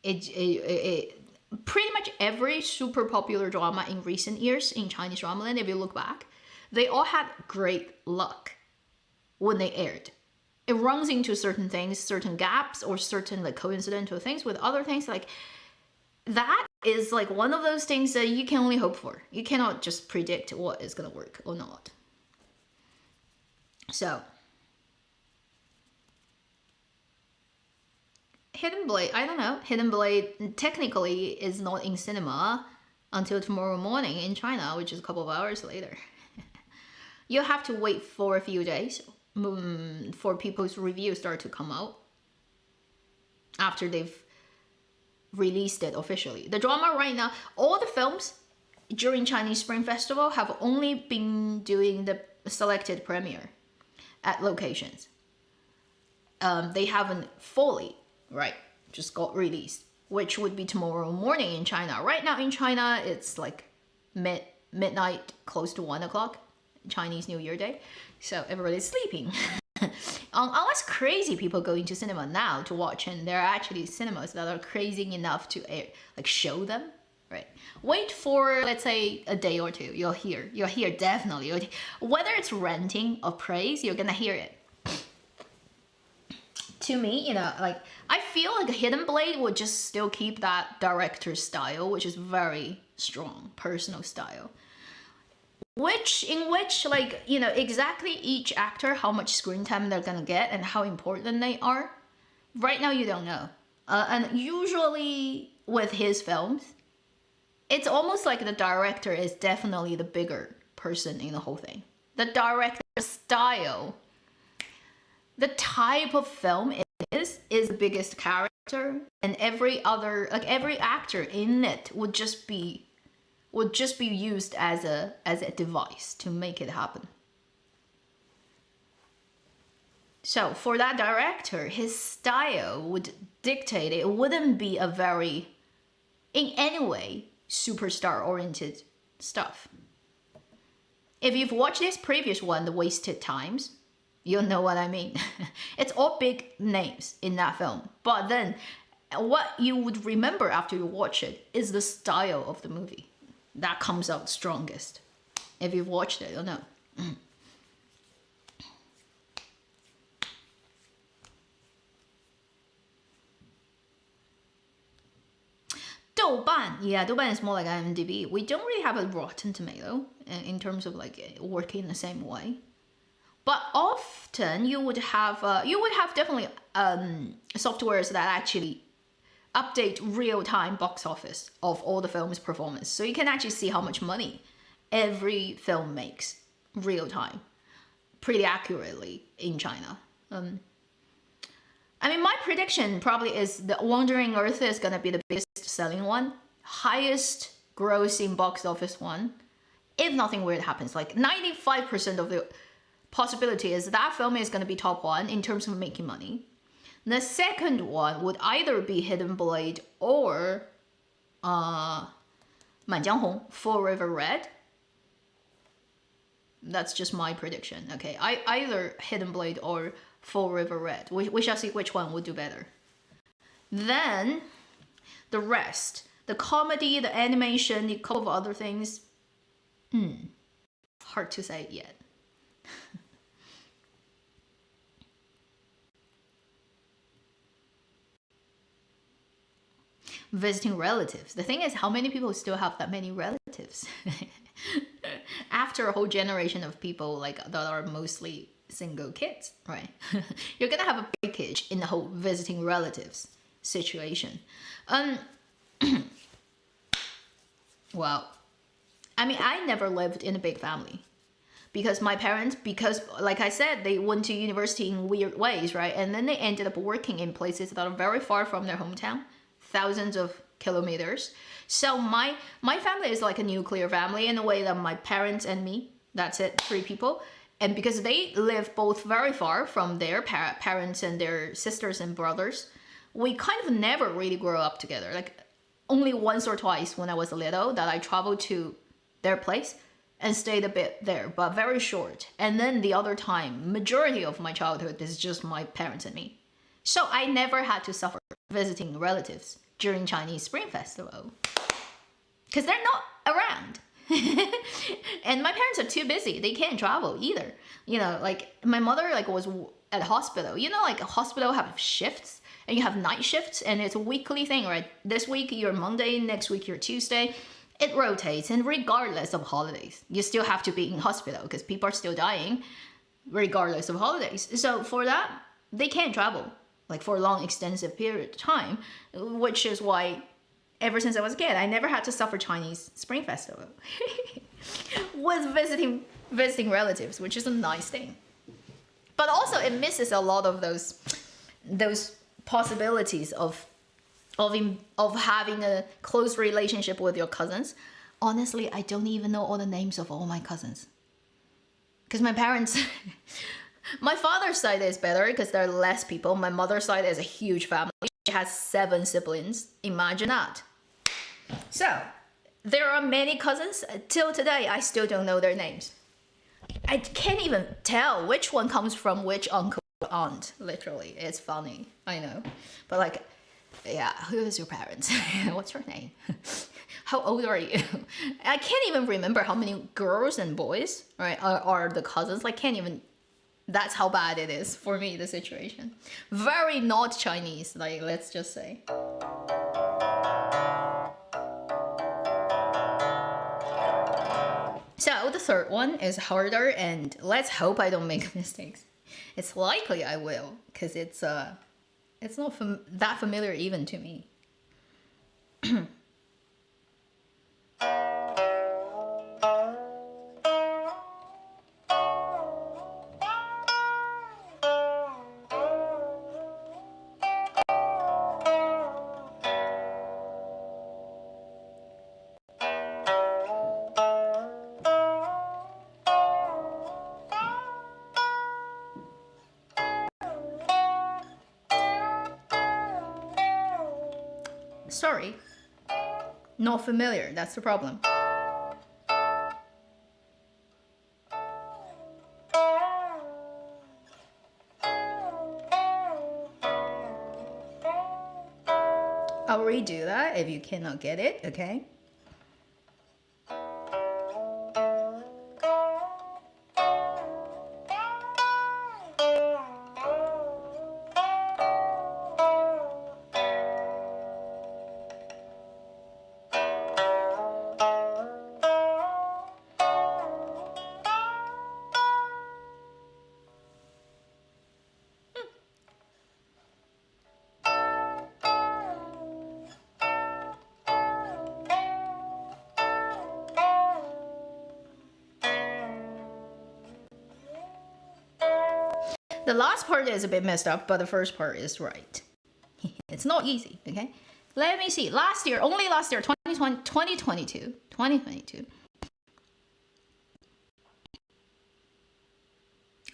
It pretty much every super popular drama in recent years in Chinese drama land, if you look back, they all had great luck when they aired. It runs into certain things, certain gaps, or certain like coincidental things with other things. Like that is like one of those things that you can only hope for. You cannot just predict what is gonna work or not. So Hidden Blade, I don't know. Hidden Blade technically is not in cinema until tomorrow morning in China, which is a couple of hours later. You have to wait for a few days for people's reviews start to come out after they've released it officially. The drama right now, all the films during Chinese Spring Festival have only been doing the selected premiere at locations. They haven't fully, right, just got released, which would be tomorrow morning in China. Right now in China, it's like midnight, close to 1 o'clock, Chinese New Year Day. So everybody's sleeping. Unless crazy people go into cinema now to watch, and there are actually cinemas that are crazy enough to like show them, right? Wait for, let's say, a day or two. You'll hear definitely. Whether it's renting or praise, you're gonna hear it. To me, you know, like I feel like Hidden Blade would just still keep that director's style, which is very strong, personal style. In which, like, you know, exactly each actor, how much screen time they're gonna get and how important they are. Right now, you don't know. And usually with his films, it's almost like the director is definitely the bigger person in the whole thing. The director's style, the type of film it is the biggest character, and every other, like every actor in it would just be used as a device to make it happen. So for that director, his style would dictate it wouldn't be a very, in any way, superstar oriented stuff. If you've watched this previous one, The Wasted Times, you'll know what I mean. It's all big names in that film, but then what you would remember after you watch it is the style of the movie. That comes out strongest. If you've watched it, you'll know. 豆瓣, yeah, 豆瓣 is more like IMDb. We don't really have a Rotten Tomato in terms of like working the same way. But often you would have definitely softwares that actually update real-time box office of all the film's performance. So you can actually see how much money every film makes real-time, pretty accurately in China. I mean, my prediction probably is the Wandering Earth is gonna be the biggest selling one, highest grossing box office one, if nothing weird happens. Like 95% of the possibility is that film is gonna be top one in terms of making money. The second one would either be Hidden Blade or 满江红, Four River Red. That's just my prediction, okay? Either Hidden Blade or Four River Red. We shall see which one would do better. Then, the rest. The comedy, the animation, a couple of other things. Hard to say yet. visiting relatives. The thing is, how many people still have that many relatives? After a whole generation of people like that are mostly single kids, right? You're gonna have a breakage in the whole visiting relatives situation. Well, I mean, I never lived in a big family because my parents, because like I said, they went to university in weird ways, right? And then they ended up working in places that are very far from their hometown, thousands of kilometers. So my family is like a nuclear family in a way that my parents and me, that's it, 3 people. And because they live both very far from their parents and their sisters and brothers, we kind of never really grew up together. Like only once or twice when I was little that I traveled to their place and stayed a bit there, but very short. And then the other time, majority of my childhood is just my parents and me. So I never had to suffer visiting relatives during Chinese Spring Festival because they're not around. And my parents are too busy. They can't travel either. You know, like my mother like was at hospital. You know, like a hospital have shifts and you have night shifts and it's a weekly thing, right? This week you're Monday, next week you're Tuesday. It rotates, and regardless of holidays, you still have to be in hospital because people are still dying regardless of holidays. So for that, they can't travel like for a long extensive period of time, which is why ever since I was a kid, I never had to suffer Chinese Spring Festival with visiting relatives, which is a nice thing. But also it misses a lot of those possibilities of having a close relationship with your cousins. Honestly, I don't even know all the names of all my cousins. Because my parents, my father's side is better because there are less people. My mother's side is a huge family. She has 7 siblings. Imagine that. So, there are many cousins. Till today, I still don't know their names. I can't even tell which one comes from which uncle or aunt. Literally, it's funny. I know. But like, yeah, who is your parents? What's your name? How old are you? I can't even remember how many girls and boys, right, are the cousins. Like, can't even, that's how bad it is for me, the situation. Very not Chinese, like, let's just say. So the third one is harder, and let's hope I don't make mistakes. It's likely I will, because it's not that familiar even to me. Sorry, not familiar, that's the problem. I'll redo that if you cannot get it, okay? The last part is a bit messed up, but the first part is right. It's not easy, okay? Let me see. Only last year, 2022.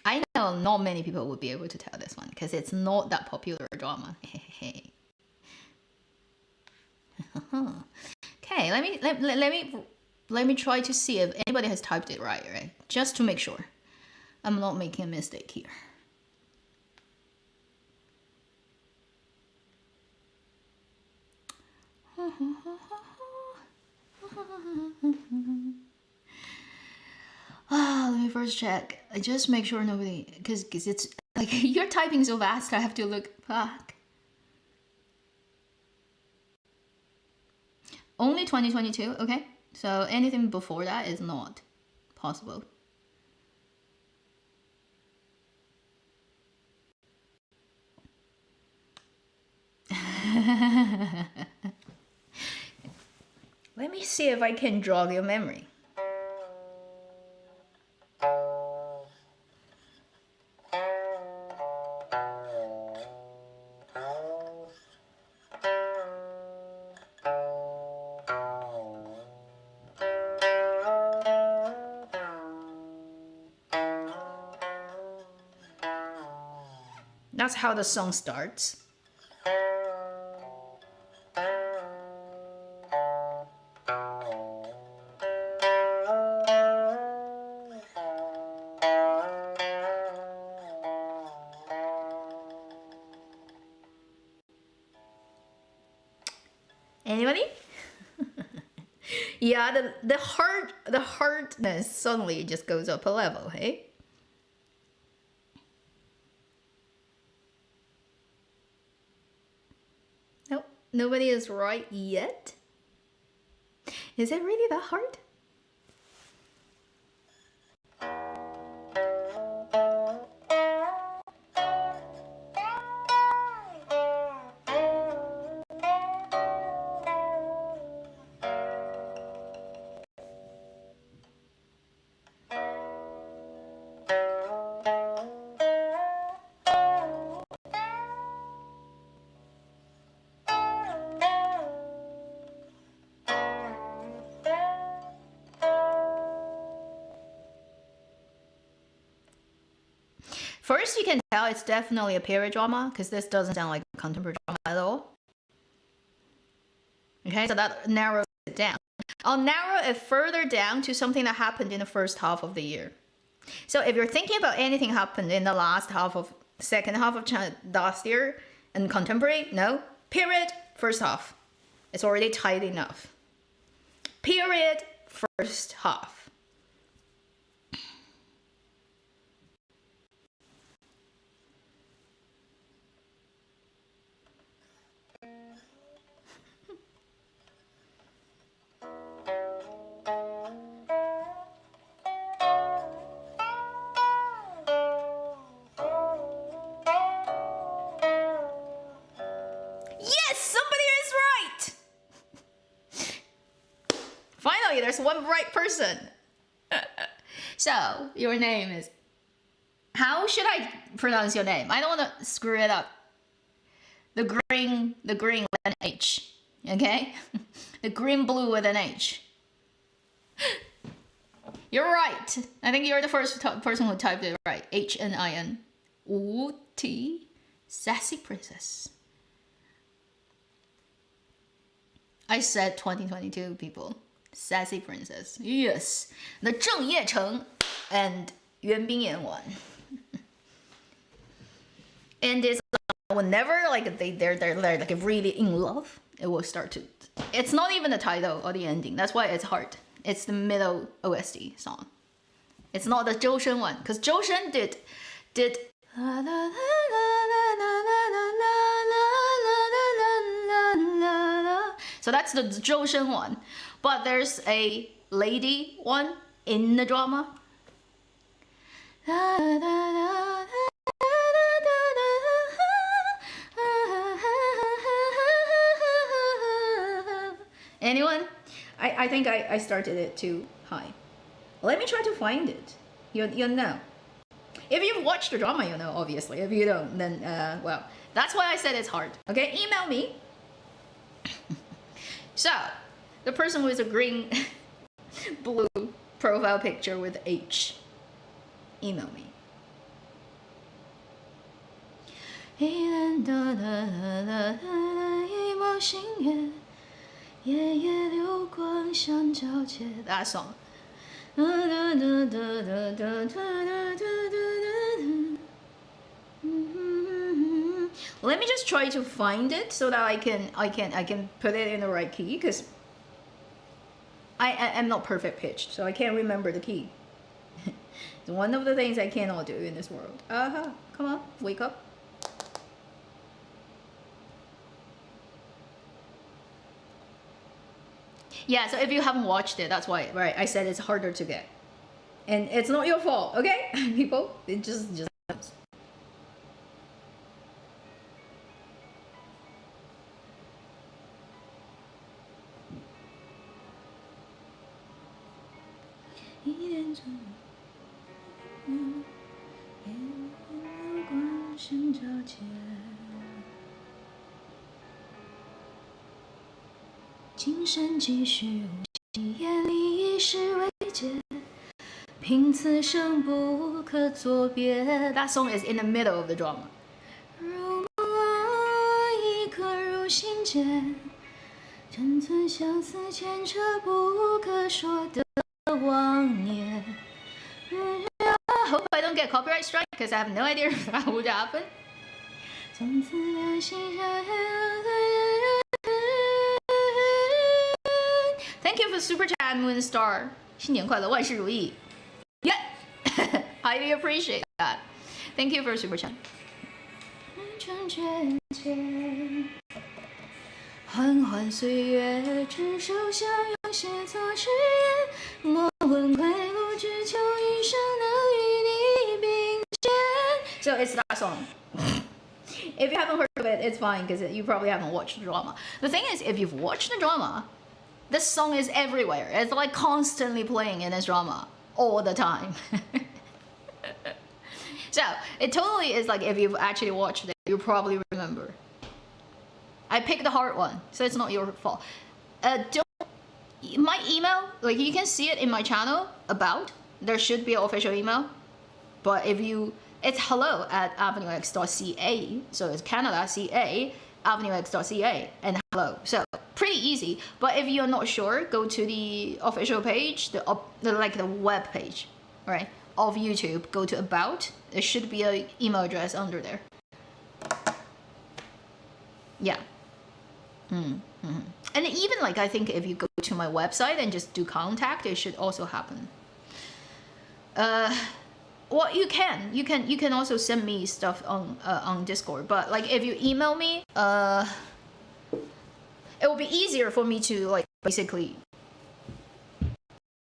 I know not many people would be able to tell this one because it's not that popular drama. Okay, let me try to see if anybody has typed it right? Just to make sure I'm not making a mistake here. Let me first check. I just make sure nobody, because it's like you're typing so fast. I have to look back. Only 2022, okay? So anything before that is not possible. Let me see if I can jog your memory. That's how the song starts. Anybody? Yeah, the hardness suddenly just goes up a level, hey? Nope, nobody is right yet. Is it really that hard? First, you can tell it's definitely a period drama because this doesn't sound like a contemporary drama at all. Okay, so that narrows it down. I'll narrow it further down to something that happened in the first half of the year. So if you're thinking about anything happened in the second half of last year and contemporary, no. Period, first half. It's already tight enough. Period, first half. Finally, there's one right person. So, your name is... How should I pronounce your name? I don't want to screw it up. The green with an H. Okay? The green blue with an H. You're right. I think you're the first person who typed it right. H-N-I-N. Wu-T. Sassy Princess. I said 2022, people. Sassy Princess. Yes. The Zheng Yecheng and Yuan Bingyan one. And it's whenever like they're like really in love, it will start to... It's not even the title or the ending. That's why it's hard. It's the middle OST song. It's not the Zhou Shen one. Because Zhou Shen did... So that's the Zhou Shen one. But there's a lady one in the drama. Anyone? I think I started it too high. Let me try to find it. You'll know. If you've watched the drama, you'll know, obviously. If you don't, then, well, that's why I said it's hard. Okay, email me. So, the person with a green, blue profile picture with H. Email me. That song. Let me just try to find it so that I can put it in the right key, because I am not perfect pitched, so I can't remember the key. It's one of the things I cannot do in this world. Come on, wake up. Yeah, so if you haven't watched it, that's why, right? I said it's harder to get. And it's not your fault, okay? People, it just happens. That song is in the middle of the drama. I hope I don't get copyright strike because I have no idea if that would happen. Thank you for super chat, Moonstar. 新年快乐，万事如意. Yeah, highly appreciate that. Thank you for super chat. 缓缓岁月，执手相拥，写作誓言。莫问归路，只求一生能与你并肩。So it's that song. If you haven't heard of it, it's fine because you probably haven't watched the drama. The thing is, if you've watched the drama, this song is everywhere. It's like constantly playing in this drama all the time. So it totally is like if you've actually watched it, you probably remember. I picked the hard one, so it's not your fault. My email, like you can see it in my channel about. There should be an official email, but if you, it's hello@avenuex.ca, so it's Canada CA avenuex.ca and hello. So pretty easy. But if you're not sure, go to the official page, the web page, right, of YouTube. Go to about. There should be an email address under there. Yeah. And even like I think if you go to my website and just do contact, it should also happen. Well, you can also send me stuff on Discord, but like if you email me, it will be easier for me to like basically.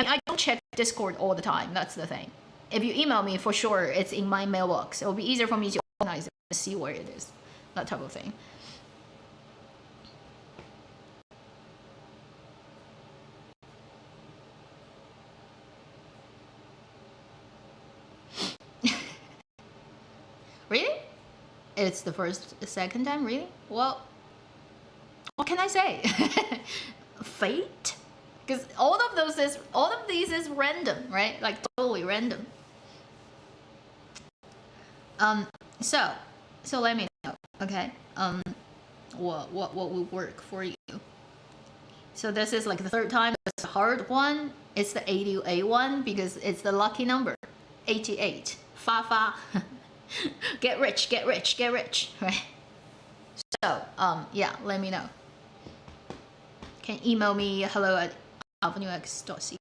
I don't check Discord all the time. That's the thing. If you email me, for sure it's in my mailbox. It will be easier for me to organize it and see where it is, that type of thing. Really? It's the second time, really? Well, what can I say? Fate? Because all of these is random, right? Like totally random. So let me know, okay? What will work for you? So this is like the third time. It's the hard one. It's the 88 one because it's the lucky number, 88. Fa fa. Get rich, get rich, get rich, right? So, yeah, let me know. Can email me hello@avenuex.ca.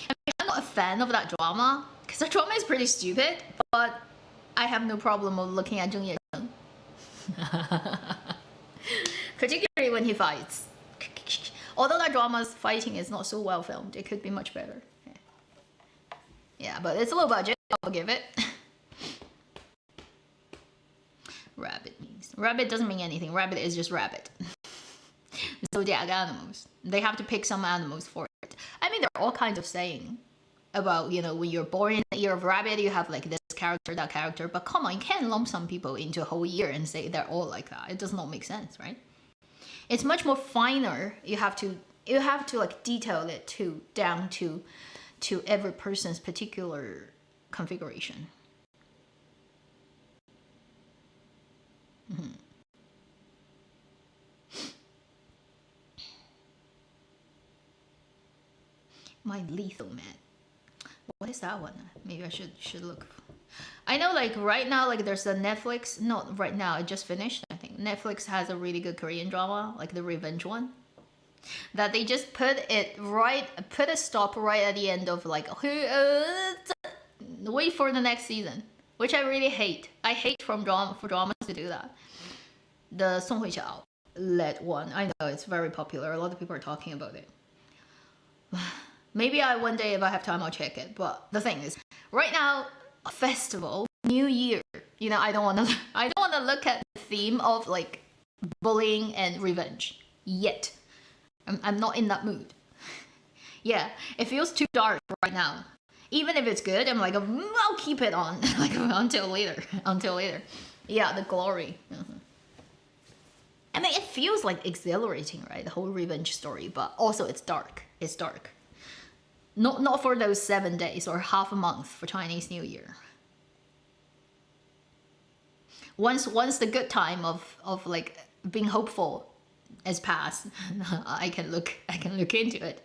I'm not a fan of that drama because the drama is pretty stupid, but I have no problem of looking at Jung Ye-chun. Particularly when he fights. Although that drama's fighting is not so well filmed, it could be much better. Yeah, but it's a low budget, I'll give it. Rabbit means. Rabbit doesn't mean anything. Rabbit is just rabbit. Zodiac animals. They have to pick some animals for it. I mean, there are all kinds of saying about, you know, when you're born in the year of rabbit, you have like this character, that character. But come on, you can't lump some people into a whole year and say they're all like that. It does not make sense, right? It's much more finer. You have to like detail it down to every person's particular configuration. My Lethal Man. What is that one? Maybe I should look. I know like right now like there's a Netflix, not right now, it just finished. I think Netflix has a really good Korean drama, like the revenge one, that they just put a stop right at the end of like wait for the next season. which I really hate. I hate for dramas to do that. The Song Huixiao led one. I know it's very popular. A lot of people are talking about it. Maybe one day if I have time I'll check it. But the thing is, right now, a festival, New Year. You know, I don't want to. I don't want to look at the theme of like bullying and revenge yet. I'm not in that mood. Yeah, it feels too dark right now. Even if it's good, I'm like, I'll keep it on like until later. Until later. Yeah, the glory. I mean, it feels like exhilarating, right? The whole revenge story, but also it's dark. It's dark. Not for those 7 days or half a month for Chinese New Year. Once the good time of like being hopeful is past, I can look into it.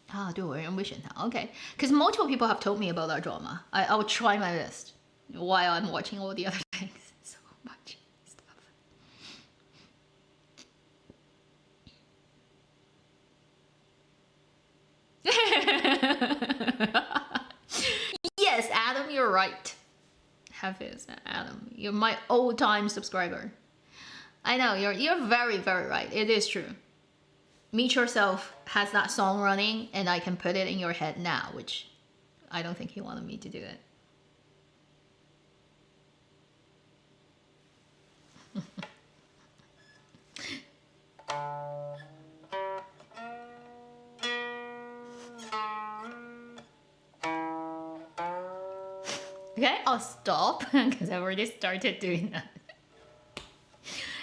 Ah, 对，我人不选它. Okay, because multiple people have told me about that drama. I will try my best while I'm watching all the other things. So much stuff. Yes, Adam, you're right. Hafiz, Adam, you're my old-time subscriber. I know you're very right. It is true. Meet Yourself has that song running, and I can put it in your head now, which I don't think he wanted me to do it. Okay, I'll stop because I've already started doing that.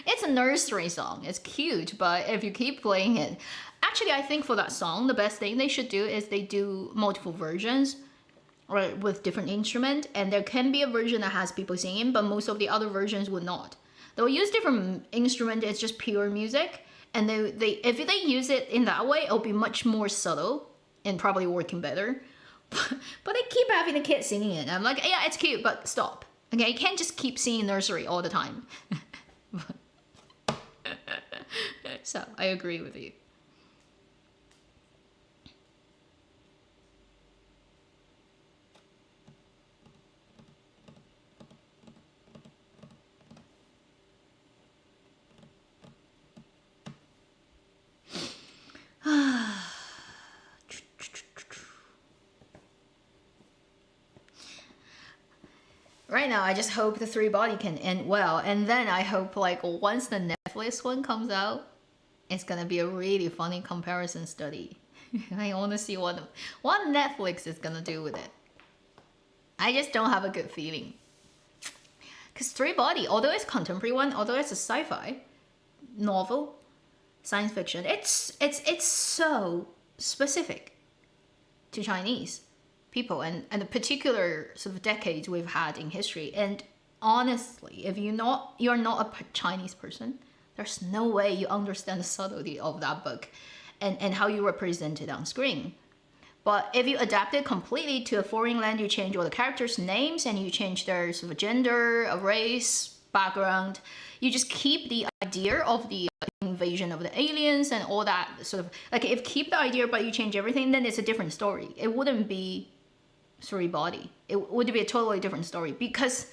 It's a nursery song. It's cute, but if you keep playing it... Actually, I think for that song, the best thing they should do is they do multiple versions, right, with different instrument, and there can be a version that has people singing, but most of the other versions would not. They'll use different instrument, it's just pure music, and if they use it in that way, it'll be much more subtle and probably working better. But they keep having the kids singing it. I'm like, yeah, it's cute, but stop. Okay, you can't just keep singing nursery all the time. So, I agree with you. Right now, I just hope the Three Body can end well, and then I hope like once the Netflix one comes out, it's gonna be a really funny comparison study. I want to see what Netflix is gonna do with it. I just don't have a good feeling. Because Three Body, although it's a contemporary one, although it's a sci-fi novel, science fiction, it's so specific to Chinese people and the particular sort of decades we've had in history. And honestly, if you're not a Chinese person, there's no way you understand the subtlety of that book and how you represent it on screen. But if you adapt it completely to a foreign land, you change all the characters' names and you change their sort of gender, race, background. You just keep the idea of the invasion of the aliens and all that sort of like, if keep the idea but you change everything, then it's a different story. It wouldn't be Three Body. It would be a totally different story, because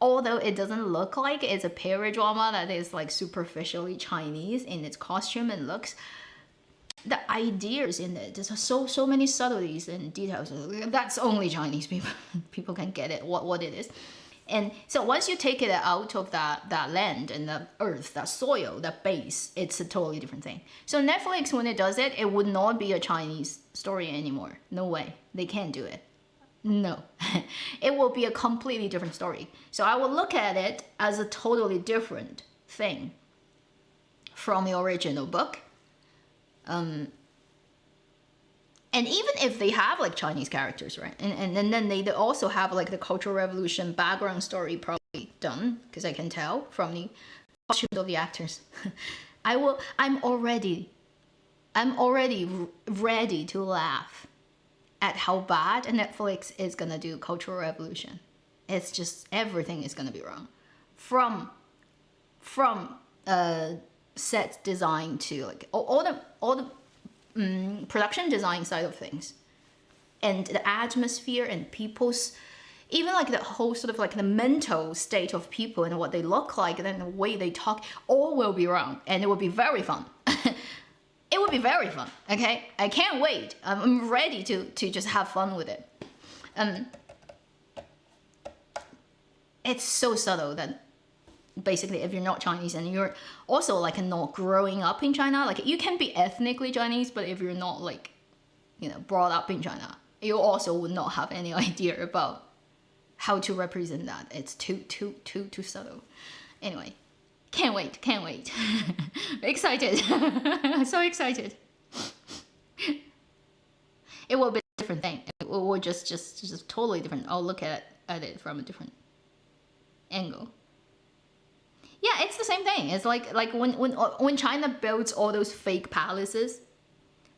although it doesn't look like it's a period drama that is like superficially Chinese in its costume and looks, the ideas in it, there's so many subtleties and details. That's only Chinese people can get it, what it is. And so once you take it out of that land and the earth, that soil, that base, it's a totally different thing. So Netflix, when it does it, it would not be a Chinese story anymore. No way. They can't do it. No. It will be a completely different story. So I will look at it as a totally different thing from the original book. And even if they have like Chinese characters, right? And then they also have like the Cultural Revolution background story probably done, because I can tell from the costumes of the actors. I'm already ready to laugh at how bad Netflix is gonna do Cultural Revolution. It's just everything is gonna be wrong, from set design to like all the production design side of things, and the atmosphere and people's, even like the whole sort of like the mental state of people and what they look like and then the way they talk, all will be wrong, and it will be very fun. It will be very fun. Okay, I can't wait. I'm ready to just have fun with it. It's so subtle that basically if you're not Chinese and you're also like not growing up in China, like you can be ethnically Chinese, but if you're not like, you know, brought up in China, you also would not have any idea about how to represent that. It's too subtle. Anyway, can't wait. Excited. So excited. It will be a different thing. It will just totally different. I'll look at it from a different angle. Yeah, it's the same thing. It's like when China builds all those fake palaces,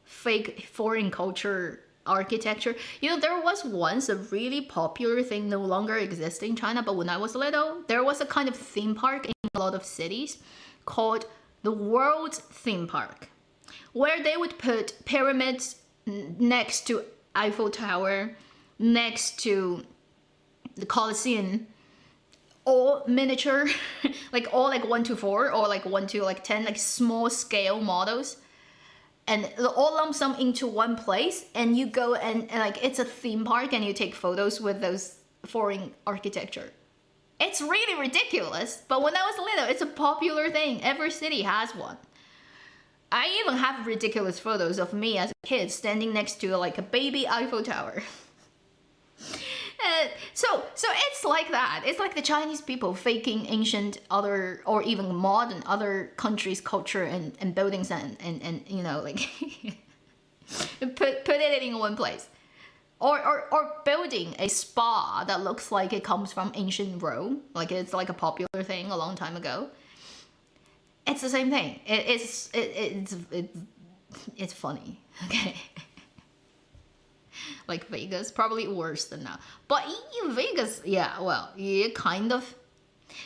fake foreign culture architecture. You know, there was once a really popular thing, no longer exists in China, but when I was little, there was a kind of theme park in a lot of cities called the World's Theme Park, where they would put pyramids next to Eiffel Tower, next to the Colosseum, all miniature, like all like 1 to 4 or like 1 to like 10, like small scale models, and all lump sum into one place, and you go and like it's a theme park and you take photos with those foreign architecture. It's really ridiculous, but when I was little, it's a popular thing. Every city has one. I even have ridiculous photos of me as a kid standing next to like a baby Eiffel Tower. So it's like that. It's like the Chinese people faking ancient other or even modern other countries' culture and buildings and you know, like put it in one place. Or building a spa that looks like it comes from ancient Rome, like it's like a popular thing a long time ago. It's the same thing. It's funny, okay? Like Vegas, probably worse than that. But in Vegas, yeah, well, yeah, kind of.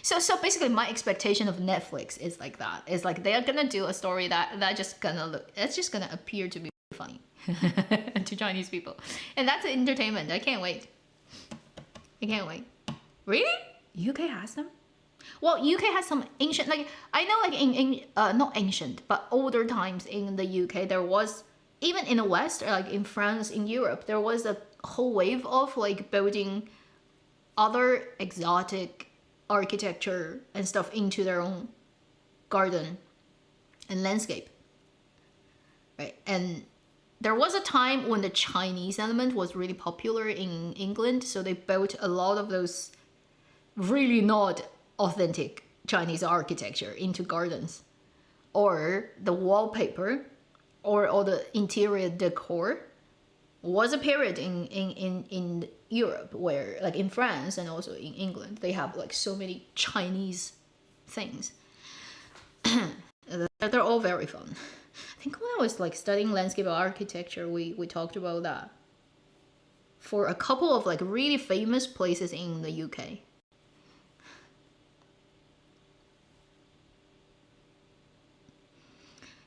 So basically, my expectation of Netflix is like that. It's like they are gonna do a story that just gonna look. It's just gonna appear to be funny to Chinese people, and that's entertainment. I can't wait. I can't wait. Really? UK has them? Well, UK has some ancient, like I know, like in not ancient, but older times in the UK, there was, even in the West, or like in France, in Europe, there was a whole wave of like building other exotic architecture and stuff into their own garden and landscape, right? And there was a time when the Chinese element was really popular in England, so they built a lot of those really not authentic Chinese architecture into gardens, or the wallpaper or the interior decor was a period in Europe where, like in France and also in England, they have like so many Chinese things. They're all very fun. I think when I was like studying landscape architecture, we talked about that for a couple of like really famous places in the UK.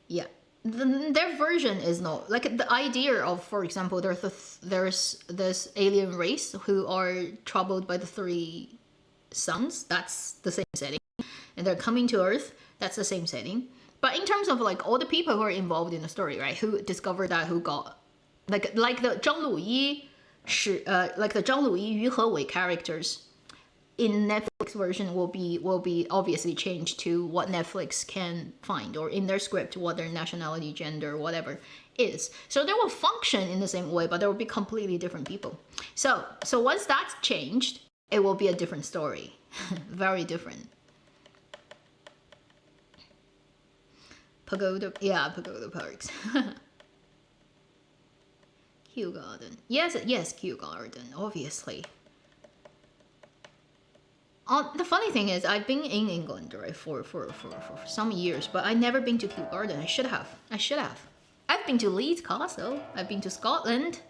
Yeah, their version is not like the idea of, for example, there's this alien race who are troubled by the 3 suns. That's the same setting, and they're coming to Earth. That's the same setting. But in terms of like all the people who are involved in the story, right? Who discovered that? Who got like the Zhang Luyi, like the Zhang Luyi, Yu Hewei characters in Netflix version will be obviously changed to what Netflix can find, or in their script what their nationality, gender, whatever is. So they will function in the same way, but there will be completely different people. So once that's changed, it will be a different story. Very different. Pagoda, yeah, pagoda parks. Kew Garden. Yes, Kew Garden, obviously. The funny thing is, I've been in England, right, for some years, but I've never been to Kew Garden. I should have. I've been to Leeds Castle. I've been to Scotland.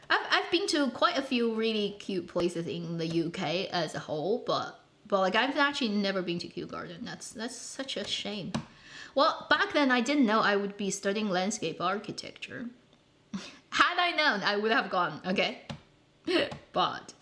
I've been to quite a few really cute places in the UK as a whole, but like I've actually never been to Kew Garden. That's such a shame. Well, back then I didn't know I would be studying landscape architecture. Had I known, I would have gone, okay? But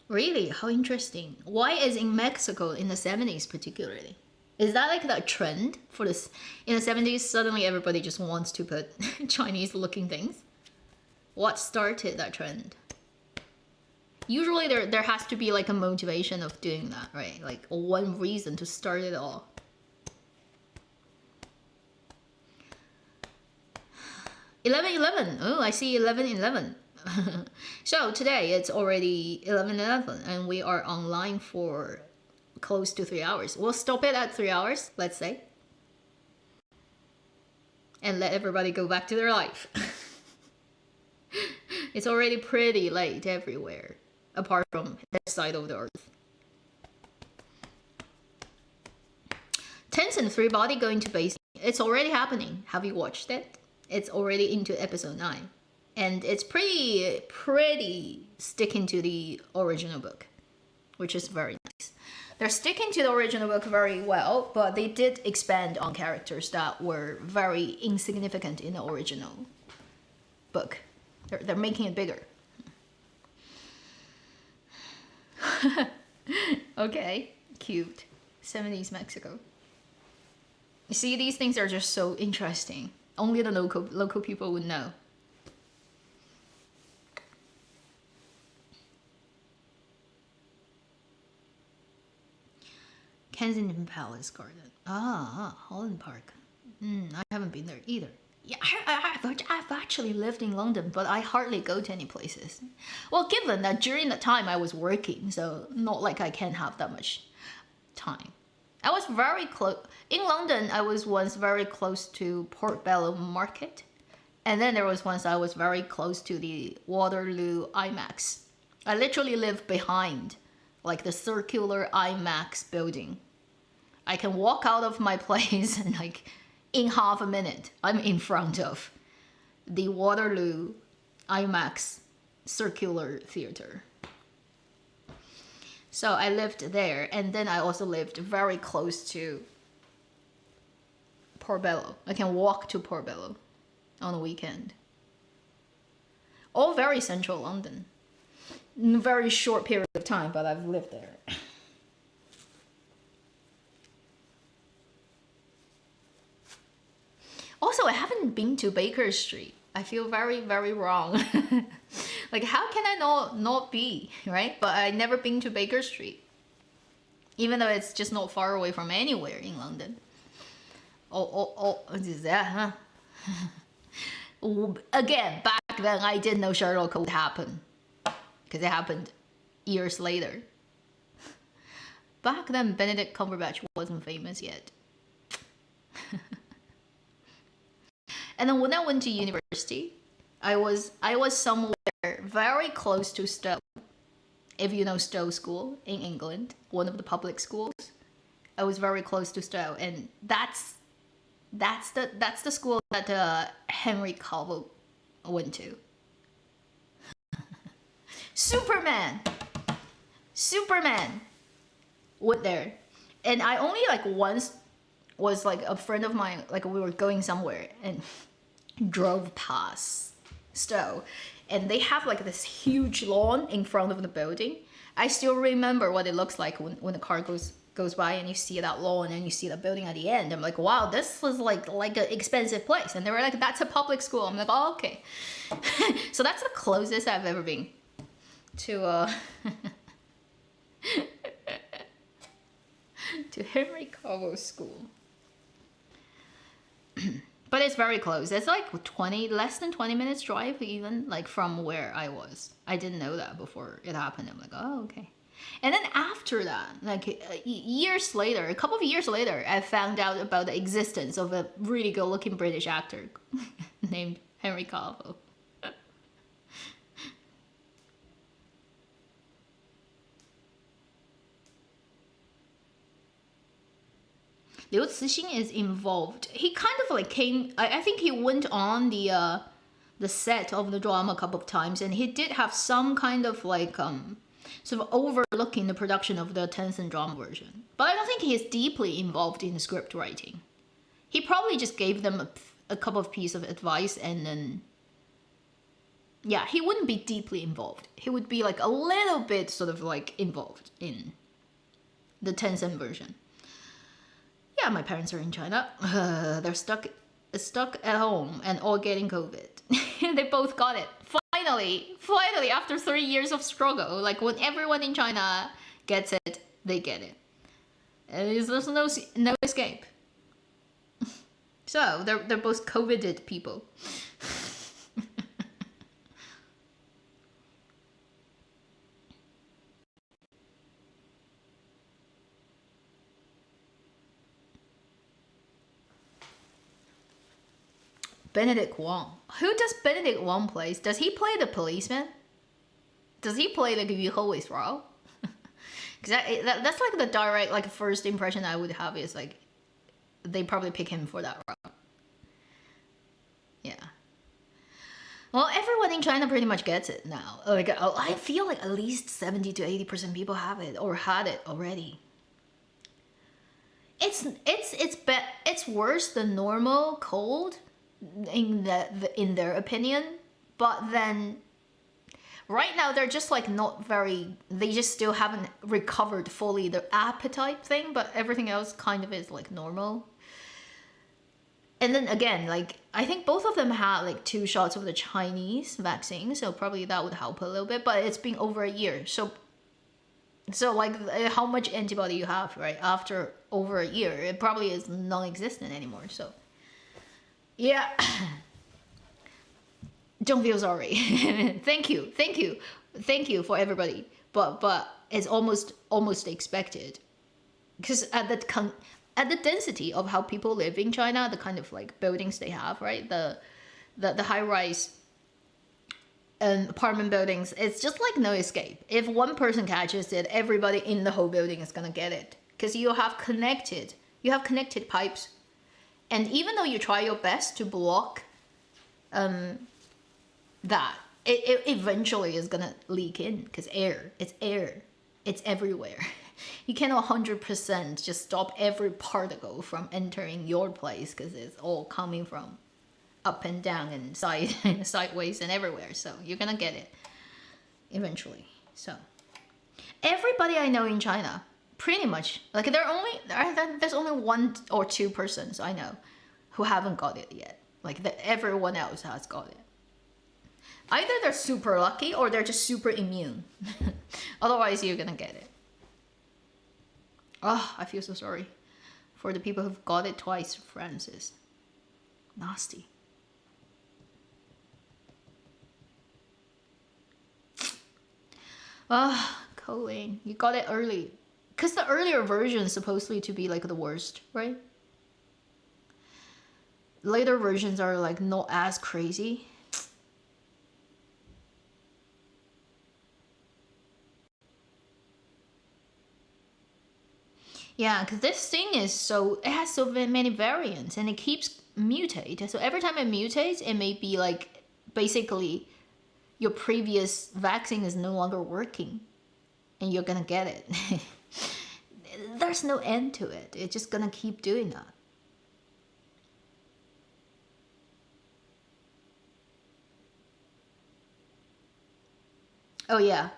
really, how interesting. Why is in Mexico in the 70s particularly? Is that like the trend for this? In the 70s, suddenly everybody just wants to put Chinese looking things. What started that trend? Usually there has to be like a motivation of doing that, right? Like one reason to start it all. $11.11. Oh, I see 11.11. So today it's already 11:11 and we are online for close to 3 hours. We'll stop it at 3 hours, let's say, and let everybody go back to their life. It's already pretty late everywhere, apart from this side of the earth. Tencent 3 body going to base. It's already happening. Have you watched it? It's already into episode 9. And it's pretty sticking to the original book, which is very nice. They're sticking to the original book very well, but they did expand on characters that were very insignificant in the original book. They're making it bigger. Okay, cute. 70s Mexico. You see, these things are just so interesting. Only the local people would know. Kensington Palace Garden. Holland Park. I haven't been there either. Yeah, I've actually lived in London, but I hardly go to any places. Well, given that during the time I was working, so not like I can have that much time. I was very close. In London, I was once very close to Portobello Market. And then there was once I was very close to the Waterloo IMAX. I literally live behind, like the circular IMAX building. I can walk out of my place and like in half a minute, I'm in front of the Waterloo IMAX circular theater. So I lived there, and then I also lived very close to Portobello. I can walk to Portobello on a weekend. All very central London. In a very short period of time, but I've lived there. Also, I haven't been to Baker Street. I feel very, very wrong. Like, how can I not be, right? But I've never been to Baker Street. Even though it's just not far away from anywhere in London. Is that, huh? Again, back then I didn't know Sherlock would happen. Because it happened years later. Back then, Benedict Cumberbatch wasn't famous yet. And then when I went to university, I was somewhere very close to Stowe. If you know Stowe School in England, one of the public schools, I was very close to Stowe, and that's the school that Henry Cavill went to. Superman went there, and I only like once was like a friend of mine, like we were going somewhere and drove past Stowe, and they have like this huge lawn in front of the building. I still remember what it looks like when the car goes by and you see that lawn and you see the building at the end. I'm like, wow, this was like an expensive place. And they were like, that's a public school. I'm like, oh, okay. So that's the closest I've ever been to to Henry Cavill's school. But it's very close. It's like less than 20 minutes drive even, like from where I was. I didn't know that before it happened. I'm like, oh, okay. And then after that, like a couple of years later, I found out about the existence of a really good-looking British actor named Henry Cavill. Liu Cixin is involved. He kind of like came, I think he went on the the set of the drama a couple of times, and he did have some kind of like sort of overlooking the production of the Tencent drama version. But I don't think he is deeply involved in the script writing. He probably just gave them a couple of pieces of advice, and then yeah, he wouldn't be deeply involved. He would be like a little bit sort of like involved in the Tencent version. Yeah, my parents are in China. They're stuck at home and all getting COVID. They both got it. Finally, after 3 years of struggle, like when everyone in China gets it, they get it. And there's no escape. So they're both COVIDed people. Benedict Wong. Who does Benedict Wong plays? Does he play the policeman? Does he play like Yu Hou with Rao? Because that's like the direct like first impression I would have is like they probably pick him for that role. Yeah. Well, everyone in China pretty much gets it now. Like I feel like at least 70 to 80% people have it or had it already. It's worse than normal cold in their opinion, but then right now they're just like not very, they just still haven't recovered fully the appetite thing, but everything else kind of is like normal. And then again, like I think both of them had like 2 shots of the Chinese vaccine, so probably that would help a little bit, but it's been over a year, so like how much antibody you have right after over a year, it probably is non-existent anymore. So yeah. Don't feel sorry. Thank you for everybody, but it's almost expected, because at the density of how people live in China, the kind of like buildings they have, right, the high-rise apartment buildings, it's just like no escape. If one person catches it, everybody in the whole building is gonna get it, because you have connected pipes, and even though you try your best to block that, it eventually is gonna leak in, because it's everywhere. You cannot 100% just stop every particle from entering your place, because it's all coming from up and down and sideways and everywhere, so you're gonna get it eventually. So everybody I know in China, pretty much, like there's only 1 or 2 persons I know who haven't got it yet. Like everyone else has got it. Either they're super lucky or they're just super immune. Otherwise, you're gonna get it. Oh, I feel so sorry for the people who've got it twice, Francis. Nasty. Ah, Colleen, you got it early. Because the earlier version is supposedly to be like the worst, right? Later versions are like not as crazy. Yeah, because this thing is it has so many variants and it keeps mutate. So every time it mutates, it may be like basically your previous vaccine is no longer working and you're gonna get it. There's no end to it. It's just gonna keep doing that. Oh yeah,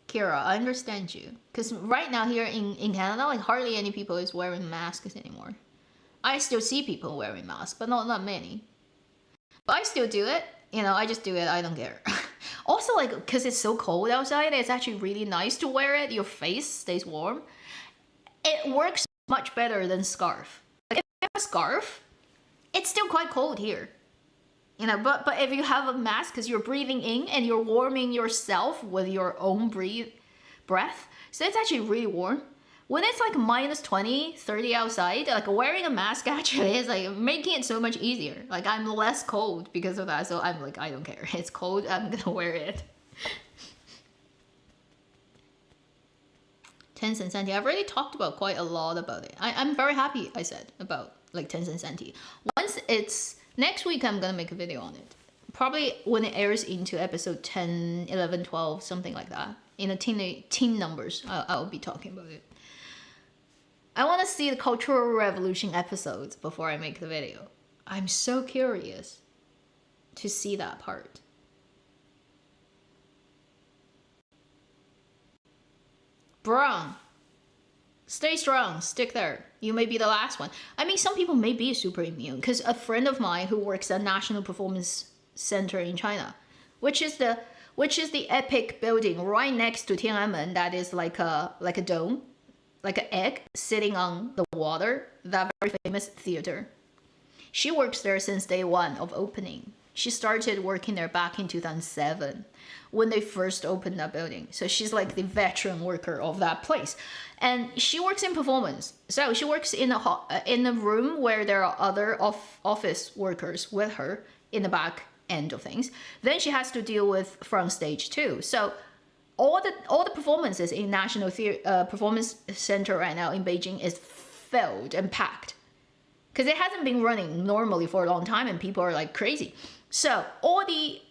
Kira, I understand you. Because right now here in Canada, like hardly any people is wearing masks anymore. I still see people wearing masks, but not many. But I still do it. You know, I just do it. I don't care. Also, like, because it's so cold outside, it's actually really nice to wear it. Your face stays warm. It works much better than scarf. Like, if you have a scarf, it's still quite cold here. You know, but if you have a mask, because you're breathing in and you're warming yourself with your own breath, so it's actually really warm. When it's like minus 20, 30 outside, like wearing a mask actually is like making it so much easier. Like I'm less cold because of that, so I'm like, I don't care. It's cold, I'm gonna wear it. Tencent Senti, I've already talked about quite a lot about it. I'm very happy, I said, about like Tencent Senti. Once it's, next week I'm gonna make a video on it. probably when it airs into episode 10, 11, 12, something like that. In the teen numbers, I'll be talking about it. I want to see the Cultural Revolution episodes before I make the video. I'm so curious to see that part. Brown, stay strong, stick there. You may be the last one. I mean, some people may be super immune, because a friend of mine who works at National Performance Center in China, which is the epic building right next to Tiananmen, that is like a dome, like an egg sitting on the water, that very famous theater. She works there since day one of opening. She started working there back in 2007 when they first opened that building. So she's like the veteran worker of that place. And she works in performance. So she works in a room where there are other office workers with her in the back end of things. Then she has to deal with front stage too. So all the performances in National Performance Center right now in Beijing is filled and packed, because it hasn't been running normally for a long time and people are like crazy. So all the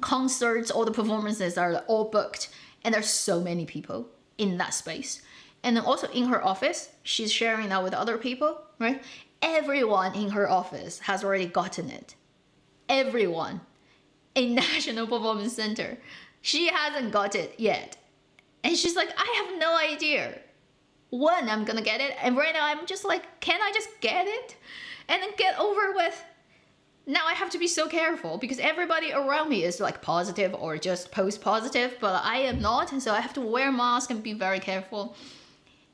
concerts, all the performances are all booked, and there's so many people in that space. And then also in her office, she's sharing that with other people, right? Everyone in her office has already gotten it. Everyone in National Performance Center. She hasn't got it yet. And she's like, I have no idea when I'm gonna get it. And right now I'm just like, can I just get it? And then get over with. Now I have to be so careful because everybody around me is like positive or just post-positive, but I am not. And so I have to wear a mask and be very careful.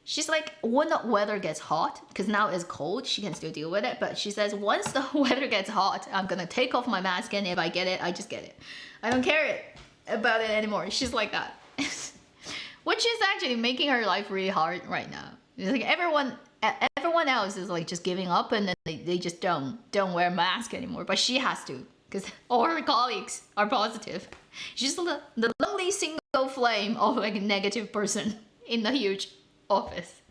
She's like, when the weather gets hot, because now it's cold, she can still deal with it. But she says, once the weather gets hot, I'm gonna take off my mask, and if I get it, I just get it. I don't care about it anymore. She's like that. Which is actually making her life really hard right now. It's like everyone else is like just giving up, and then they just don't wear a mask anymore. But she has to, because all her colleagues are positive. She's the lonely single flame of like a negative person in the huge office.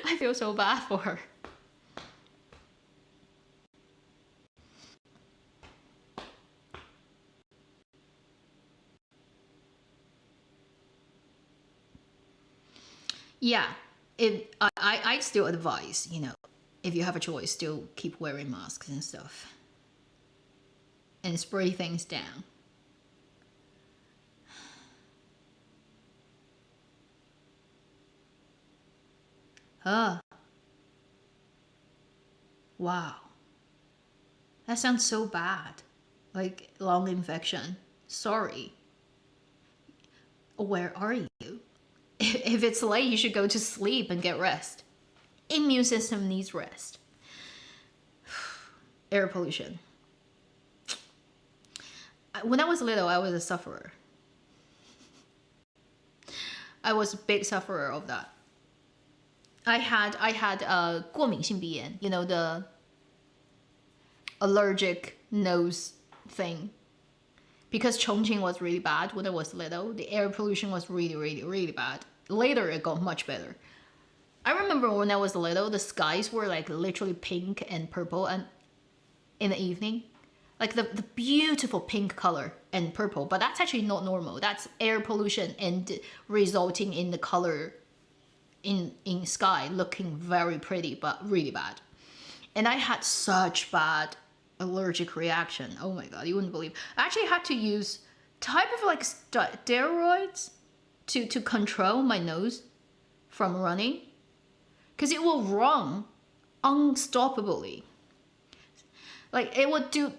I feel so bad for her. Yeah, I still advise, if you have a choice, still keep wearing masks and stuff. And spray things down. Wow. That sounds so bad. Like lung infection. Sorry. Where are you? If it's late, you should go to sleep and get rest. Immune system needs rest. Air pollution. When I was little, I was a sufferer. I was a big sufferer of that. I had 过敏性鼻炎, the allergic nose thing. Because Chongqing was really bad when I was little. The air pollution was really, really, really bad. Later, it got much better. I remember when I was little, the skies were like literally pink and purple, and in the evening, like the beautiful pink color and purple. But that's actually not normal. That's air pollution and resulting in the color in sky looking very pretty, but really bad. And I had such bad allergic reaction. Oh my god, you wouldn't believe. I actually had to use type of like steroids to control my nose from running, because it will run unstoppably. Like it would do.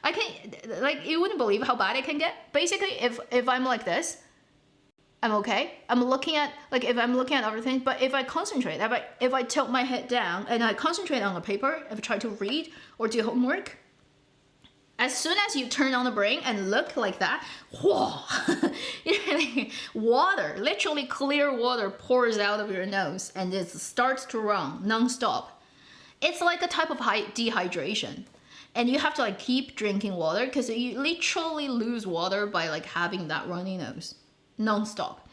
I can, like, you wouldn't believe how bad it can get. Basically, if I'm like this, I'm okay. I'm looking at, like, if I'm looking at everything, but if I concentrate, if I tilt my head down and I concentrate on a paper, if I try to read or do homework, as soon as you turn on the brain and look like that, whoa, water, literally clear water pours out of your nose and it starts to run non-stop. It's like a type of dehydration. And you have to like keep drinking water because you literally lose water by like having that runny nose non-stop.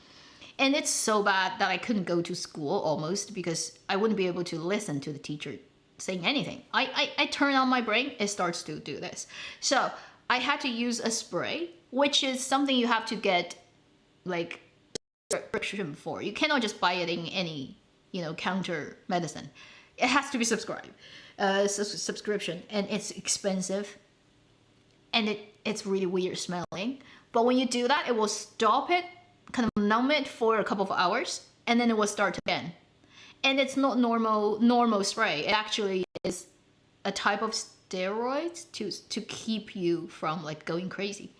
And it's so bad that I couldn't go to school almost because I wouldn't be able to listen to the teacher saying anything. I turn on my brain, it starts to do this. So I had to use a spray, which is something you have to get like prescription for. You cannot just buy it in any, counter medicine. It has to be subscribed, subscription, and it's expensive, and it's really weird smelling. But when you do that, it will stop it, kind of numb it for a couple of hours, and then it will start again. And it's not normal spray. It actually is a type of steroids to keep you from like going crazy.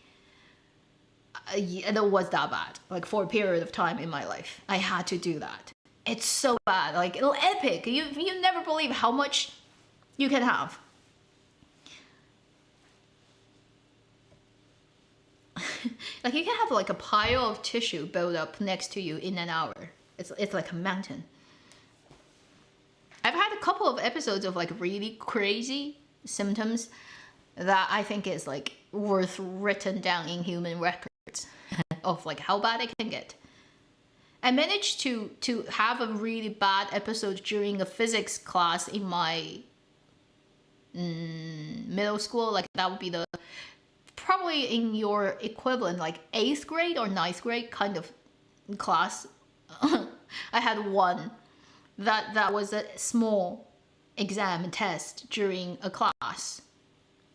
And it was that bad. Like for a period of time in my life, I had to do that. It's so bad, like epic. You never believe how much you can have. Like you can have like a pile of tissue build up next to you in an hour. It's like a mountain. I've had a couple of episodes of like really crazy symptoms that I think is like worth written down in human records of like how bad it can get. I managed to have a really bad episode during a physics class in my middle school. Like that would be probably in your equivalent, like 8th grade or 9th grade kind of class. I had one that was a small exam test during a class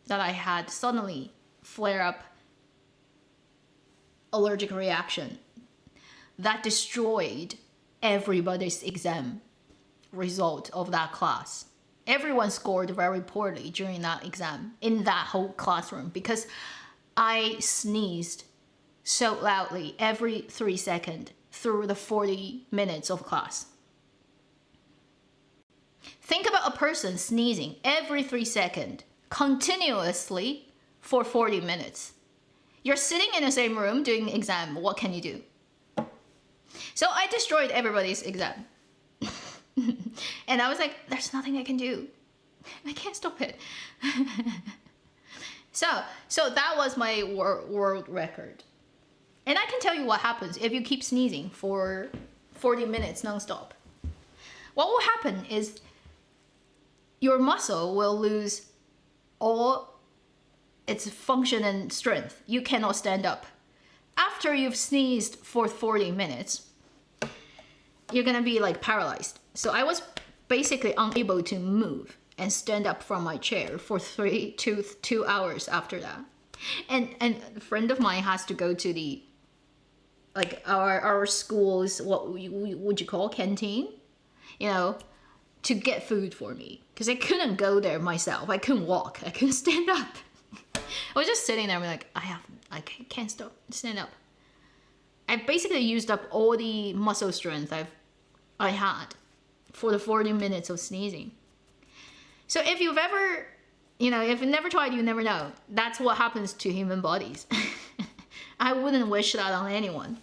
that I had suddenly flare up allergic reaction that destroyed everybody's exam result of that class. Everyone scored very poorly during that exam in that whole classroom because I sneezed so loudly every 3 seconds through the 40 minutes of class. Think about a person sneezing every 3 seconds continuously for 40 minutes. You're sitting in the same room doing an exam. What can you do? So I destroyed everybody's exam. And I was like, there's nothing I can do. I can't stop it. So that was my world record. And I can tell you what happens if you keep sneezing for 40 minutes nonstop. What will happen is your muscle will lose all its function and strength. You cannot stand up. After you've sneezed for 40 minutes, you're gonna be like paralyzed. So I was basically unable to move and stand up from my chair for 2 hours after that. And a friend of mine has to go to the like our school's, what would you call, canteen, to get food for me, because I couldn't go there myself. I couldn't walk. I couldn't stand up. I was just sitting there, and like, I can't stand up. I basically used up all the muscle strength I had for the 40 minutes of sneezing. So if you've ever, if you've never tried, you never know. That's what happens to human bodies. I wouldn't wish that on anyone.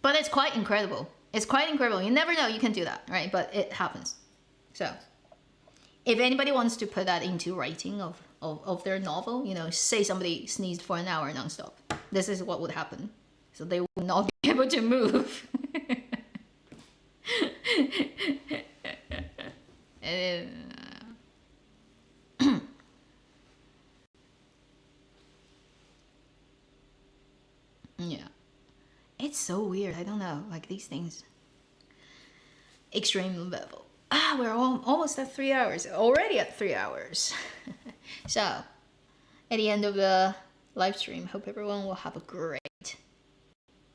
But it's quite incredible. It's quite incredible. You never know you can do that, right? But it happens. So if anybody wants to put that into writing of their novel, say somebody sneezed for an hour nonstop, this is what would happen. So they will not be able to move. Yeah. It's so weird. I don't know. Like these things. Extreme level. We're almost at 3 hours. Already at 3 hours. So, at the end of the live stream, hope everyone will have a great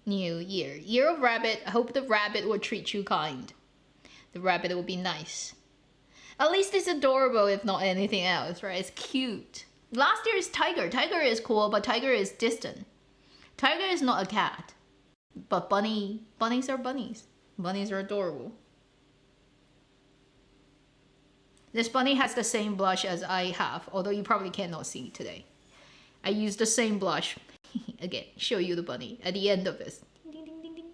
new year. Year of Rabbit. I hope the rabbit will treat you kind. The rabbit will be nice. At least it's adorable, if not anything else, right? It's cute. Last year is Tiger. Tiger is cool, but Tiger is distant. Tiger is not a cat. But bunnies are bunnies. Bunnies are adorable. This bunny has the same blush as I have, although you probably cannot see today. I used the same blush. Again, show you the bunny at the end of this. Ding, ding, ding, ding.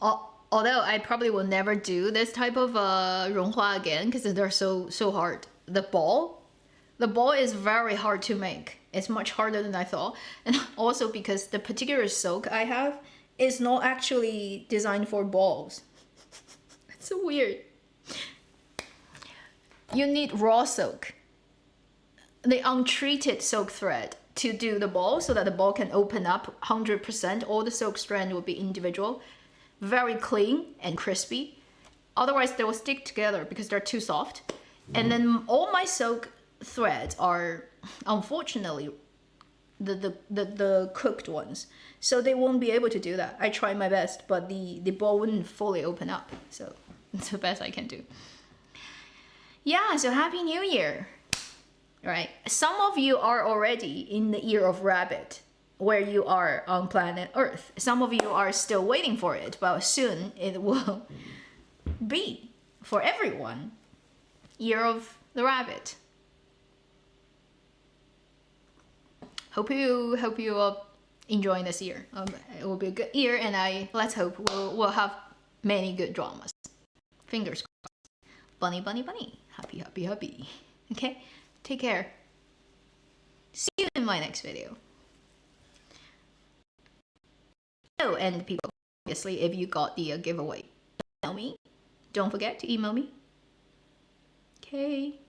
Although I probably will never do this type of 融化 again because they're so hard. The ball is very hard to make. It's much harder than I thought. And also because the particular soak I have is not actually designed for balls. It's so weird. You need raw soak, the untreated soak thread, to do the ball so that the ball can open up 100%. All the soak strand will be individual, very clean and crispy. Otherwise they will stick together because they're too soft. And then all my soak threads are unfortunately the cooked ones, so they won't be able to do that. I tried my best, but the ball wouldn't fully open up, so it's the best I can do. Yeah, so Happy New Year. Right, some of you are already in the year of rabbit, where you are on planet Earth. Some of you are still waiting for it, but soon it will be for everyone. Year of the rabbit. Hope you are enjoying this year. It will be a good year, and let's hope we'll have many good dramas. Fingers crossed. Bunny, bunny, bunny. Happy, happy, happy. Okay, take care. See you in my next video. Oh, and people, obviously, if you got the giveaway, email me. Don't forget to email me. Okay.